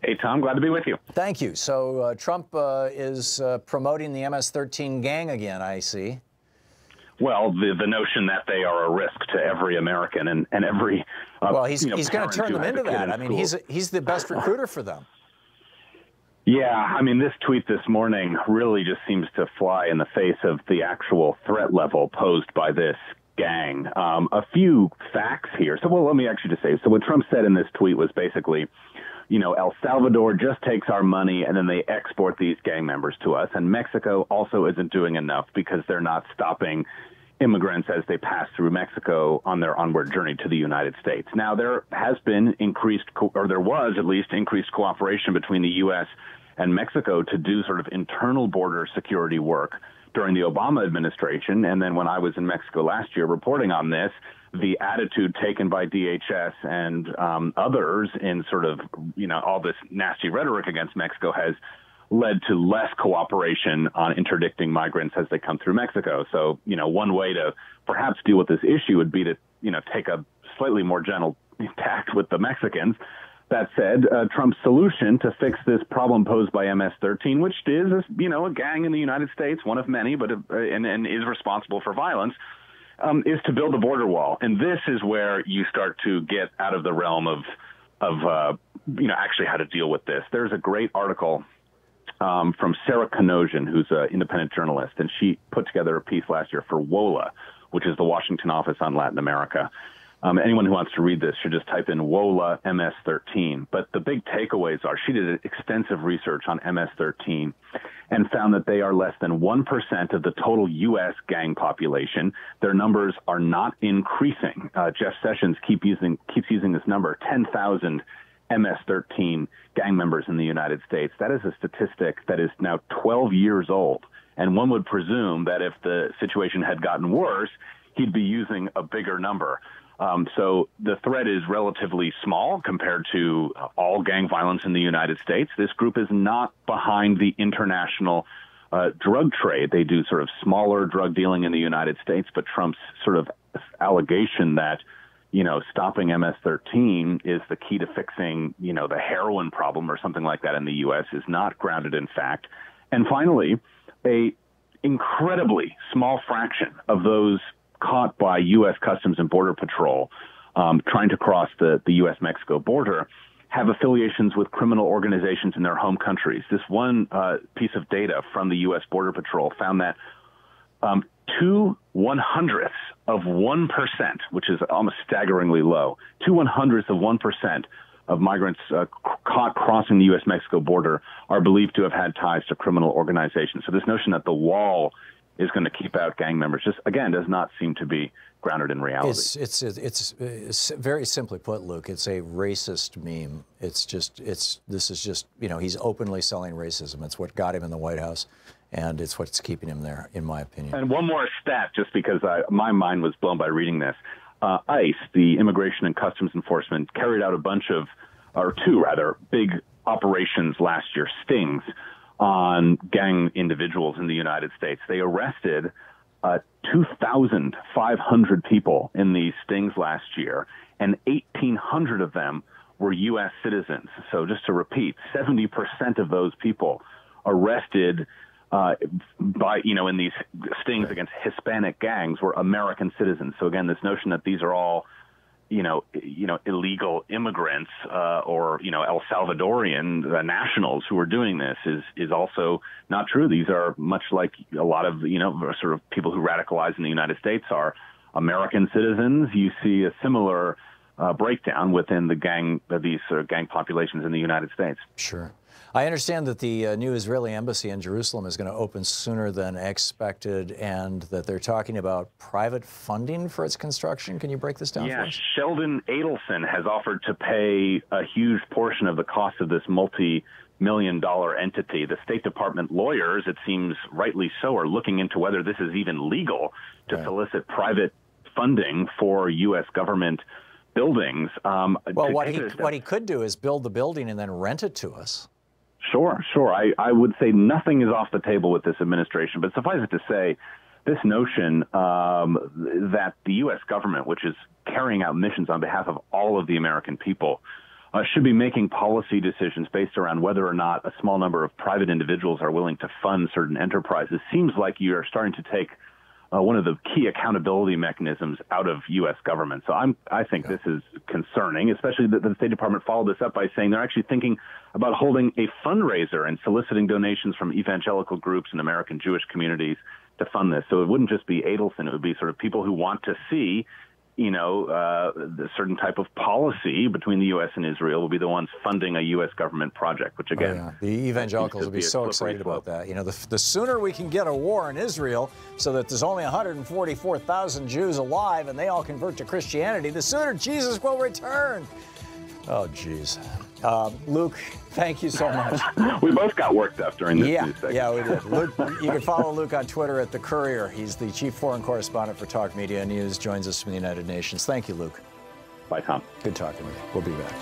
Speaker 20: Hey, Tom, glad to be with you.
Speaker 2: Thank you. So Trump is promoting the MS-13 gang again, I see.
Speaker 20: Well, the notion that they are a risk to every American and every
Speaker 2: well, he's going to turn them into that. I mean, he's the best recruiter for them.
Speaker 20: Yeah, I mean, this tweet this morning really just seems to fly in the face of the actual threat level posed by this gang. A few facts here. So, well, let me actually just say, so what Trump said in this tweet was basically, you know, El Salvador just takes our money and then they export these gang members to us. And Mexico also isn't doing enough because they're not stopping immigrants as they pass through Mexico on their onward journey to the United States. Now, there has been there was at least increased cooperation between the U.S. and Mexico to do sort of internal border security work during the Obama administration. And then when I was in Mexico last year reporting on this, the attitude taken by DHS and others in sort of, you know, all this nasty rhetoric against Mexico has led to less cooperation on interdicting migrants as they come through Mexico. So, you know, one way to perhaps deal with this issue would be to, you know, take a slightly more gentle tact with the Mexicans. That said, Trump's solution to fix this problem posed by MS-13, which is, you know, a gang in the United States, one of many, but and is responsible for violence, is to build a border wall. And this is where you start to get out of the realm of you know, actually how to deal with this. There's a great article from Sarah Kanosian, who's an independent journalist, and she put together a piece last year for WOLA, which is the Washington office on Latin America. Anyone who wants to read this should just type in WOLA MS-13. But the big takeaways are she did extensive research on MS-13 and found that they are less than 1% of the total U.S. gang population. Their numbers are not increasing. Jeff Sessions keeps using this number, 10,000 MS-13 gang members in the United States. That is a statistic that is now 12 years old. And one would presume that if the situation had gotten worse, he'd be using a bigger number. So the threat is relatively small compared to all gang violence in the United States. This group is not behind the international drug trade. They do sort of smaller drug dealing in the United States, but Trump's sort of allegation that, stopping MS-13 is the key to fixing, the heroin problem or something like that in the U.S. is not grounded in fact. And finally, a incredibly small fraction of those caught by U.S. Customs and Border Patrol trying to cross the U.S.-Mexico border have affiliations with criminal organizations in their home countries. This one piece of data from the U.S. Border Patrol found that 2/100ths of 1%, which is almost staggeringly low, 2/100ths of 1% of migrants caught crossing the U.S.-Mexico border are believed to have had ties to criminal organizations. So this notion that the wall is going to keep out gang members just, again, does not seem to be grounded in reality.
Speaker 2: It's very simply put, Luke, it's a racist meme. This is just, he's openly selling racism. It's what got him in the White House, and it's what's keeping him there, in my opinion.
Speaker 20: And one more stat, just because my mind was blown by reading this. ICE, the Immigration and Customs Enforcement, carried out two big operations last year, stings, on gang individuals in the United States. They arrested 2,500 people in these stings last year, and 1,800 of them were U.S. citizens. So just to repeat, 70% of those people arrested in these stings against Hispanic gangs were American citizens. So again, this notion that these are all illegal immigrants or El Salvadorian nationals who are doing this is also not true. These are much like a lot of sort of people who radicalize in the United States are American citizens. You see a similar breakdown within these gang populations in the United States.
Speaker 2: Sure. I understand that the new Israeli embassy in Jerusalem is going to open sooner than expected, and that they're talking about private funding for its construction. Can you break this down for us?
Speaker 20: Sheldon Adelson has offered to pay a huge portion of the cost of this multi-million-dollar entity. The State Department lawyers, it seems rightly so, are looking into whether this is even legal to solicit private funding for U.S. government buildings.
Speaker 2: Well, what he could do is build the building and then rent it to us.
Speaker 20: Sure. I would say nothing is off the table with this administration, but suffice it to say, this notion that the U.S. government, which is carrying out missions on behalf of all of the American people, should be making policy decisions based around whether or not a small number of private individuals are willing to fund certain enterprises seems like you are starting to take one of the key accountability mechanisms out of U.S. government. So I think this is concerning, especially that the State Department followed this up by saying they're actually thinking about holding a fundraiser and soliciting donations from evangelical groups and American Jewish communities to fund this. So it wouldn't just be Adelson. It would be sort of people who want to see the certain type of policy between the U.S. and Israel will be the ones funding a U.S. government project, which again,
Speaker 2: the evangelicals will be so excited about that. The sooner we can get a war in Israel so that there's only 144,000 Jews alive and they all convert to Christianity, the sooner Jesus will return. Oh, geez. Luke, thank you so much.
Speaker 20: We both got worked up during this news segment.
Speaker 2: Yeah, we did. Luke, you can follow Luke on Twitter at The Courier. He's the chief foreign correspondent for Talk Media News, joins us from the United Nations. Thank you, Luke.
Speaker 20: Bye, Tom.
Speaker 2: Good talking with you. We'll be back.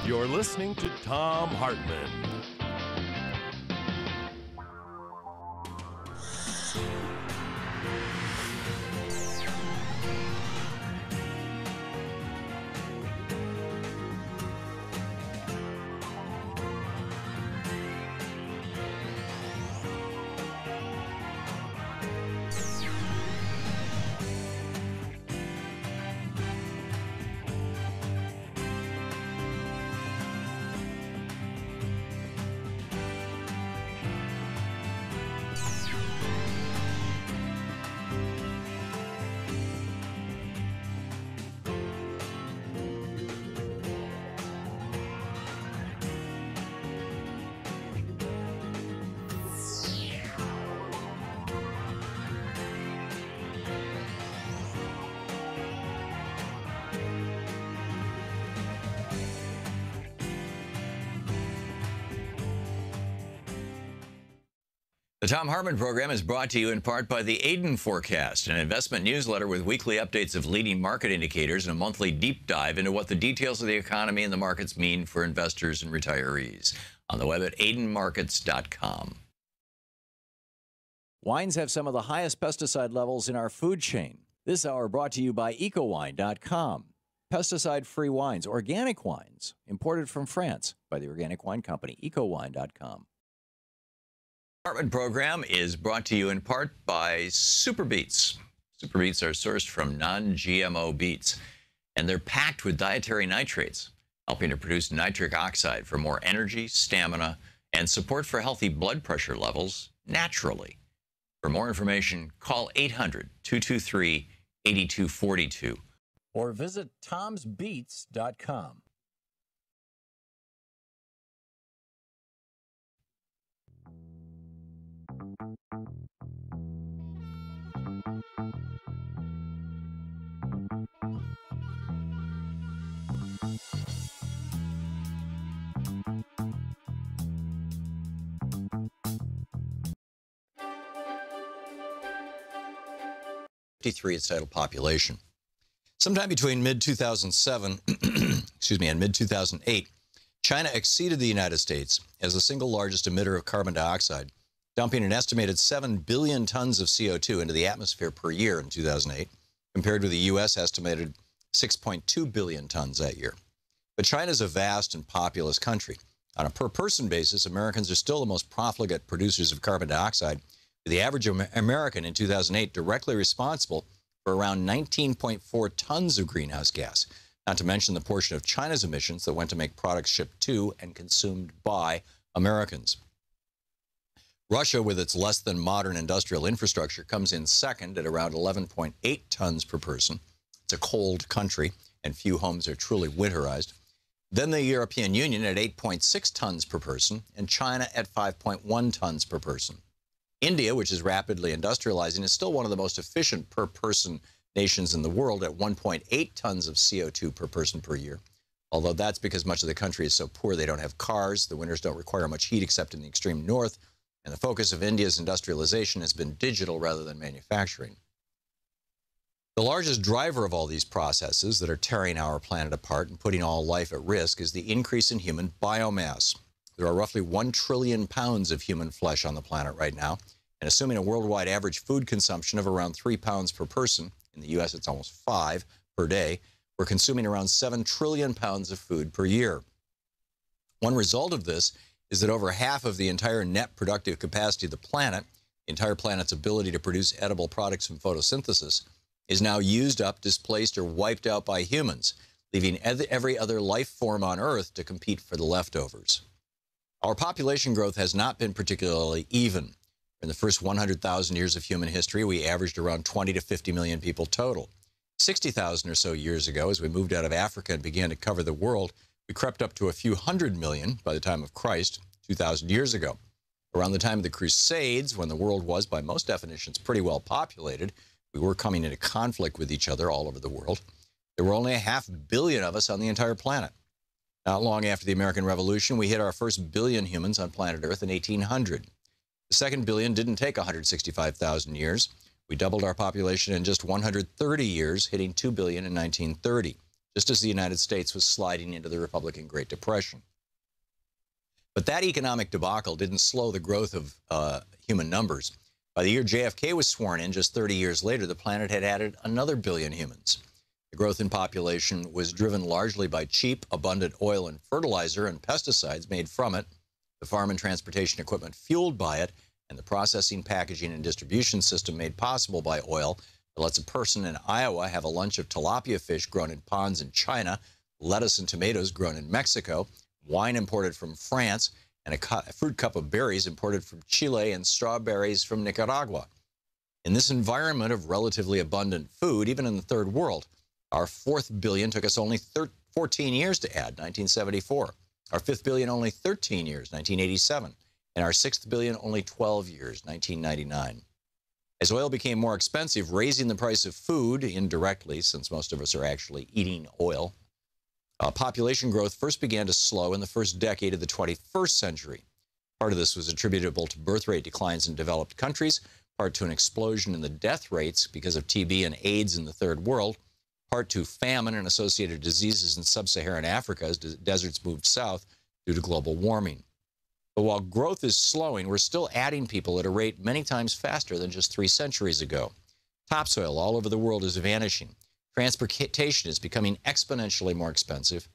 Speaker 3: You're listening to Thom Hartmann.
Speaker 1: The Thom Hartmann Program is brought to you in part by the Aiden Forecast, an investment newsletter with weekly updates of leading market indicators and a monthly deep dive into what the details of the economy and the markets mean for investors and retirees. On the web at aidenmarkets.com.
Speaker 2: Wines have some of the highest pesticide levels in our food chain. This hour brought to you by ecowine.com. Pesticide-free wines, organic wines, imported from France by the Organic Wine Company, ecowine.com.
Speaker 1: Hartmann Program is brought to you in part by Super Beets. Super Beets are sourced from non-GMO beets, and they're packed with dietary nitrates, helping to produce nitric oxide for more energy, stamina, and support for healthy blood pressure levels naturally. For more information, call 800-223-8242
Speaker 2: or visit tomsbeets.com.
Speaker 1: Its title population. Sometime between mid-2007 and mid-2008, China exceeded the United States as the single largest emitter of carbon dioxide, dumping an estimated 7 billion tons of CO2 into the atmosphere per year in 2008, compared with the U.S. estimated 6.2 billion tons that year. But China is a vast and populous country. On a per-person basis, Americans are still the most profligate producers of carbon dioxide, with the average American in 2008 directly responsible for around 19.4 tons of greenhouse gas, not to mention the portion of China's emissions that went to make products shipped to and consumed by Americans. Russia, with its less than modern industrial infrastructure, comes in second at around 11.8 tons per person. It's a cold country, and few homes are truly winterized. Then the European Union at 8.6 tons per person, and China at 5.1 tons per person. India, which is rapidly industrializing, is still one of the most efficient per-person nations in the world at 1.8 tons of CO2 per person per year. Although that's because much of the country is so poor they don't have cars, the winters don't require much heat except in the extreme north, and the focus of India's industrialization has been digital rather than manufacturing. The largest driver of all these processes that are tearing our planet apart and putting all life at risk is the increase in human biomass. There are roughly 1 trillion pounds of human flesh on the planet right now, and assuming a worldwide average food consumption of around 3 pounds per person, in the U.S. it's almost 5 per day, we're consuming around 7 trillion pounds of food per year. One result of this is that over half of the entire net productive capacity of the planet, the entire planet's ability to produce edible products from photosynthesis, is now used up, displaced, or wiped out by humans, leaving every other life form on Earth to compete for the leftovers. Our population growth has not been particularly even. In the first 100,000 years of human history, we averaged around 20 to 50 million people total. 60,000 or so years ago, as we moved out of Africa and began to cover the world, we crept up to a few hundred million by the time of Christ, 2,000 years ago. Around the time of the Crusades, when the world was, by most definitions, pretty well populated, we were coming into conflict with each other all over the world. There were only 500 million of us on the entire planet. Not long after the American Revolution, we hit our first billion humans on planet Earth in 1800. The second billion didn't take 165,000 years. We doubled our population in just 130 years, hitting 2 billion in 1930, just as the United States was sliding into the Republican Great Depression. But that economic debacle didn't slow the growth of human numbers. By the year JFK was sworn in, just 30 years later, the planet had added another billion humans. The growth in population was driven largely by cheap, abundant oil and fertilizer and pesticides made from it, the farm and transportation equipment fueled by it, and the processing, packaging, and distribution system made possible by oil that lets a person in Iowa have a lunch of tilapia fish grown in ponds in China, lettuce and tomatoes grown in Mexico, wine imported from France, and a fruit cup of berries imported from Chile and strawberries from Nicaragua. In this environment of relatively abundant food, even in the third world, our fourth billion took us only 14 years to add, 1974. Our fifth billion only 13 years, 1987. And our sixth billion only 12 years, 1999. As oil became more expensive, raising the price of food indirectly, since most of us are actually eating oil, population growth first began to slow in the first decade of the 21st century. Part of this was attributable to birth rate declines in developed countries, part to an explosion in the death rates because of TB and AIDS in the third world, part to famine and associated diseases in sub-Saharan Africa as deserts moved south due to global warming. But while growth is slowing, we're still adding people at a rate many times faster than just 3 centuries ago. Topsoil all over the world is vanishing. Transportation is becoming exponentially more expensive.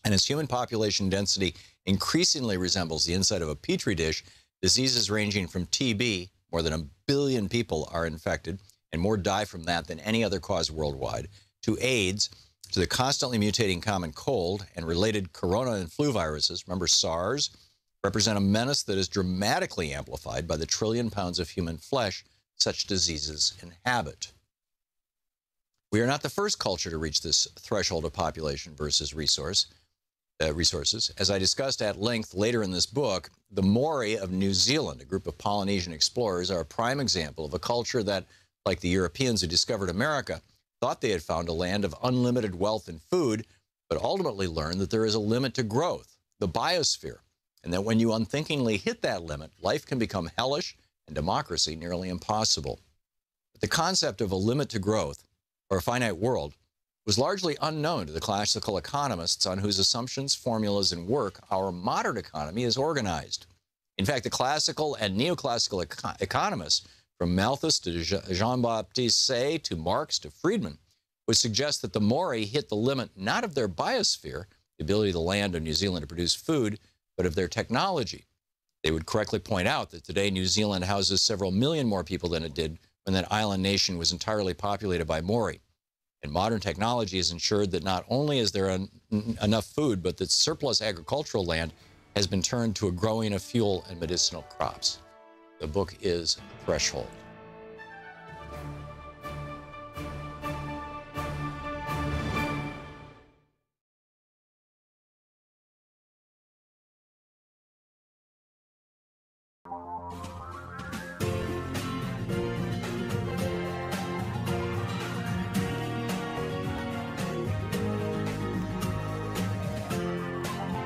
Speaker 1: And as human population density increasingly resembles the inside of a petri dish, diseases ranging from TB, more than 1 billion people are infected, and more die from that than any other cause worldwide, to AIDS, to the constantly mutating common cold and related corona and flu viruses, remember SARS, represent a menace that is dramatically amplified by the 1 trillion pounds of human flesh such diseases inhabit. We are not the first culture to reach this threshold of population versus resources. As I discussed at length later in this book, the Maori of New Zealand, a group of Polynesian explorers, are a prime example of a culture that, like the Europeans who discovered America, thought they had found a land of unlimited wealth and food, but ultimately learned that there is a limit to growth, the biosphere, and that when you unthinkingly hit that limit, life can become hellish and democracy nearly impossible. But the concept of a limit to growth, or a finite world, was largely unknown to the classical economists on whose assumptions, formulas, and work our modern economy is organized. In fact, the classical and neoclassical economists, from Malthus to Jean-Baptiste Say to Marx to Friedman, would suggest that the Maori hit the limit not of their biosphere, the ability of the land of New Zealand to produce food, but of their technology. They would correctly point out that today New Zealand houses several million more people than it did when that island nation was entirely populated by Maori. And modern technology has ensured that not only is there enough food, but that surplus agricultural land has been turned to a growing of fuel and medicinal crops. The book is Threshold.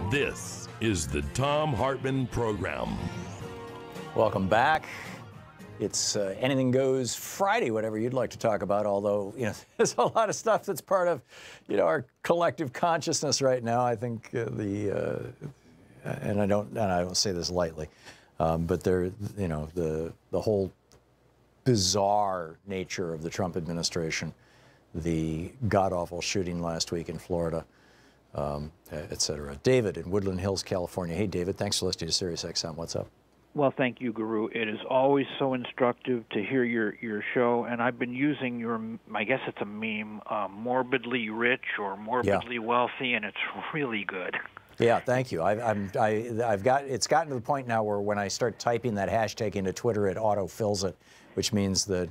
Speaker 3: This is the Thom Hartmann Program.
Speaker 2: Welcome back. It's Anything Goes Friday, whatever you'd like to talk about, although, there's a lot of stuff that's part of, our collective consciousness right now. I think and I don't say this lightly, but the whole bizarre nature of the Trump administration, the god-awful shooting last week in Florida, et cetera. David in Woodland Hills, California. Hey, David, thanks for listening to SiriusXM. What's up?
Speaker 21: Well, thank you, Guru. It is always so instructive to hear your show, and I've been using your, I guess it's a meme, morbidly rich or morbidly wealthy, and it's really good.
Speaker 2: Yeah, thank you. It's gotten to the point now where when I start typing that hashtag into Twitter, it auto-fills it, which means that,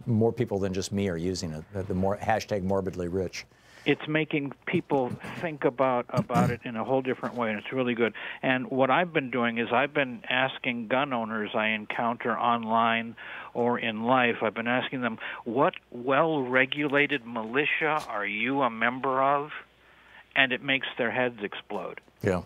Speaker 2: more people than just me are using it, the more hashtag morbidly rich.
Speaker 21: It's making people think about it in a whole different way, and it's really good. And what I've been doing is I've been asking gun owners I encounter online or in life, I've been asking them, what well-regulated militia are you a member of? And it makes their heads explode.
Speaker 2: Yeah.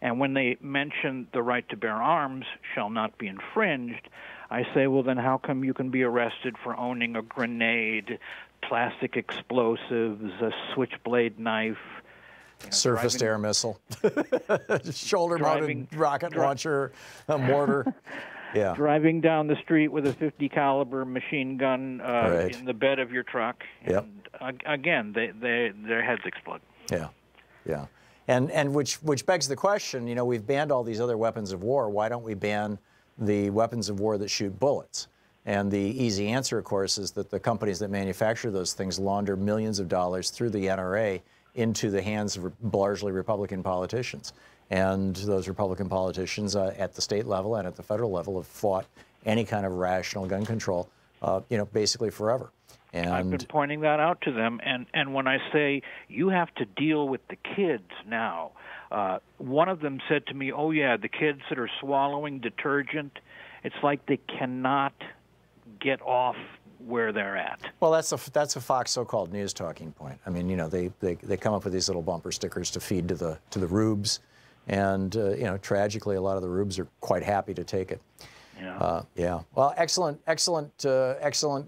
Speaker 21: And when they mention the right to bear arms shall not be infringed, I say, well, then how come you can be arrested for owning a grenade, plastic explosives, a switchblade knife,
Speaker 2: surface air missile, shoulder-mounted rocket launcher, a mortar. Yeah.
Speaker 21: Driving down the street with a .50 caliber machine gun in the bed of your truck.
Speaker 2: Yep.
Speaker 21: And again, their heads explode.
Speaker 2: Yeah, yeah. And which begs the question, we've banned all these other weapons of war. Why don't we ban the weapons of war that shoot bullets? And the easy answer, of course, is that the companies that manufacture those things launder millions of dollars through the NRA into the hands of largely Republican politicians. And those Republican politicians at the state level and at the federal level have fought any kind of rational gun control, basically forever. And
Speaker 21: I've been pointing that out to them. And when I say you have to deal with the kids now, one of them said to me, oh, yeah, the kids that are swallowing detergent, it's like they cannot get off where they're at.
Speaker 2: Well, that's a Fox so-called news talking point. I mean, they come up with these little bumper stickers to feed to the rubes, And, you know, tragically, a lot of the rubes are quite happy to take it.
Speaker 21: Yeah.
Speaker 2: Yeah. Well, excellent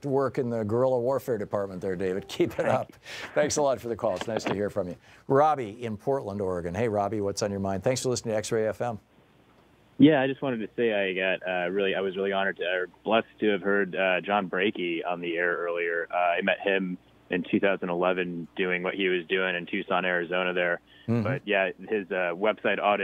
Speaker 2: work in the guerrilla warfare department there, David. Keep it up. Thanks a lot for the call. It's nice to hear from you. Robbie in Portland, Oregon. Hey, Robbie, what's on your mind? Thanks for listening to X-Ray FM.
Speaker 4: Yeah, I just wanted to say I was really honored or blessed to have heard John Brakey on the air earlier. I met him in 2011 doing what he was doing in Tucson, Arizona there. Mm-hmm. But yeah, his website what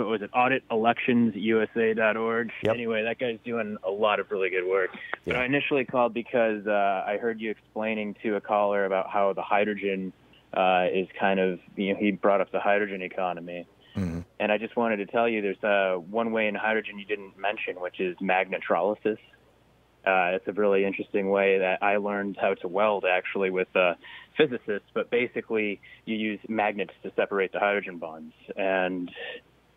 Speaker 4: was it? AuditElectionsUSA.org. Yep. Anyway, that guy's doing a lot of really good work. Yeah. But I initially called because I heard you explaining to a caller about how the hydrogen is kind of, you know, he brought up the hydrogen economy. Mm-hmm. And I just wanted to tell you there's one way in hydrogen you didn't mention, which is magnetrolysis. It's a really interesting way that I learned how to weld, actually, with physicists. But basically, you use magnets to separate the hydrogen bonds. And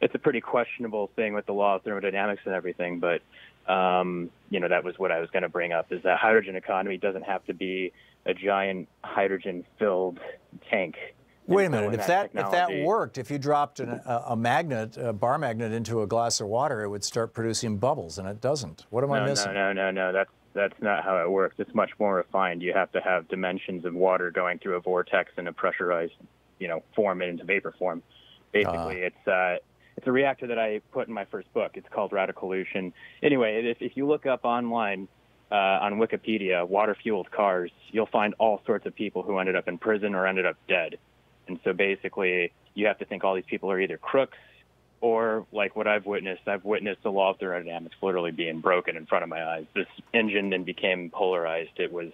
Speaker 4: it's a pretty questionable thing with the law of thermodynamics and everything. But, you know, that was what I was going to bring up, is that hydrogen economy doesn't have to be a giant hydrogen-filled tank.
Speaker 2: Wait a minute. If that worked, if you dropped a magnet, a bar magnet, into a glass of water, it would start producing bubbles, and it doesn't. What am I missing?
Speaker 4: No. That's not how it works. It's much more refined. You have to have dimensions of water going through a vortex in a pressurized, you know, form it into vapor form. Basically, it's a reactor that I put in my first book. It's called Radicolution. Anyway, if you look up online on Wikipedia, water-fueled cars, you'll find all sorts of people who ended up in prison or ended up dead. And so basically, you have to think all these people are either crooks or, like what I've witnessed the law of thermodynamics literally being broken in front of my eyes. This engine then became polarized. It was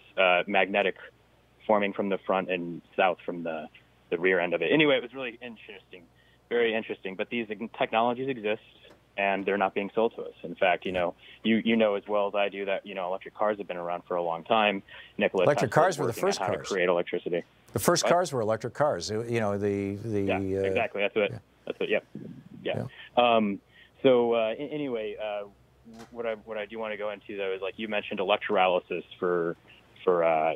Speaker 4: magnetic, forming from the front and south from the rear end of it. Anyway, it was really interesting, very interesting. But these technologies exist, and they're not being sold to us. In fact, you know as well as I do that, you know, electric cars have been around for a long time.
Speaker 2: Electric cars were the first cars
Speaker 4: to create electricity.
Speaker 2: The first cars were electric cars. You know,
Speaker 4: exactly. That's it. Yeah. Anyway, what I do want to go into though is, like you mentioned, electrolysis for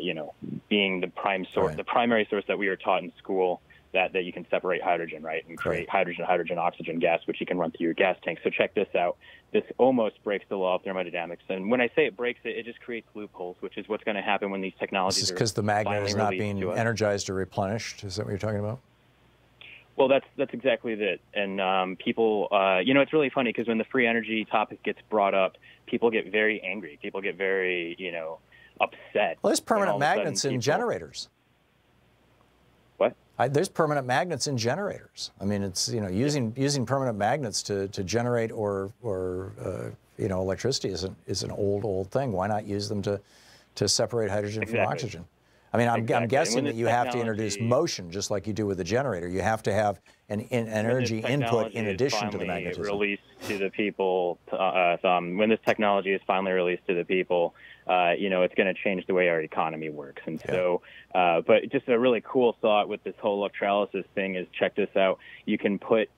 Speaker 4: you know, being the prime source, right. The primary source that we were taught in school. That you can separate hydrogen, right, and create hydrogen, oxygen gas, which you can run through your gas tank. So check this out. This almost breaks the law of thermodynamics. And when I say it breaks it, it just creates loopholes, which is what's going to happen when these technologies
Speaker 2: This is because the magnet is not being energized or replenished? Is that what you're talking about?
Speaker 4: Well, that's exactly it. And people, you know, it's really funny because when the free energy topic gets brought up, people get very angry. People get very, you know, upset.
Speaker 2: Well, there's permanent magnets in generators.
Speaker 4: What?
Speaker 2: There's permanent magnets in generators. I mean, it's, you know, using permanent magnets to generate or you know, electricity is an old thing. Why not use them to separate hydrogen from oxygen? I mean, I'm guessing that you have to introduce motion, just like you do with a generator. You have to have an energy input in addition to the magnetism.
Speaker 4: Released to the people, when this technology is finally released to the people, you know, it's going to change the way our economy works. And so, but just a really cool thought with this whole electrolysis thing is, check this out. You can put,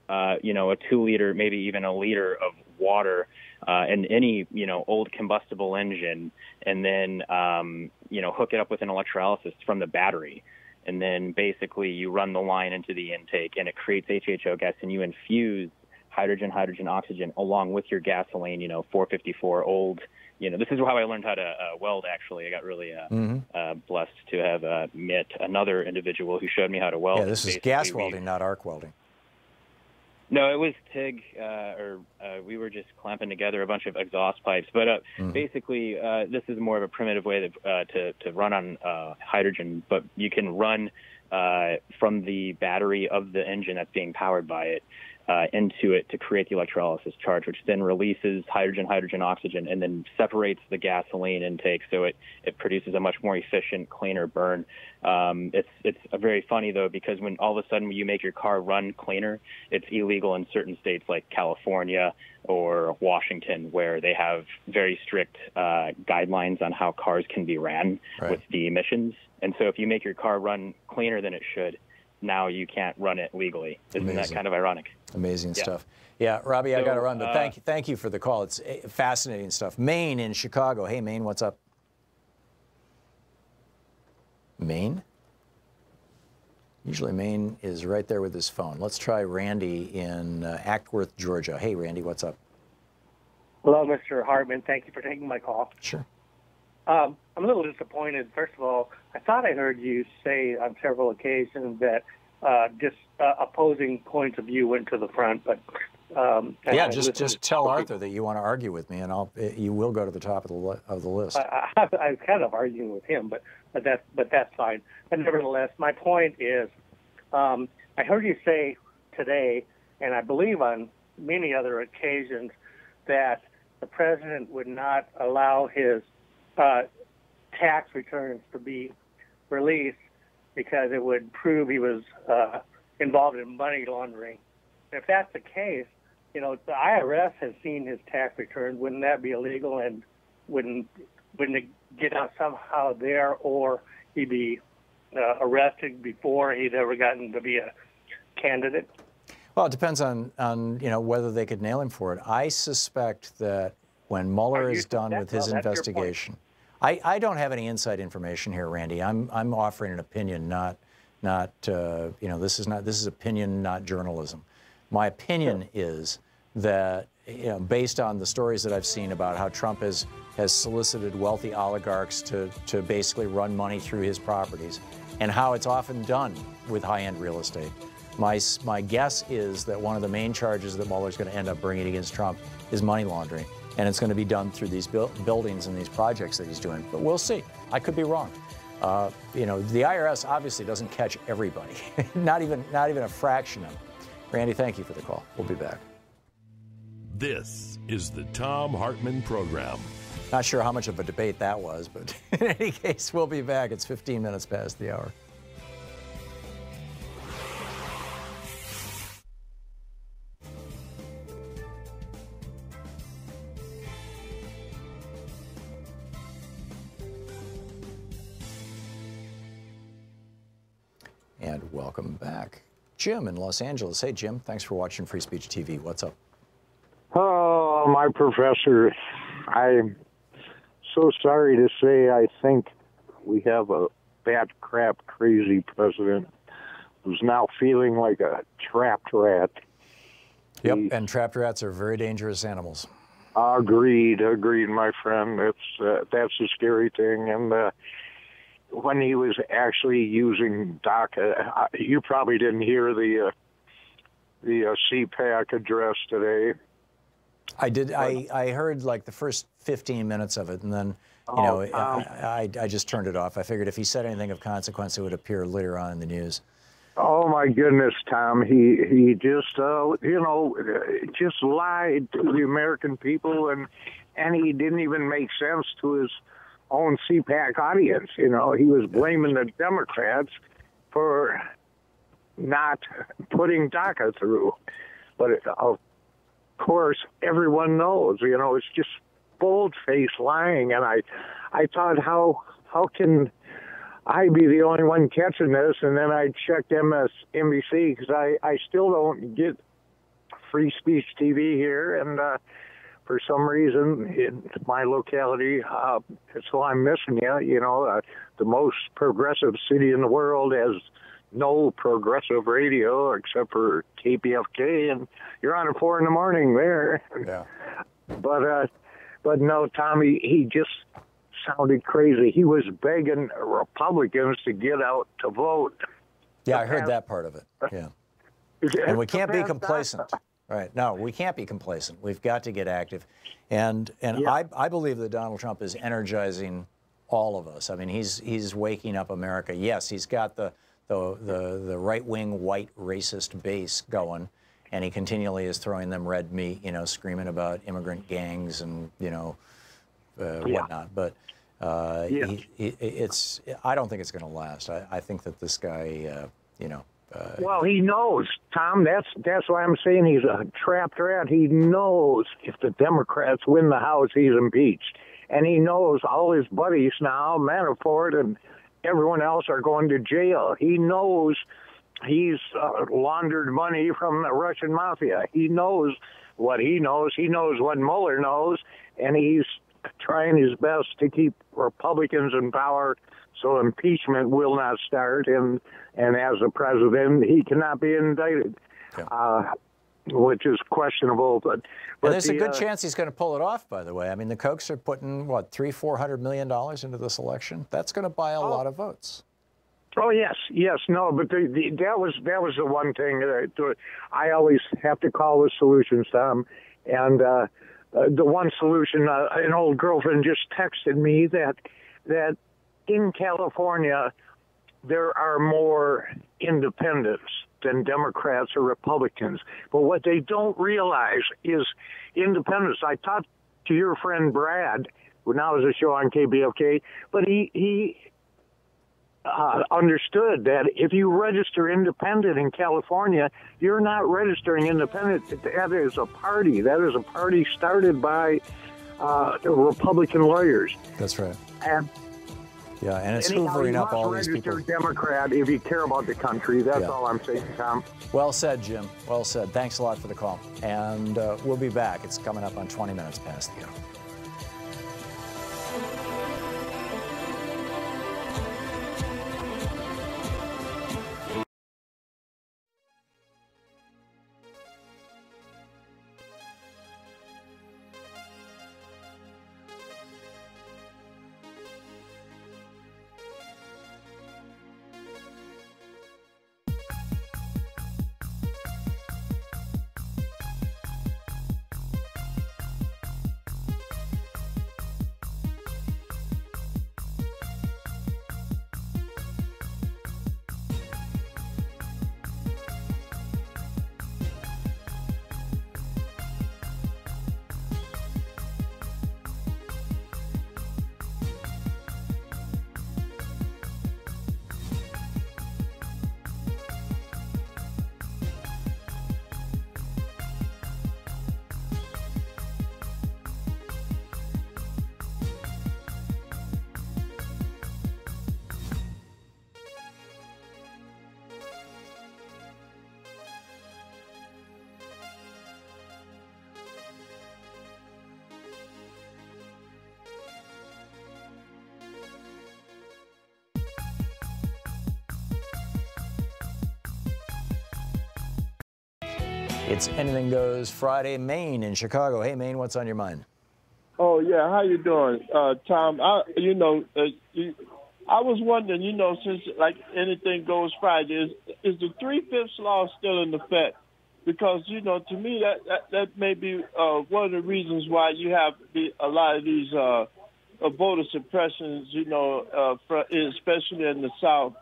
Speaker 4: you know, a 2 liter, maybe even a liter of water in any, you know, old combustible engine, and then, you know, hook it up with an electrolysis from the battery. And then basically you run the line into the intake, and it creates HHO gas, and you infuse hydrogen, oxygen along with your gasoline, you know, 454 old. You know, this is how I learned how to weld, actually. I got really blessed to have met another individual who showed me how to weld.
Speaker 2: Yeah, this is gas welding, not arc welding.
Speaker 4: No, it was TIG, we were just clamping together a bunch of exhaust pipes. But basically, this is more of a primitive way to run on hydrogen, but you can run from the battery of the engine that's being powered by it into it to create the electrolysis charge, which then releases hydrogen, oxygen, and then separates the gasoline intake, so it produces a much more efficient, cleaner burn. It's very funny, though, because when all of a sudden you make your car run cleaner, it's illegal in certain states like California or Washington, where they have very strict guidelines on how cars can be ran with the emissions. And so if you make your car run cleaner than it should, now you can't run it legally. Isn't that kind of ironic?
Speaker 2: Amazing stuff. Yeah, Robbie, I got to run, but thank you for the call. It's fascinating stuff. Maine in Chicago. Hey, Maine, what's up? Maine? Usually Maine is right there with his phone. Let's try Randy in Acworth, Georgia. Hey, Randy, what's up?
Speaker 5: Hello, Mr. Hartmann. Thank you for taking my call.
Speaker 2: Sure.
Speaker 5: I'm a little disappointed. First of all, I thought I heard you say on several occasions that opposing points of view went to the front, but
Speaker 2: yeah, just tell Arthur that you want to argue with me, and you will go to the top of the list.
Speaker 5: I'm kind of arguing with him, but that's fine. But nevertheless, my point is, I heard you say today, and I believe on many other occasions, that the president would not allow his tax returns to be released because it would prove he was involved in money laundering. If that's the case, the IRS has seen his tax returns. Wouldn't that be illegal, and wouldn't it get out somehow there, or he'd be arrested before he'd ever gotten to be a candidate?
Speaker 2: Well, it depends on whether they could nail him for it. I suspect that when Mueller is done with his investigation, I don't have any inside information here, Randy. I'm offering an opinion, this is opinion, not journalism. My opinion is that, based on the stories that I've seen about how Trump has solicited wealthy oligarchs to basically run money through his properties, and how it's often done with high-end real estate. My guess is that one of the main charges that Mueller's going to end up bringing against Trump is money laundering, and it's going to be done through these buildings and these projects that he's doing. But we'll see. I could be wrong. The IRS obviously doesn't catch everybody, not even a fraction of them. Randy, thank you for the call. We'll be back.
Speaker 3: This is the Thom Hartmann Program.
Speaker 2: Not sure how much of a debate that was, but in any case, we'll be back. It's 15 minutes past the hour. And welcome back. Jim in Los Angeles. Hey, Jim, thanks for watching Free Speech TV. What's up?
Speaker 9: Oh, my professor, I'm so sorry to say I think we have a bat crap crazy president who's now feeling like a trapped rat.
Speaker 2: Yep, and trapped rats are very dangerous animals.
Speaker 9: Agreed, my friend. That's the scary thing. And when he was actually using DACA, you probably didn't hear the CPAC address today.
Speaker 2: I did. I heard like the first 15 minutes of it, and then I just turned it off. I figured if he said anything of consequence, it would appear later on in the news.
Speaker 9: Oh my goodness, Tom! He just just lied to the American people, and he didn't even make sense to his own CPAC audience. He was blaming the Democrats for not putting DACA through, but of course everyone knows. It's just bold-faced lying, and I thought, how can I be the only one catching this? And then I checked MSNBC because I still don't get Free Speech TV here, and for some reason in my locality, so I'm missing you. The most progressive city in the world has no progressive radio except for KPFK, and you're on at 4 a.m. there.
Speaker 2: Yeah.
Speaker 9: But no, Tommy, he just sounded crazy. He was begging Republicans to get out to vote.
Speaker 2: Yeah, I heard that part of it. Yeah. And we can't be complacent. Right. No, we can't be complacent. We've got to get active. And I believe that Donald Trump is energizing all of us. I mean, he's waking up America. Yes, he's got the right-wing white racist base going, and he continually is throwing them red meat, screaming about immigrant gangs and, whatnot. But I don't think it's going to last. I think that this guy,
Speaker 9: well, he knows, Tom. That's why I'm saying he's a trapped rat. He knows if the Democrats win the House, he's impeached. And he knows all his buddies now, Manafort and everyone else, are going to jail. He knows he's laundered money from the Russian mafia. He knows what he knows. He knows what Mueller knows. And he's trying his best to keep Republicans in power so impeachment will not start, and as a president, he cannot be indicted, which is questionable. But
Speaker 2: and there's a good chance he's going to pull it off, by the way. I mean, the Kochs are putting, what, $300–400 million into this election? That's going to buy a lot of votes.
Speaker 9: Oh, yes, no, but that was the one thing that I always have to call the solutions, Tom. And the one solution, an old girlfriend just texted me that in California there are more independents than Democrats or Republicans. But what they don't realize is independents. I talked to your friend Brad, who now has a show on KBFK, but he understood that if you register independent in California, you're not registering independent. That is a party. That is a party started by Republican lawyers.
Speaker 2: That's right.
Speaker 9: And
Speaker 2: it's hoovering up all these people.
Speaker 9: You must register Democrat if you care about the country. That's all I'm saying, Tom.
Speaker 2: Well said, Jim. Well said. Thanks a lot for the call. And we'll be back. It's coming up on 20 minutes past the hour. It's Anything Goes Friday, Maine in Chicago. Hey, Maine, what's on your mind?
Speaker 6: Oh, yeah. How you doing, Tom? I was wondering, since like Anything Goes Friday, is the 3/5 law still in effect? Because, to me, that may be one of the reasons why you have a lot of these voter suppressions, especially in the South.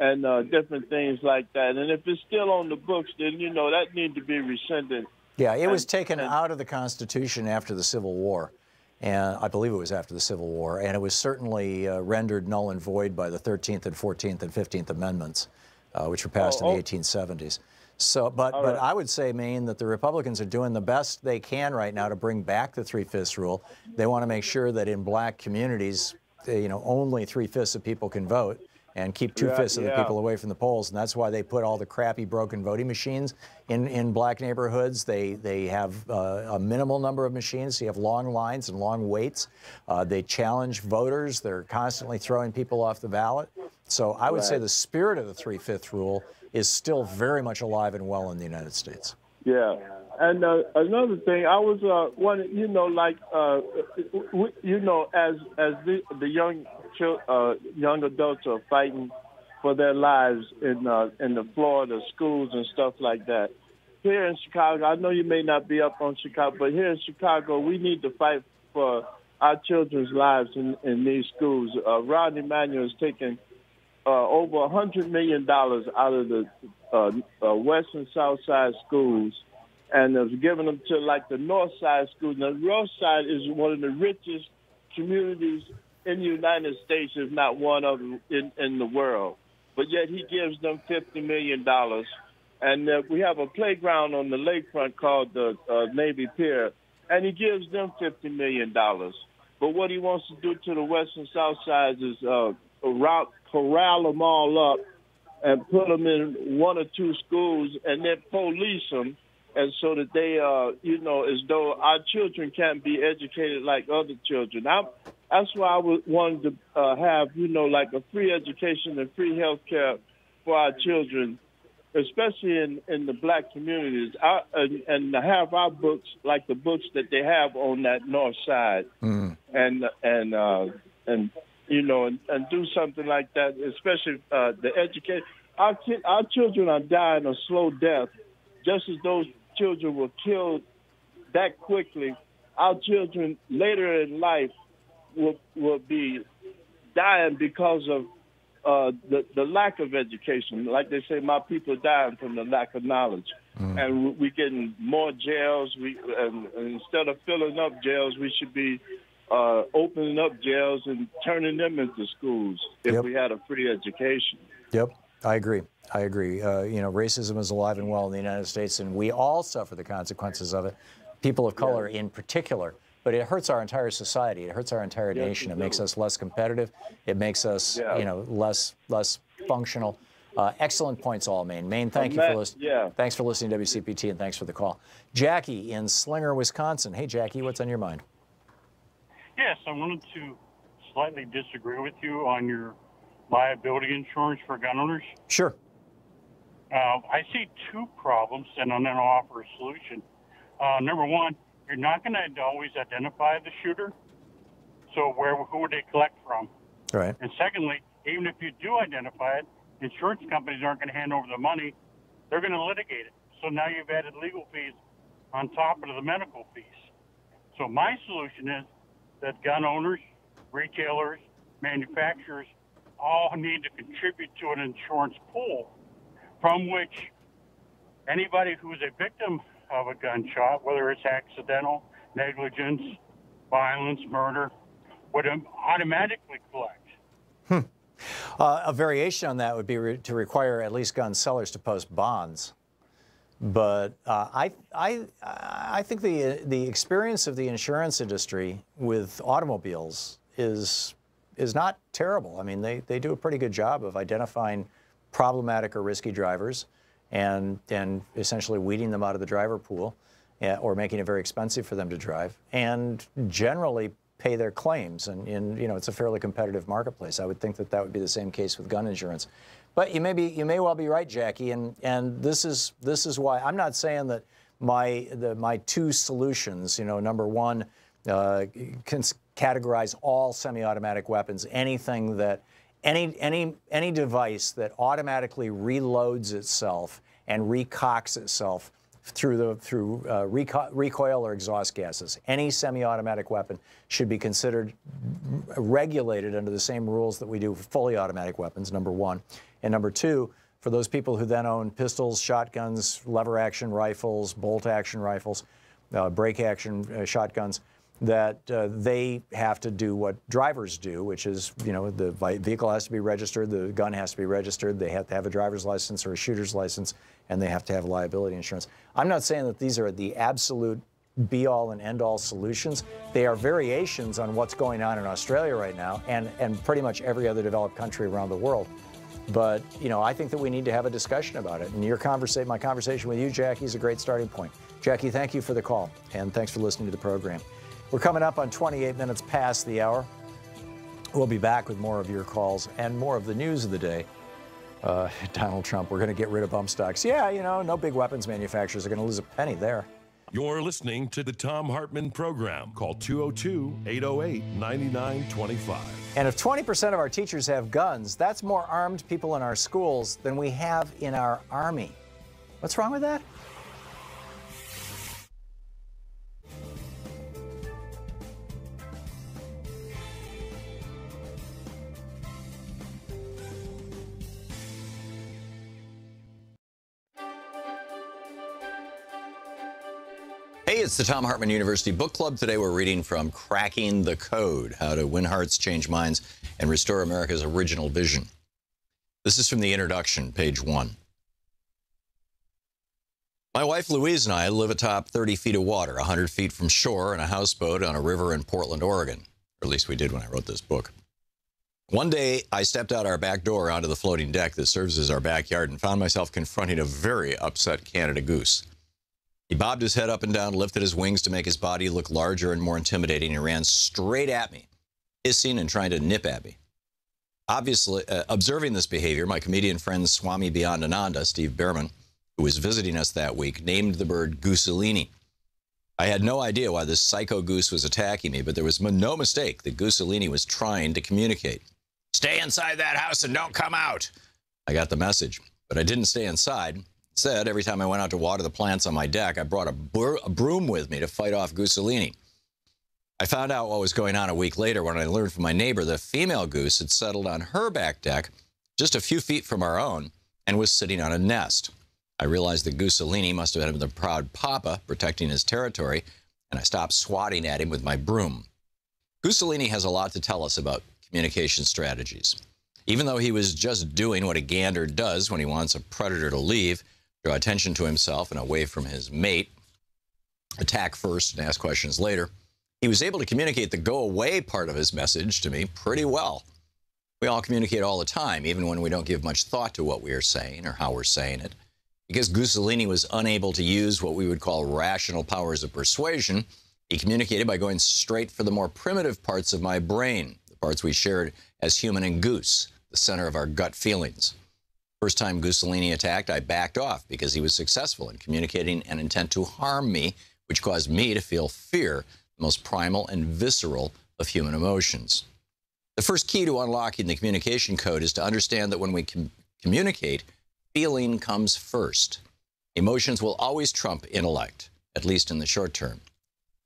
Speaker 6: And different things like that. And if it's still on the books, then, that needs to be rescinded.
Speaker 2: Yeah, it was taken out of the Constitution after the Civil War. And I believe it was after the Civil War. And it was certainly rendered null and void by the 13th and 14th and 15th Amendments, which were passed in the 1870s. So, but I would say, Maine, that the Republicans are doing the best they can right now to bring back the 3/5 rule. They want to make sure that in black communities, only 3/5 of people can vote, and keep 2/5 of the people away from the polls. And that's why they put all the crappy broken voting machines in black neighborhoods. They have a minimal number of machines, so you have long lines and long waits. They challenge voters. They're constantly throwing people off the ballot. So I would say the spirit of the 3/5 rule is still very much alive and well in the United States.
Speaker 6: Yeah. And another thing, I was wondering, as the young adults are fighting for their lives in the Florida schools and stuff like that. Here in Chicago, I know you may not be up on Chicago, but here in Chicago, we need to fight for our children's lives in these schools. Ron Emanuel has taken over $100 million out of the West and South Side schools and has given them to like the North Side schools. Now, the North Side is one of the richest communities in the United States, if not one of them in the world. But yet he gives them $50 million. And we have a playground on the lakefront called the Navy Pier, and he gives them $50 million. But what he wants to do to the West and South Sides is corral them all up and put them in one or two schools and then police them and so that they, as though our children can't be educated like other children. That's why I wanted to have, like a free education and free health care for our children, especially in the black communities, and to have our books like the books that they have on that north side, and do something like that, especially the education. Our children are dying a slow death, just as those children were killed that quickly. Our children later in life will be dying because of the lack of education. Like they say, my people dying from the lack of knowledge. And we're getting more jails. And instead of filling up jails, we should be opening up jails and turning them into schools if we had a free education.
Speaker 2: Yep, I agree. I agree. Racism is alive and well in the United States, and we all suffer the consequences of it, people of color in particular. But it hurts our entire society. It hurts our entire nation. It makes us less competitive. It makes us, less functional. Excellent points, all, Maine. Maine, thank you for listening. Thanks for listening to WCPT, and thanks for the call. Jackie in Slinger, Wisconsin. Hey, Jackie, what's on your mind?
Speaker 7: Yes, I wanted to slightly disagree with you on your liability insurance for gun owners.
Speaker 2: Sure.
Speaker 7: I see two problems, and I'm going to offer a solution. Number one, you're not going to always identify the shooter, so who would they collect from?
Speaker 2: Right.
Speaker 7: And secondly, even if you do identify it, insurance companies aren't going to hand over the money. They're going to litigate it. So now you've added legal fees on top of the medical fees. So my solution is that gun owners, retailers, manufacturers all need to contribute to an insurance pool from which anybody who is a victim of a gunshot, whether it's accidental, negligence, violence, murder, would automatically collect.
Speaker 2: A variation on that would be to require at least gun sellers to post bonds. But I think the experience of the insurance industry with automobiles is not terrible. I mean, they do a pretty good job of identifying problematic or risky drivers and essentially weeding them out of the driver pool or making it very expensive for them to drive, and generally pay their claims. And it's a fairly competitive marketplace. I would think that would be the same case with gun insurance. But you may well be right, Jackie, and this is why I'm not saying that my two solutions, number one, can categorize all semi-automatic weapons, anything that any device that automatically reloads itself and recocks itself through recoil or exhaust gases. Any semi-automatic weapon should be considered regulated under the same rules that we do for fully automatic weapons, number one. And number two, for those people who then own pistols, shotguns, lever-action rifles, bolt-action rifles, break-action shotguns, that they have to do what drivers do, which is, the vehicle has to be registered, the gun has to be registered, they have to have a driver's license or a shooter's license, and they have to have liability insurance. I'm not saying that these are the absolute be-all and end-all solutions. They are variations on what's going on in Australia right now and pretty much every other developed country around the world. But, I think that we need to have a discussion about it. And my conversation with you, Jackie, is a great starting point. Jackie, thank you for the call, and thanks for listening to the program. We're coming up on 28 minutes past the hour. We'll be back with more of your calls and more of the news of the day. Donald Trump, we're going to get rid of bump stocks. Yeah, no big weapons manufacturers are going to lose a penny there.
Speaker 3: You're listening to the Thom Hartmann Program. Call 202-808-9925.
Speaker 2: And if 20% of our teachers have guns, that's more armed people in our schools than we have in our Army. What's wrong with that?
Speaker 1: Hey, it's the Thom Hartmann University Book Club. Today we're reading from Cracking the Code, How to Win Hearts, Change Minds, and Restore America's Original Vision. This is from the introduction, page 1. My wife Louise and I live atop 30 feet of water, 100 feet from shore, in a houseboat on a river in Portland, Oregon. Or at least we did when I wrote this book. One day, I stepped out our back door onto the floating deck that serves as our backyard and found myself confronting a very upset Canada goose. He bobbed his head up and down, lifted his wings to make his body look larger and more intimidating, and ran straight at me, hissing and trying to nip at me. Obviously, observing this behavior, my comedian friend Swami Beyondananda, Steve Behrman, who was visiting us that week, named the bird Gooselini. I had no idea why this psycho goose was attacking me, but there was no mistake that Gooselini was trying to communicate. Stay inside that house and don't come out. I got the message, but I didn't stay inside. Instead, every time I went out to water the plants on my deck, I brought a broom with me to fight off Gooselini. I found out what was going on a week later when I learned from my neighbor that a female goose had settled on her back deck just a few feet from our own and was sitting on a nest. I realized that Gooselini must have been the proud papa protecting his territory, and I stopped swatting at him with my broom. Gooselini has a lot to tell us about communication strategies. Even though he was just doing what a gander does when he wants a predator to leave, draw attention to himself and away from his mate, attack first and ask questions later, he was able to communicate the go-away part of his message to me pretty well. We all communicate all the time, even when we don't give much thought to what we are saying or how we're saying it. Because Gooselini was unable to use what we would call rational powers of persuasion, he communicated by going straight for the more primitive parts of my brain, the parts we shared as human and goose, the center of our gut feelings. First time Gooselini attacked, I backed off because he was successful in communicating an intent to harm me, which caused me to feel fear, the most primal and visceral of human emotions. The first key to unlocking the communication code is to understand that when we communicate, feeling comes first. Emotions will always trump intellect, at least in the short term.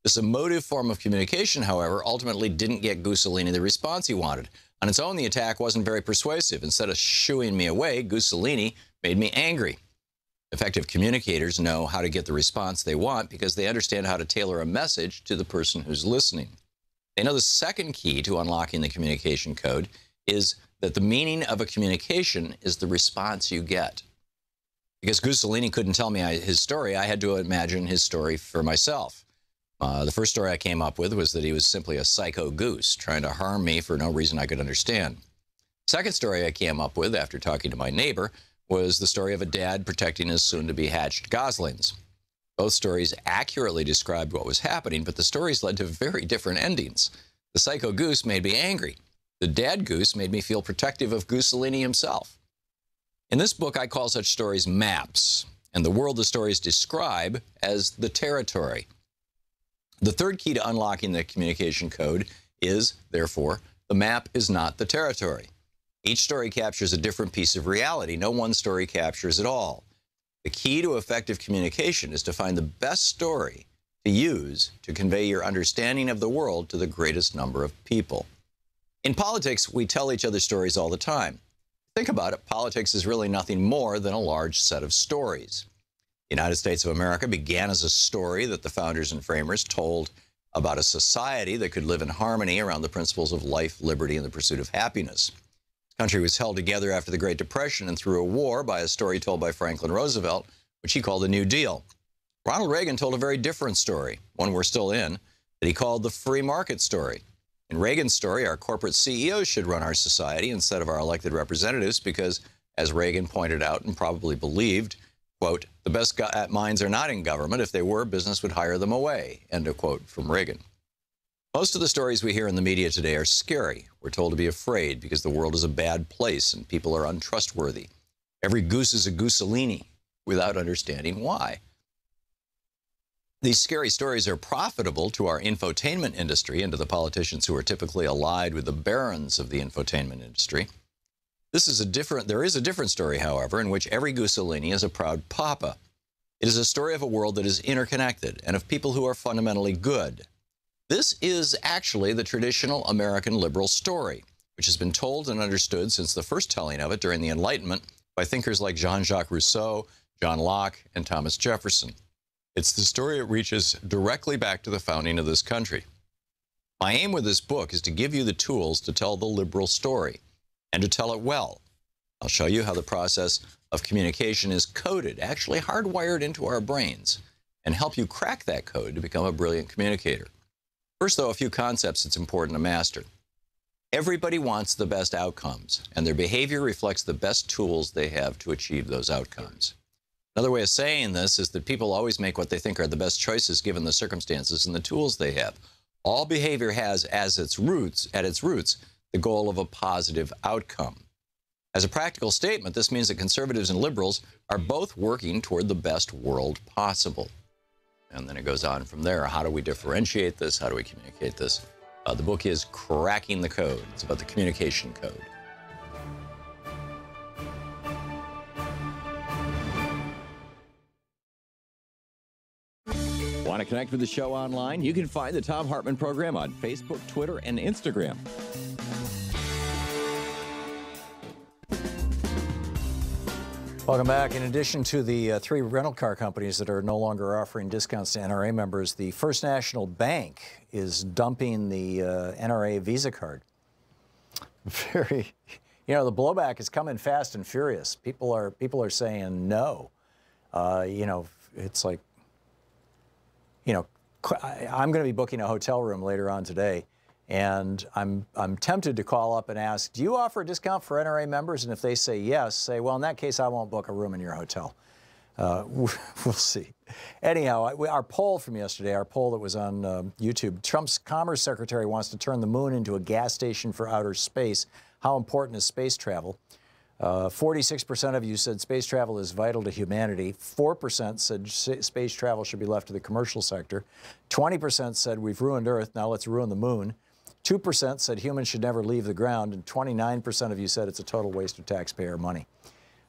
Speaker 1: This emotive form of communication, however, ultimately didn't get Gooselini the response he wanted. On its own, the attack wasn't very persuasive. Instead of shooing me away, Gooselini made me angry. Effective communicators know how to get the response they want because they understand how to tailor a message to the person who's listening. They know the second key to unlocking the communication code is that the meaning of a communication is the response you get. Because Gooselini couldn't tell me his story, I had to imagine his story for myself. The first story I came up with was that he was simply a psycho goose trying to harm me for no reason I could understand. Second story I came up with after talking to my neighbor was the story of a dad protecting his soon-to-be hatched goslings. Both stories accurately described what was happening, but the stories led to very different endings. The psycho goose made me angry. The dad goose made me feel protective of Gooselini himself. In this book, I call such stories maps, and the world the stories describe as the territory. The third key to unlocking the communication code is, therefore, the map is not the territory. Each story captures a different piece of reality. No one story captures it all. The key to effective communication is to find the best story to use to convey your understanding of the world to the greatest number of people. In politics, we tell each other stories all the time. Think about it, politics is really nothing more than a large set of stories. The United States of America began as a story that the founders and framers told about a society that could live in harmony around the principles of life, liberty, and the pursuit of happiness. The country was held together after the Great Depression and through a war by a story told by Franklin Roosevelt, which he called the New Deal. Ronald Reagan told a very different story, one we're still in, that he called the free market story. In Reagan's story, our corporate CEOs should run our society instead of our elected representatives because, as Reagan pointed out and probably believed, quote, the best minds are not in government. If they were, business would hire them away, end of quote from Reagan. Most of the stories we hear in the media today are scary. We're told to be afraid because the world is a bad place and people are untrustworthy. Every goose is a Gooselini without understanding why. These scary stories are profitable to our infotainment industry and to the politicians who are typically allied with the barons of the infotainment industry. There is a different story, however, in which every Gooselini is a proud papa. It is a story of a world that is interconnected and of people who are fundamentally good. This is actually the traditional American liberal story, which has been told and understood since the first telling of it during the Enlightenment by thinkers like Jean-Jacques Rousseau, John Locke, and Thomas Jefferson. It's the story that reaches directly back to the founding of this country. My aim with this book is to give you the tools to tell the liberal story and to tell it well. I'll show you how the process of communication is coded, actually hardwired into our brains, and help you crack that code to become a brilliant communicator. First, though, a few concepts it's important to master. Everybody wants the best outcomes, and their behavior reflects the best tools they have to achieve those outcomes. Another way of saying this is that people always make what they think are the best choices given the circumstances and the tools they have. All behavior has at its roots, the goal of a positive outcome. As a practical statement, this means that conservatives and liberals are both working toward the best world possible. And then it goes on from there. How do we differentiate this? How do we communicate this? The book is Cracking the Code. It's about the communication code.
Speaker 2: Want to connect with the show online? You can find the Thom Hartmann Program on Facebook, Twitter, and Instagram.
Speaker 8: Welcome back. In addition to the 3 rental car companies that are no longer offering discounts to NRA members, the First National Bank is dumping the NRA Visa card. Very, the blowback is coming fast and furious. People are saying no. It's like, I'm going to be booking a hotel room later on today, and I'm tempted to call up and ask, do you offer a discount for NRA members? And if they say yes, say, well, in that case, I won't book a room in your hotel. We'll see. Anyhow, our poll from yesterday, our poll that was on YouTube, Trump's Commerce Secretary wants to turn the moon into a gas station for outer space. How important is space travel? 46% of you said space travel is vital to humanity. 4% said space travel should be left to the commercial sector. 20% said we've ruined Earth, now let's ruin the moon. 2% said humans should never leave the ground, and 29% of you said it's a total waste of taxpayer money.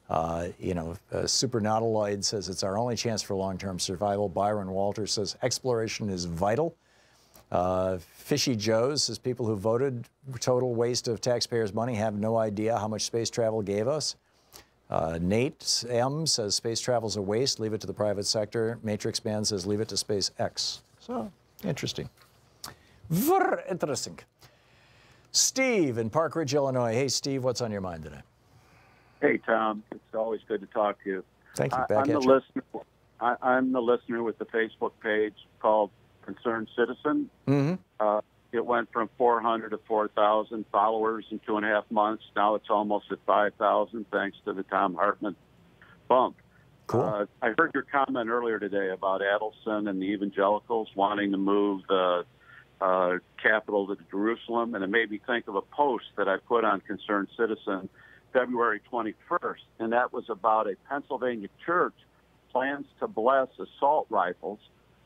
Speaker 8: Super Nautiloid says it's our only chance for long-term survival. Byron Walter says exploration is vital. Fishy Joe's says people who voted total waste of taxpayers' money have no idea how much space travel gave us. Nate M says space travel's a waste, leave it to the private sector. Matrix Man says leave it to SpaceX. So, interesting. Very interesting. Steve in Park Ridge, Illinois. Hey, Steve, what's on your mind today?
Speaker 22: Hey, Tom. It's always good to talk to you.
Speaker 8: Thank you.
Speaker 22: I'm the listener with the Facebook page called Concerned Citizen.
Speaker 8: Mm-hmm.
Speaker 22: It went from 400 to 4,000 followers in 2.5 months. Now it's almost at 5,000 thanks to the Thom Hartmann bump.
Speaker 8: Cool.
Speaker 22: I heard your comment earlier today about Adelson and the evangelicals wanting to move the capital to Jerusalem, and it made me think of a post that I put on Concerned Citizen February 21st, and that was about a Pennsylvania church plans to bless assault rifles,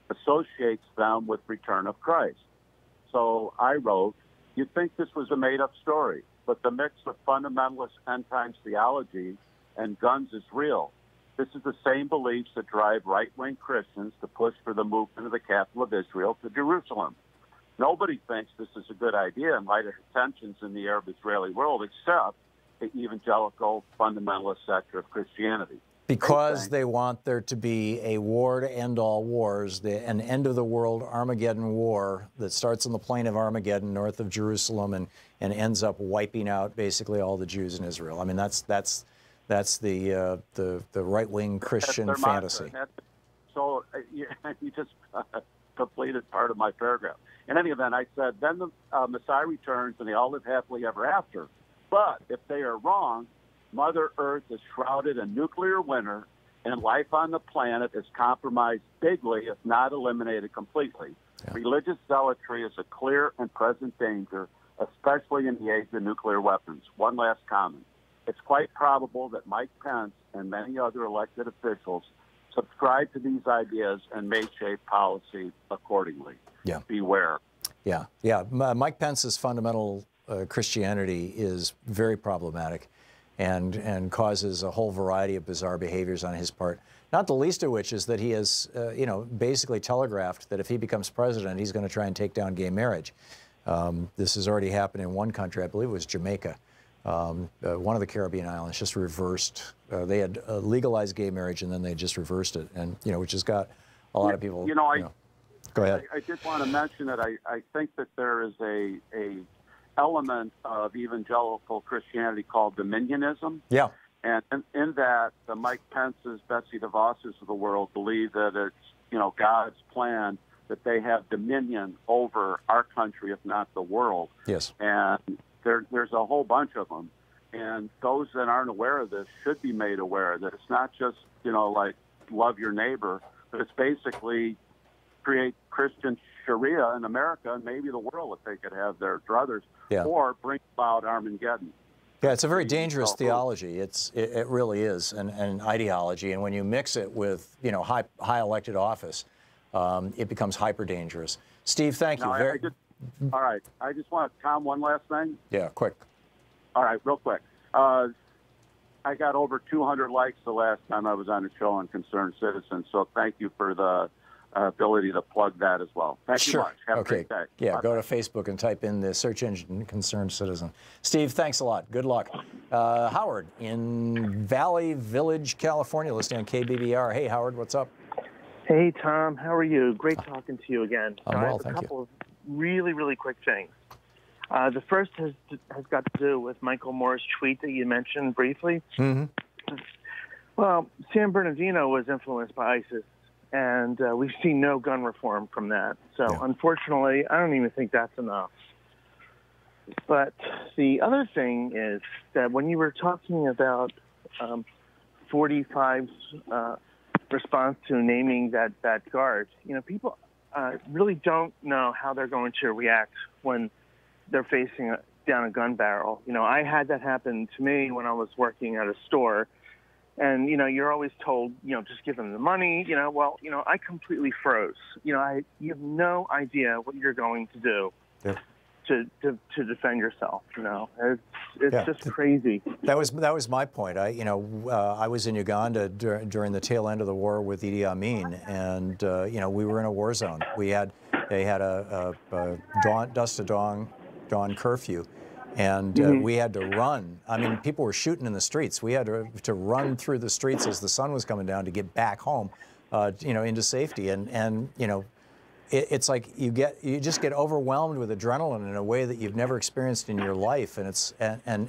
Speaker 22: associates them with return of Christ. So I wrote, you'd think this was a made-up story, but the mix of fundamentalist end-times theology and guns is real. This is the same beliefs that drive right-wing Christians to push for the movement of the capital of Israel to Jerusalem. Nobody thinks this is a good idea in light of tensions in the Arab-Israeli world, except the evangelical fundamentalist sector of Christianity.
Speaker 8: Because they want there to be a war to end all wars, an end-of-the-world Armageddon war that starts on the plain of Armageddon north of Jerusalem and ends up wiping out basically all the Jews in Israel. I mean, that's the right-wing Christian fantasy.
Speaker 22: So you just completed part of my paragraph. In any event, I said, then the Messiah returns and they all live happily ever after. But if they are wrong, Mother Earth is shrouded in nuclear winter, and life on the planet is compromised bigly, if not eliminated completely. Yeah. Religious zealotry is a clear and present danger, especially in the age of nuclear weapons. One last comment. It's quite probable that Mike Pence and many other elected officials subscribe to these ideas and may shape policy accordingly.
Speaker 8: Yeah.
Speaker 22: Beware.
Speaker 8: Yeah. Mike Pence's fundamental Christianity is very problematic and causes a whole variety of bizarre behaviors on his part, not the least of which is that he has, basically telegraphed that if he becomes president, he's going to try and take down gay marriage. This has already happened in one country, I believe it was Jamaica. One of the Caribbean islands just reversed. They had legalized gay marriage, and then they just reversed it, and which has got a lot of people. Go ahead.
Speaker 22: I did want to mention that I think that there is a element of evangelical Christianity called dominionism.
Speaker 8: Yeah.
Speaker 22: And in that, the Mike Pence's, Betsy DeVos's of the world believe that it's, God's plan that they have dominion over our country, if not the world.
Speaker 8: Yes.
Speaker 22: And there's a whole bunch of them. And those that aren't aware of this should be made aware that it's not just, like love your neighbor, but it's basically create Christian Sharia in America and maybe the world if they could have their druthers, or bring about Armageddon.
Speaker 8: Yeah, it's a very dangerous theology. It really is an ideology, and when you mix it with high elected office, it becomes hyper dangerous. Steve, thank you.
Speaker 22: All right, I just want to Tom one last thing.
Speaker 8: Yeah, quick.
Speaker 22: All right, real quick. I got over 200 likes the last time I was on a show on Concerned Citizen, so thank you for the ability to plug that as well. Thank you much. Have a great day.
Speaker 8: Yeah,
Speaker 22: Bye-bye.
Speaker 8: go to Facebook and type in the search engine Concerned Citizen. Steve, thanks a lot. Good luck. Howard in Valley Village, California, listening on KBBR. Hey, Howard, what's up?
Speaker 10: Hey, Tom. How are you? Great talking to you again.
Speaker 8: I'm well,
Speaker 10: I have
Speaker 8: thank
Speaker 10: a couple of really, really quick things. The first has got to do with Michael Moore's tweet that you mentioned briefly.
Speaker 8: Mm-hmm.
Speaker 10: Well, San Bernardino was influenced by ISIS, and we've seen no gun reform from that. So, unfortunately, I don't even think that's enough. But the other thing is that when you were talking about 45's response to naming that guard, people really don't know how they're going to react when they're facing down a gun barrel. I had that happen to me when I was working at a store. And, you're always told, just give them the money. I completely froze. You have no idea what you're going to do to defend yourself. It's just crazy.
Speaker 8: That was my point. I was in Uganda during the tail end of the war with Idi Amin, and we were in a war zone. They had a dusk to dawn curfew. And we had to run. I mean, people were shooting in the streets. We had to run through the streets as the sun was coming down to get back home, into safety. And it's like you just get overwhelmed with adrenaline in a way that you've never experienced in your life, and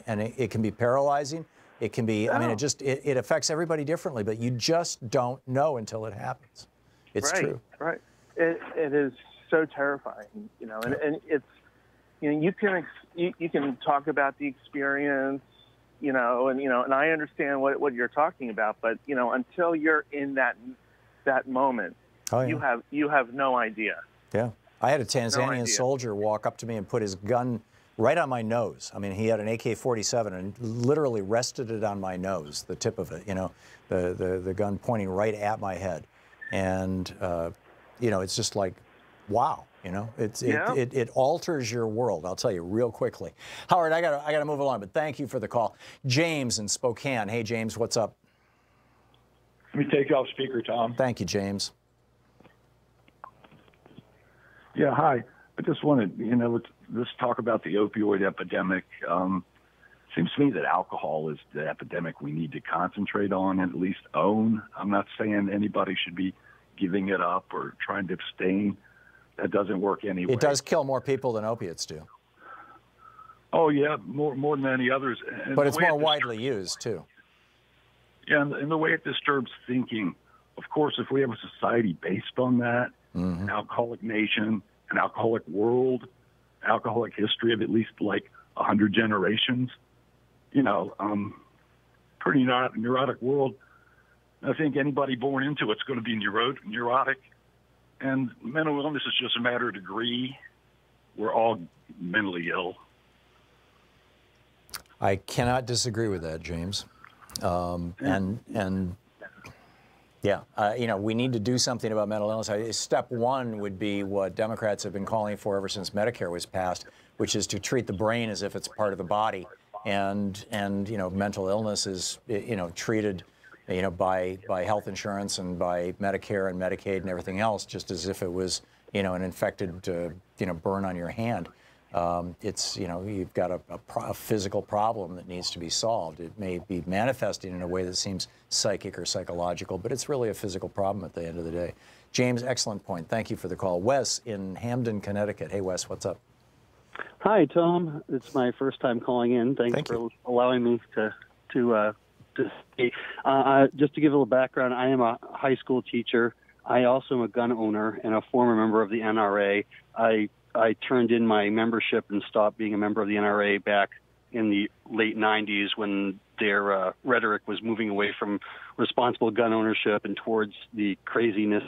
Speaker 8: it can be paralyzing. It can be. I mean, it affects everybody differently, but you just don't know until it happens. It's true.
Speaker 10: Right. It is so terrifying. And it's. You can talk about the experience, and I understand what you're talking about, but until you're in that moment, you have no idea.
Speaker 8: Yeah, I had a Tanzanian soldier walk up to me and put his gun right on my nose. I mean, he had an AK-47 and literally rested it on my nose, the tip of it. The gun pointing right at my head, and it's just like, wow. It alters your world. I'll tell you real quickly. Howard, I gotta move along, but thank you for the call. James in Spokane. Hey, James, what's up?
Speaker 11: Let me take you off speaker, Tom.
Speaker 8: Thank you, James.
Speaker 11: Yeah, hi. I just wanted, let's talk about the opioid epidemic. Seems to me that alcohol is the epidemic we need to concentrate on and at least own. I'm not saying anybody should be giving it up or trying to abstain. That doesn't work anyway.
Speaker 8: It does kill more people than opiates do.
Speaker 11: Oh, yeah, more than any others. And
Speaker 8: but it's more widely used, too.
Speaker 11: Yeah, and the way it disturbs thinking. Of course, if we have a society based on that, an alcoholic nation, an alcoholic world, alcoholic history of at least like 100 generations, pretty neurotic world. I think anybody born into it's going to be neurotic. And mental illness is just a matter of degree. We're all mentally ill.
Speaker 8: I cannot disagree with that, James. We need to do something about mental illness. Step one would be what Democrats have been calling for ever since Medicare was passed, which is to treat the brain as if it's part of the body. And mental illness is, treated by health insurance and by Medicare and Medicaid and everything else, just as if it was, an infected, burn on your hand. You've got a physical problem that needs to be solved. It may be manifesting in a way that seems psychic or psychological, but it's really a physical problem at the end of the day. James, excellent point. Thank you for the call. Wes in Hamden, Connecticut. Hey, Wes, what's up?
Speaker 23: Hi, Tom. It's my first time calling in. Thanks for allowing me to speak. Just to give a little background, I am a high school teacher. I also am a gun owner and a former member of the NRA. I turned in my membership and stopped being a member of the NRA back in the late 90s when their rhetoric was moving away from responsible gun ownership and towards the craziness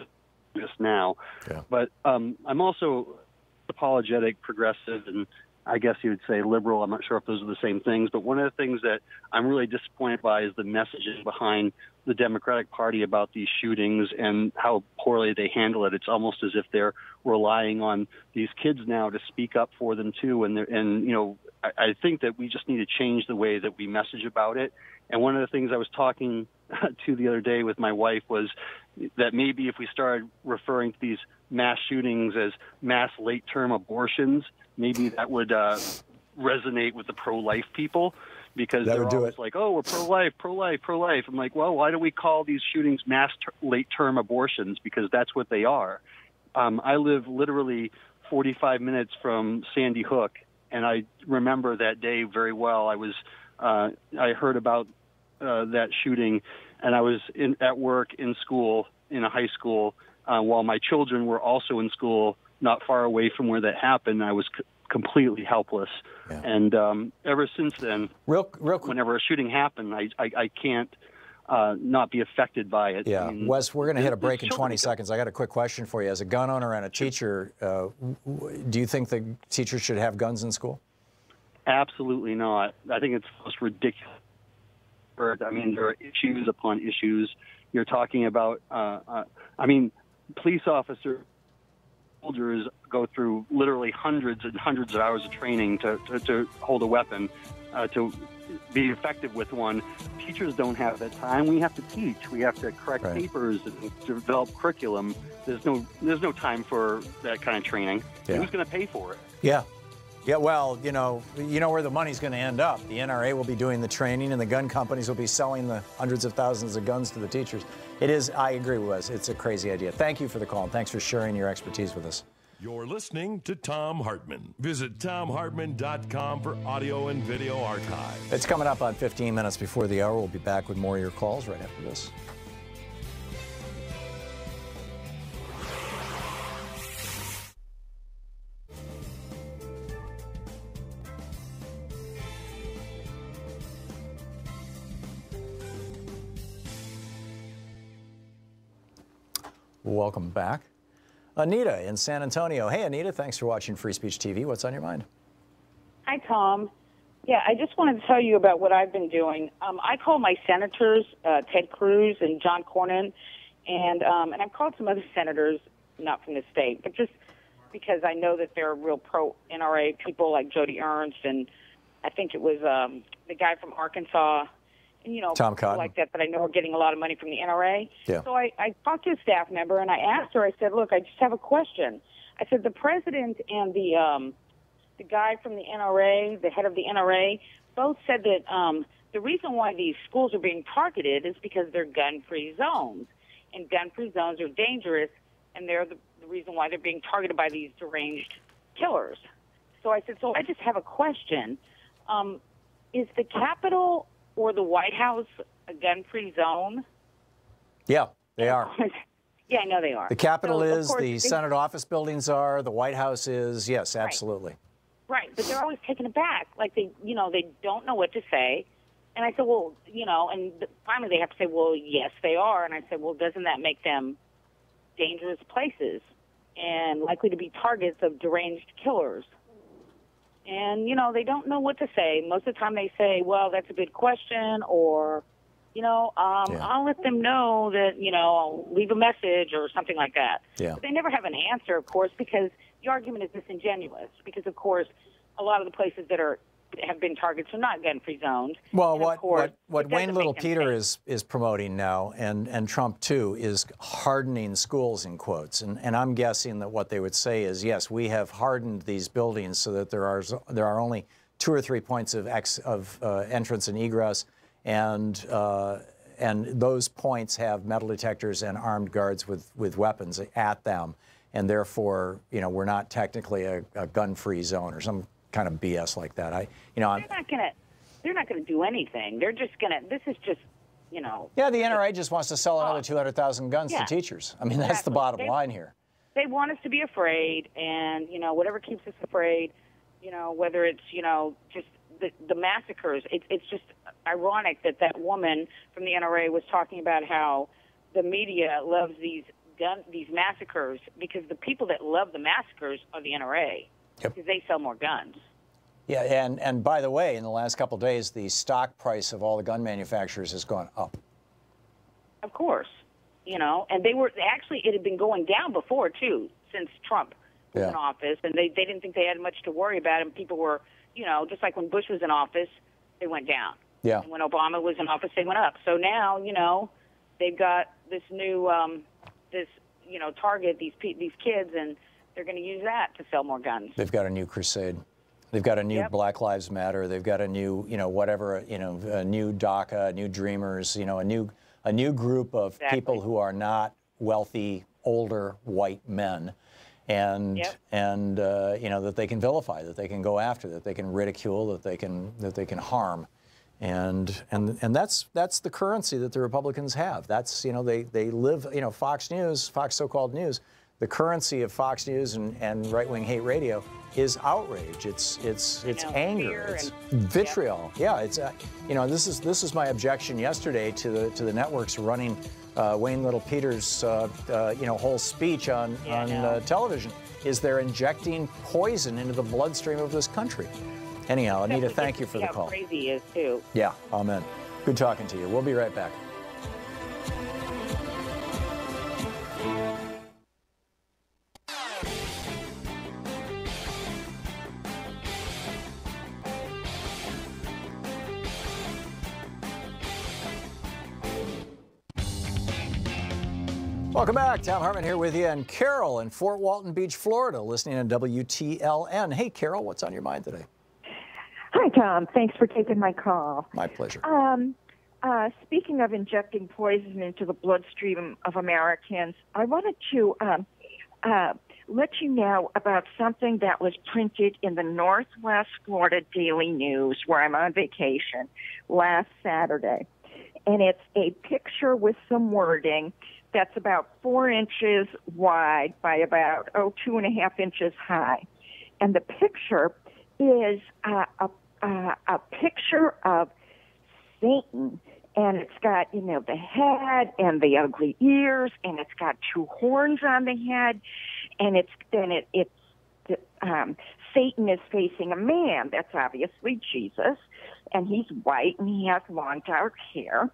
Speaker 23: now.
Speaker 8: Yeah.
Speaker 23: But I'm also apologetic, progressive, and I guess you would say liberal. I'm not sure if those are the same things, but one of the things that I'm really disappointed by is the messaging behind the Democratic Party about these shootings and how poorly they handle it. It's almost as if they're relying on these kids now to speak up for them too. And you know, I think that we just need to change the way that we message about it. And one of the things I was talking to the other day with my wife was that maybe if we started referring to these mass shootings as mass late-term abortions, maybe that would resonate with the pro-life people, because they're always like, oh, we're pro-life, pro-life, pro-life. I'm like, well, why do we call these shootings mass late-term abortions? Because that's what they are. I live literally 45 minutes from Sandy Hook, and I remember that day very well. I heard about that shooting, and I was at work in school, in a high school, while my children were also in school not far away from where that happened. I was completely helpless. Yeah. And ever since then, whenever a shooting happened, I can't not be affected by it.
Speaker 8: Yeah,
Speaker 23: I mean,
Speaker 8: Wes, we're going to hit a break in 20 seconds. I got a quick question for you. As a gun owner and a teacher, do you think the teachers should have guns in school?
Speaker 23: Absolutely not. I think it's the most ridiculous. I mean, there are issues upon issues. You're talking about, I mean, police officers, soldiers go through literally hundreds and hundreds of hours of training to hold a weapon, to be effective with one. Teachers don't have that time. We have to teach. We have to correct papers and develop curriculum. There's no time for that kind of training.
Speaker 8: Yeah.
Speaker 23: Who's going to pay for it?
Speaker 8: Yeah. Yeah, well, you know where the money's going to end up. The NRA will be doing the training, and the gun companies will be selling the hundreds of thousands of guns to the teachers. It is, I agree with Wes, it's a crazy idea. Thank you for the call, and thanks for sharing your expertise with us.
Speaker 3: You're listening to Thom Hartmann. Visit ThomHartmann.com for audio and video archive.
Speaker 8: It's coming up on 15 minutes before the hour. We'll be back with more of your calls right after this. Welcome back. Anita in San Antonio. Hey, Anita, thanks for watching Free Speech TV. What's on your mind?
Speaker 12: Hi, Tom. Yeah, I just wanted to tell you about what I've been doing. I call my senators, Ted Cruz and John Cornyn, and I've called some other senators, not from the state, but just because I know that they're real pro-NRA people like Jody Ernst, and I think it was the guy from Arkansas, and,
Speaker 8: Tom
Speaker 12: people
Speaker 8: Cotton.
Speaker 12: like that I know are getting a lot of money from the NRA.
Speaker 8: Yeah.
Speaker 12: So I talked to a staff member, and I asked her, I said, look, I just have a question. I said, the president and the guy from the NRA, the head of the NRA, both said that the reason why these schools are being targeted is because they're gun-free zones. And gun-free zones are dangerous, and they're the reason why they're being targeted by these deranged killers. So I said, so I just have a question. Is the Capitol or the White House a gun-free zone?
Speaker 8: Yeah, they are.
Speaker 12: Yeah, I know they are.
Speaker 8: The Capitol
Speaker 12: so,
Speaker 8: is, the Senate office buildings are, the White House is, yes, absolutely.
Speaker 12: Right, but they're always taken aback. Like, they don't know what to say. And I said, well, and finally they have to say, well, yes, they are. And I said, well, doesn't that make them dangerous places and likely to be targets of deranged killers? And, they don't know what to say. Most of the time they say, well, that's a good question, or, I'll let them know that, I'll leave a message or something like that.
Speaker 8: Yeah.
Speaker 12: But they never have an answer, of course, because the argument is disingenuous. Because, of course, a lot of the places that have been targets are not gun-free zones.
Speaker 8: Well,
Speaker 12: and
Speaker 8: what Wayne Little Peter is promoting now, and Trump too, is hardening schools in quotes. And I'm guessing that what they would say is, yes, we have hardened these buildings so that there are only 2 or 3 points of entrance and egress, and those points have metal detectors and armed guards with weapons at them, and therefore, we're not technically a gun-free zone or some kind of BS like that.
Speaker 12: They're not gonna do anything. They're just gonna. This is just,
Speaker 8: Yeah, the NRA just wants to sell another 200,000 guns to teachers. I mean, that's the bottom line here.
Speaker 12: They want us to be afraid, and whatever keeps us afraid, whether it's just the massacres. It's just ironic that that woman from the NRA was talking about how the media loves these massacres because the people that love the massacres are the NRA because they sell more guns.
Speaker 8: Yeah, and by the way, in the last couple of days, the stock price of all the gun manufacturers has gone up.
Speaker 12: Of course, you know, and they were actually, it had been going down before too, since Trump was in office, and they didn't think they had much to worry about, and people were, you know, just like when Bush was in office, they went down.
Speaker 8: Yeah.
Speaker 12: And when Obama was in office, they went up. So now, you know, they've got this new, target these kids, and they're going to use that to sell more guns.
Speaker 8: They've got a new crusade. They've got a new Black Lives Matter. They've got a new, a new DACA, new Dreamers, a new group of people who are not wealthy, older white men, and that they can vilify, that they can go after, that they can ridicule, that they can harm, and that's the currency that the Republicans have. That's they live Fox News, Fox so-called news. The currency of Fox News and right-wing hate radio is outrage. It's anger. It's vitriol. Yeah. It's this is my objection yesterday to the networks running Wayne Little Peters' whole speech on television. Is they're injecting poison into the bloodstream of this country. Anyhow, Anita, thank you for the call.
Speaker 12: Crazy he is too.
Speaker 8: Yeah. Amen. Good talking to you. We'll be right back. Welcome back. Thom Hartmann here with you, and Carol in Fort Walton Beach, Florida, listening on WTLN. Hey, Carol, what's on your mind today?
Speaker 13: Hi, Tom. Thanks for taking my call.
Speaker 8: My pleasure.
Speaker 13: Speaking of injecting poison into the bloodstream of Americans, I wanted to let you know about something that was printed in the Northwest Florida Daily News, where I'm on vacation, last Saturday. And it's a picture with some wording that's about 4 inches wide by about 2.5 inches high. And the picture is a picture of Satan, and it's got the head and the ugly ears, and it's got 2 horns on the head, and Satan is facing a man. That's obviously Jesus, and he's white and he has long dark hair.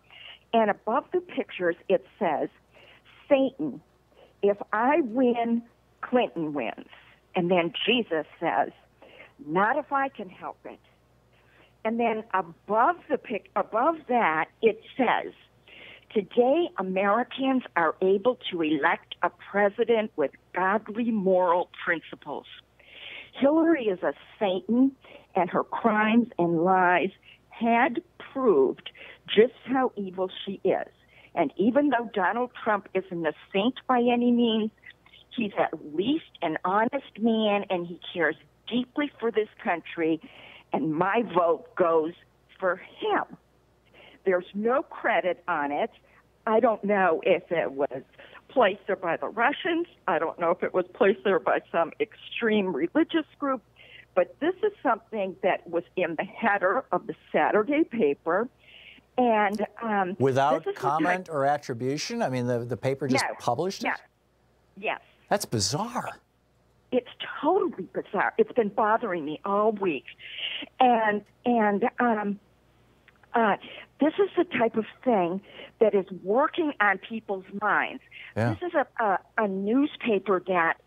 Speaker 13: And above the pictures it says, Satan, if I win, Clinton wins. And then Jesus says, not if I can help it. And then above that, it says, today Americans are able to elect a president with godly moral principles. Hillary is a Satan, and her crimes and lies had proved just how evil she is. And even though Donald Trump isn't a saint by any means, he's at least an honest man, and he cares deeply for this country, and my vote goes for him. There's no credit on it. I don't know if it was placed there by the Russians. I don't know if it was placed there by some extreme religious group, but this is something that was in the header of the Saturday paper. And
Speaker 8: without comment or attribution? I mean, the paper just published it?
Speaker 13: Yes.
Speaker 8: That's bizarre.
Speaker 13: It's totally bizarre. It's been bothering me all week. And this is the type of thing that is working on people's minds. Yeah. This is a newspaper that,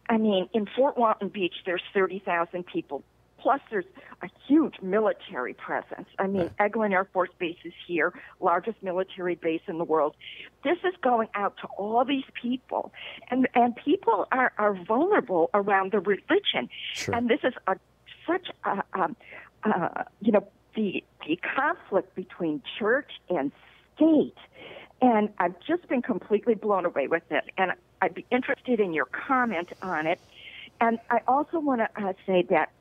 Speaker 13: in Fort Walton Beach, there's 30,000 people. Plus, there's a huge military presence. Eglin Air Force Base is here, largest military base in the world. This is going out to all these people, and people are vulnerable around the religion. Sure. And this is the conflict between church and state. And I've just been completely blown away with it, and I'd be interested in your comment on it. And I also want to say that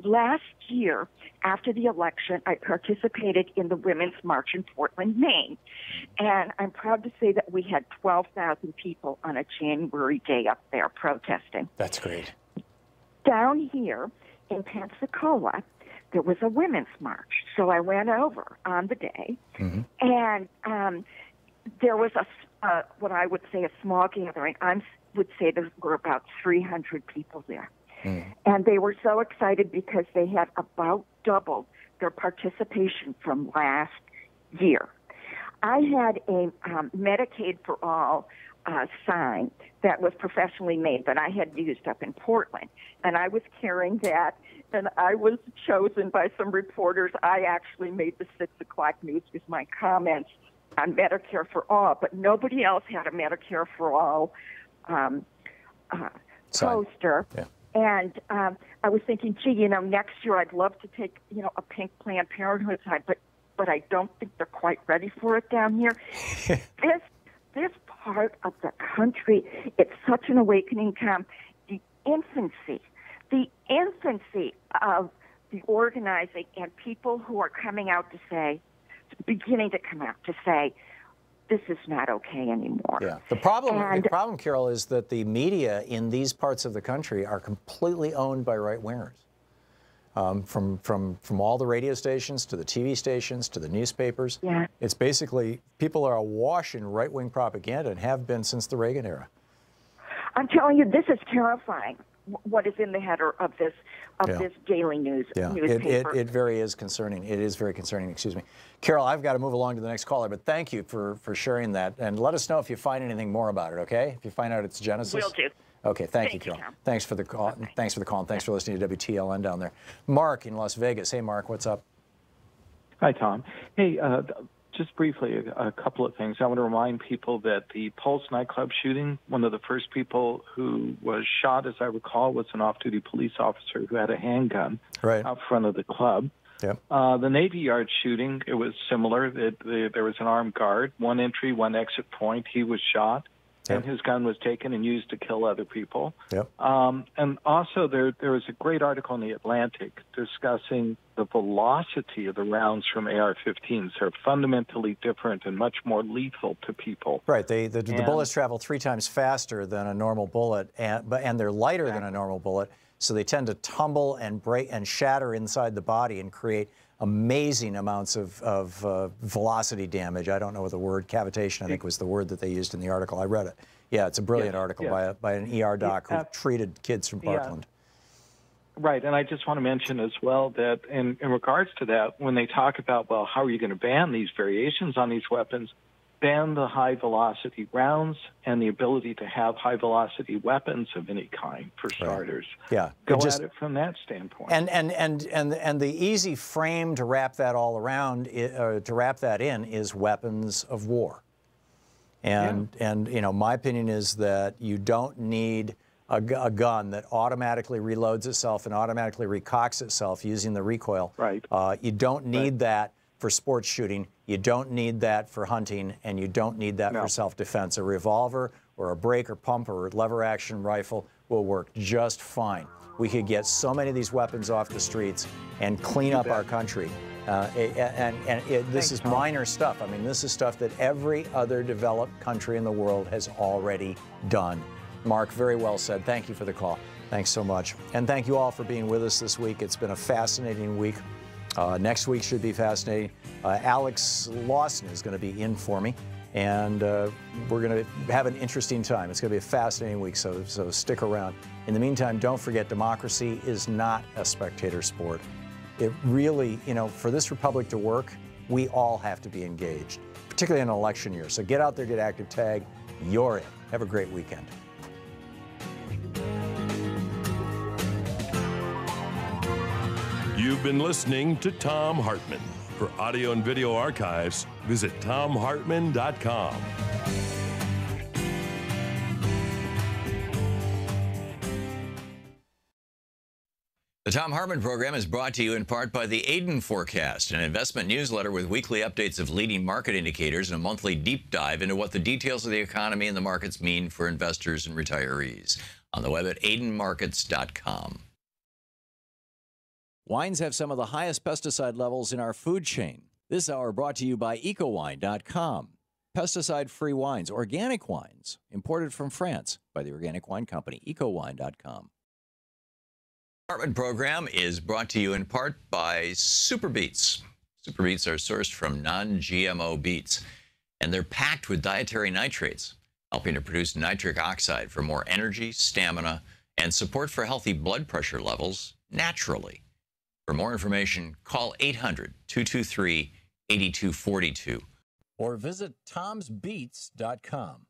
Speaker 13: last year, after the election, I participated in the Women's March in Portland, Maine. And I'm proud to say that we had 12,000 people on a January day up there protesting.
Speaker 8: That's great.
Speaker 13: Down here in Pensacola, there was a women's march. So I went over on the day, and there was what I would say a small gathering. I would say there were about 300 people there. And they were so excited because they had about doubled their participation from last year. I had a Medicaid for All sign that was professionally made that I had used up in Portland. And I was carrying that, and I was chosen by some reporters. I actually made the 6 o'clock news with my comments on Medicare for All, but nobody else had a Medicare for All poster. Yeah. And I was thinking, gee, next year I'd love to take, a pink Planned Parenthood sign, but I don't think they're quite ready for it down here. This part of the country, it's such an awakening, Tom. The infancy of the organizing and people who are coming out to say, beginning to come out to say, this is not okay anymore.
Speaker 8: Yeah. The problem, Carol, is that the media in these parts of the country are completely owned by right-wingers. From all the radio stations to the TV stations to the newspapers. Yeah. It's basically, people are awash in right-wing propaganda and have been since the Reagan era.
Speaker 13: I'm telling you, this is terrifying, what is in the header of this daily newspaper.
Speaker 8: It very is concerning. It is very concerning, excuse me. Carol, I've got to move along to the next caller, but thank you for sharing that. And let us know if you find anything more about it, okay? If you find out its genesis.
Speaker 13: Will do.
Speaker 8: Okay, thank you, Carol. Thanks for the call. Okay. Thanks for the call, and thanks for listening to WTLN down there. Mark in Las Vegas. Hey, Mark, what's up?
Speaker 14: Hi, Tom. Hey, just briefly, a couple of things. I want to remind people that the Pulse nightclub shooting, one of the first people who was shot, as I recall, was an off-duty police officer who had a handgun out front of the club.
Speaker 8: Yep.
Speaker 14: The Navy Yard shooting, it was similar. There was an armed guard, one entry, one exit point. He was shot. Yep. And his gun was taken and used to kill other people.
Speaker 8: Yep.
Speaker 14: And also there was a great article in The Atlantic discussing the velocity of the rounds from AR-15s. They're fundamentally different and much more lethal to people.
Speaker 8: Right. The bullets travel 3 times faster than a normal bullet, and they're lighter than a normal bullet, so they tend to tumble and break and shatter inside the body and create amazing amounts of velocity damage. I don't know what the word, cavitation, I think was the word that they used in the article. I read it. Yeah, it's a brilliant article by an ER doc who treated kids from Parkland.
Speaker 14: Right, and I just want to mention as well that in regards to that, when they talk about, well, how are you going to ban these variations on these weapons, ban the high-velocity rounds and the ability to have high-velocity weapons of any kind, for starters.
Speaker 8: Yeah.
Speaker 14: Go at it from that standpoint.
Speaker 8: And the easy frame to wrap that all around, to wrap that in, is weapons of war. And my opinion is that you don't need a gun that automatically reloads itself and automatically recocks itself using the recoil.
Speaker 14: Right.
Speaker 8: You don't need that for sports shooting. You don't need that for hunting, and you don't need that for self-defense. A revolver or a brake or pump or lever-action rifle will work just fine. We could get so many of these weapons off the streets and clean up our country. This is minor stuff. I mean, this is stuff that every other developed country in the world has already done. Mark, very well said. Thank you for the call. Thanks so much. And thank you all for being with us this week. It's been a fascinating week. Next week should be fascinating. Alex Lawson is going to be in for me, and we're going to have an interesting time. It's going to be a fascinating week, so stick around. In the meantime, don't forget, democracy is not a spectator sport. It really, for this republic to work, we all have to be engaged, particularly in an election year. So get out there, get active, tag. You're in. Have a great weekend.
Speaker 3: You've been listening to Thom Hartmann. For audio and video archives, visit thomhartmann.com.
Speaker 1: The Thom Hartmann Program is brought to you in part by the Aiden Forecast, an investment newsletter with weekly updates of leading market indicators and a monthly deep dive into what the details of the economy and the markets mean for investors and retirees. On the web at aidenmarkets.com.
Speaker 2: Wines have some of the highest pesticide levels in our food chain. This hour brought to you by ecowine.com. Pesticide-free wines, organic wines, imported from France by the Organic Wine Company, ecowine.com.
Speaker 1: Hartmann Program is brought to you in part by Super Beets. Super Beets are sourced from non-GMO beets, and they're packed with dietary nitrates, helping to produce nitric oxide for more energy, stamina, and support for healthy blood pressure levels naturally. For more information, call 800-223-8242.
Speaker 2: Or visit tomsbeets.com.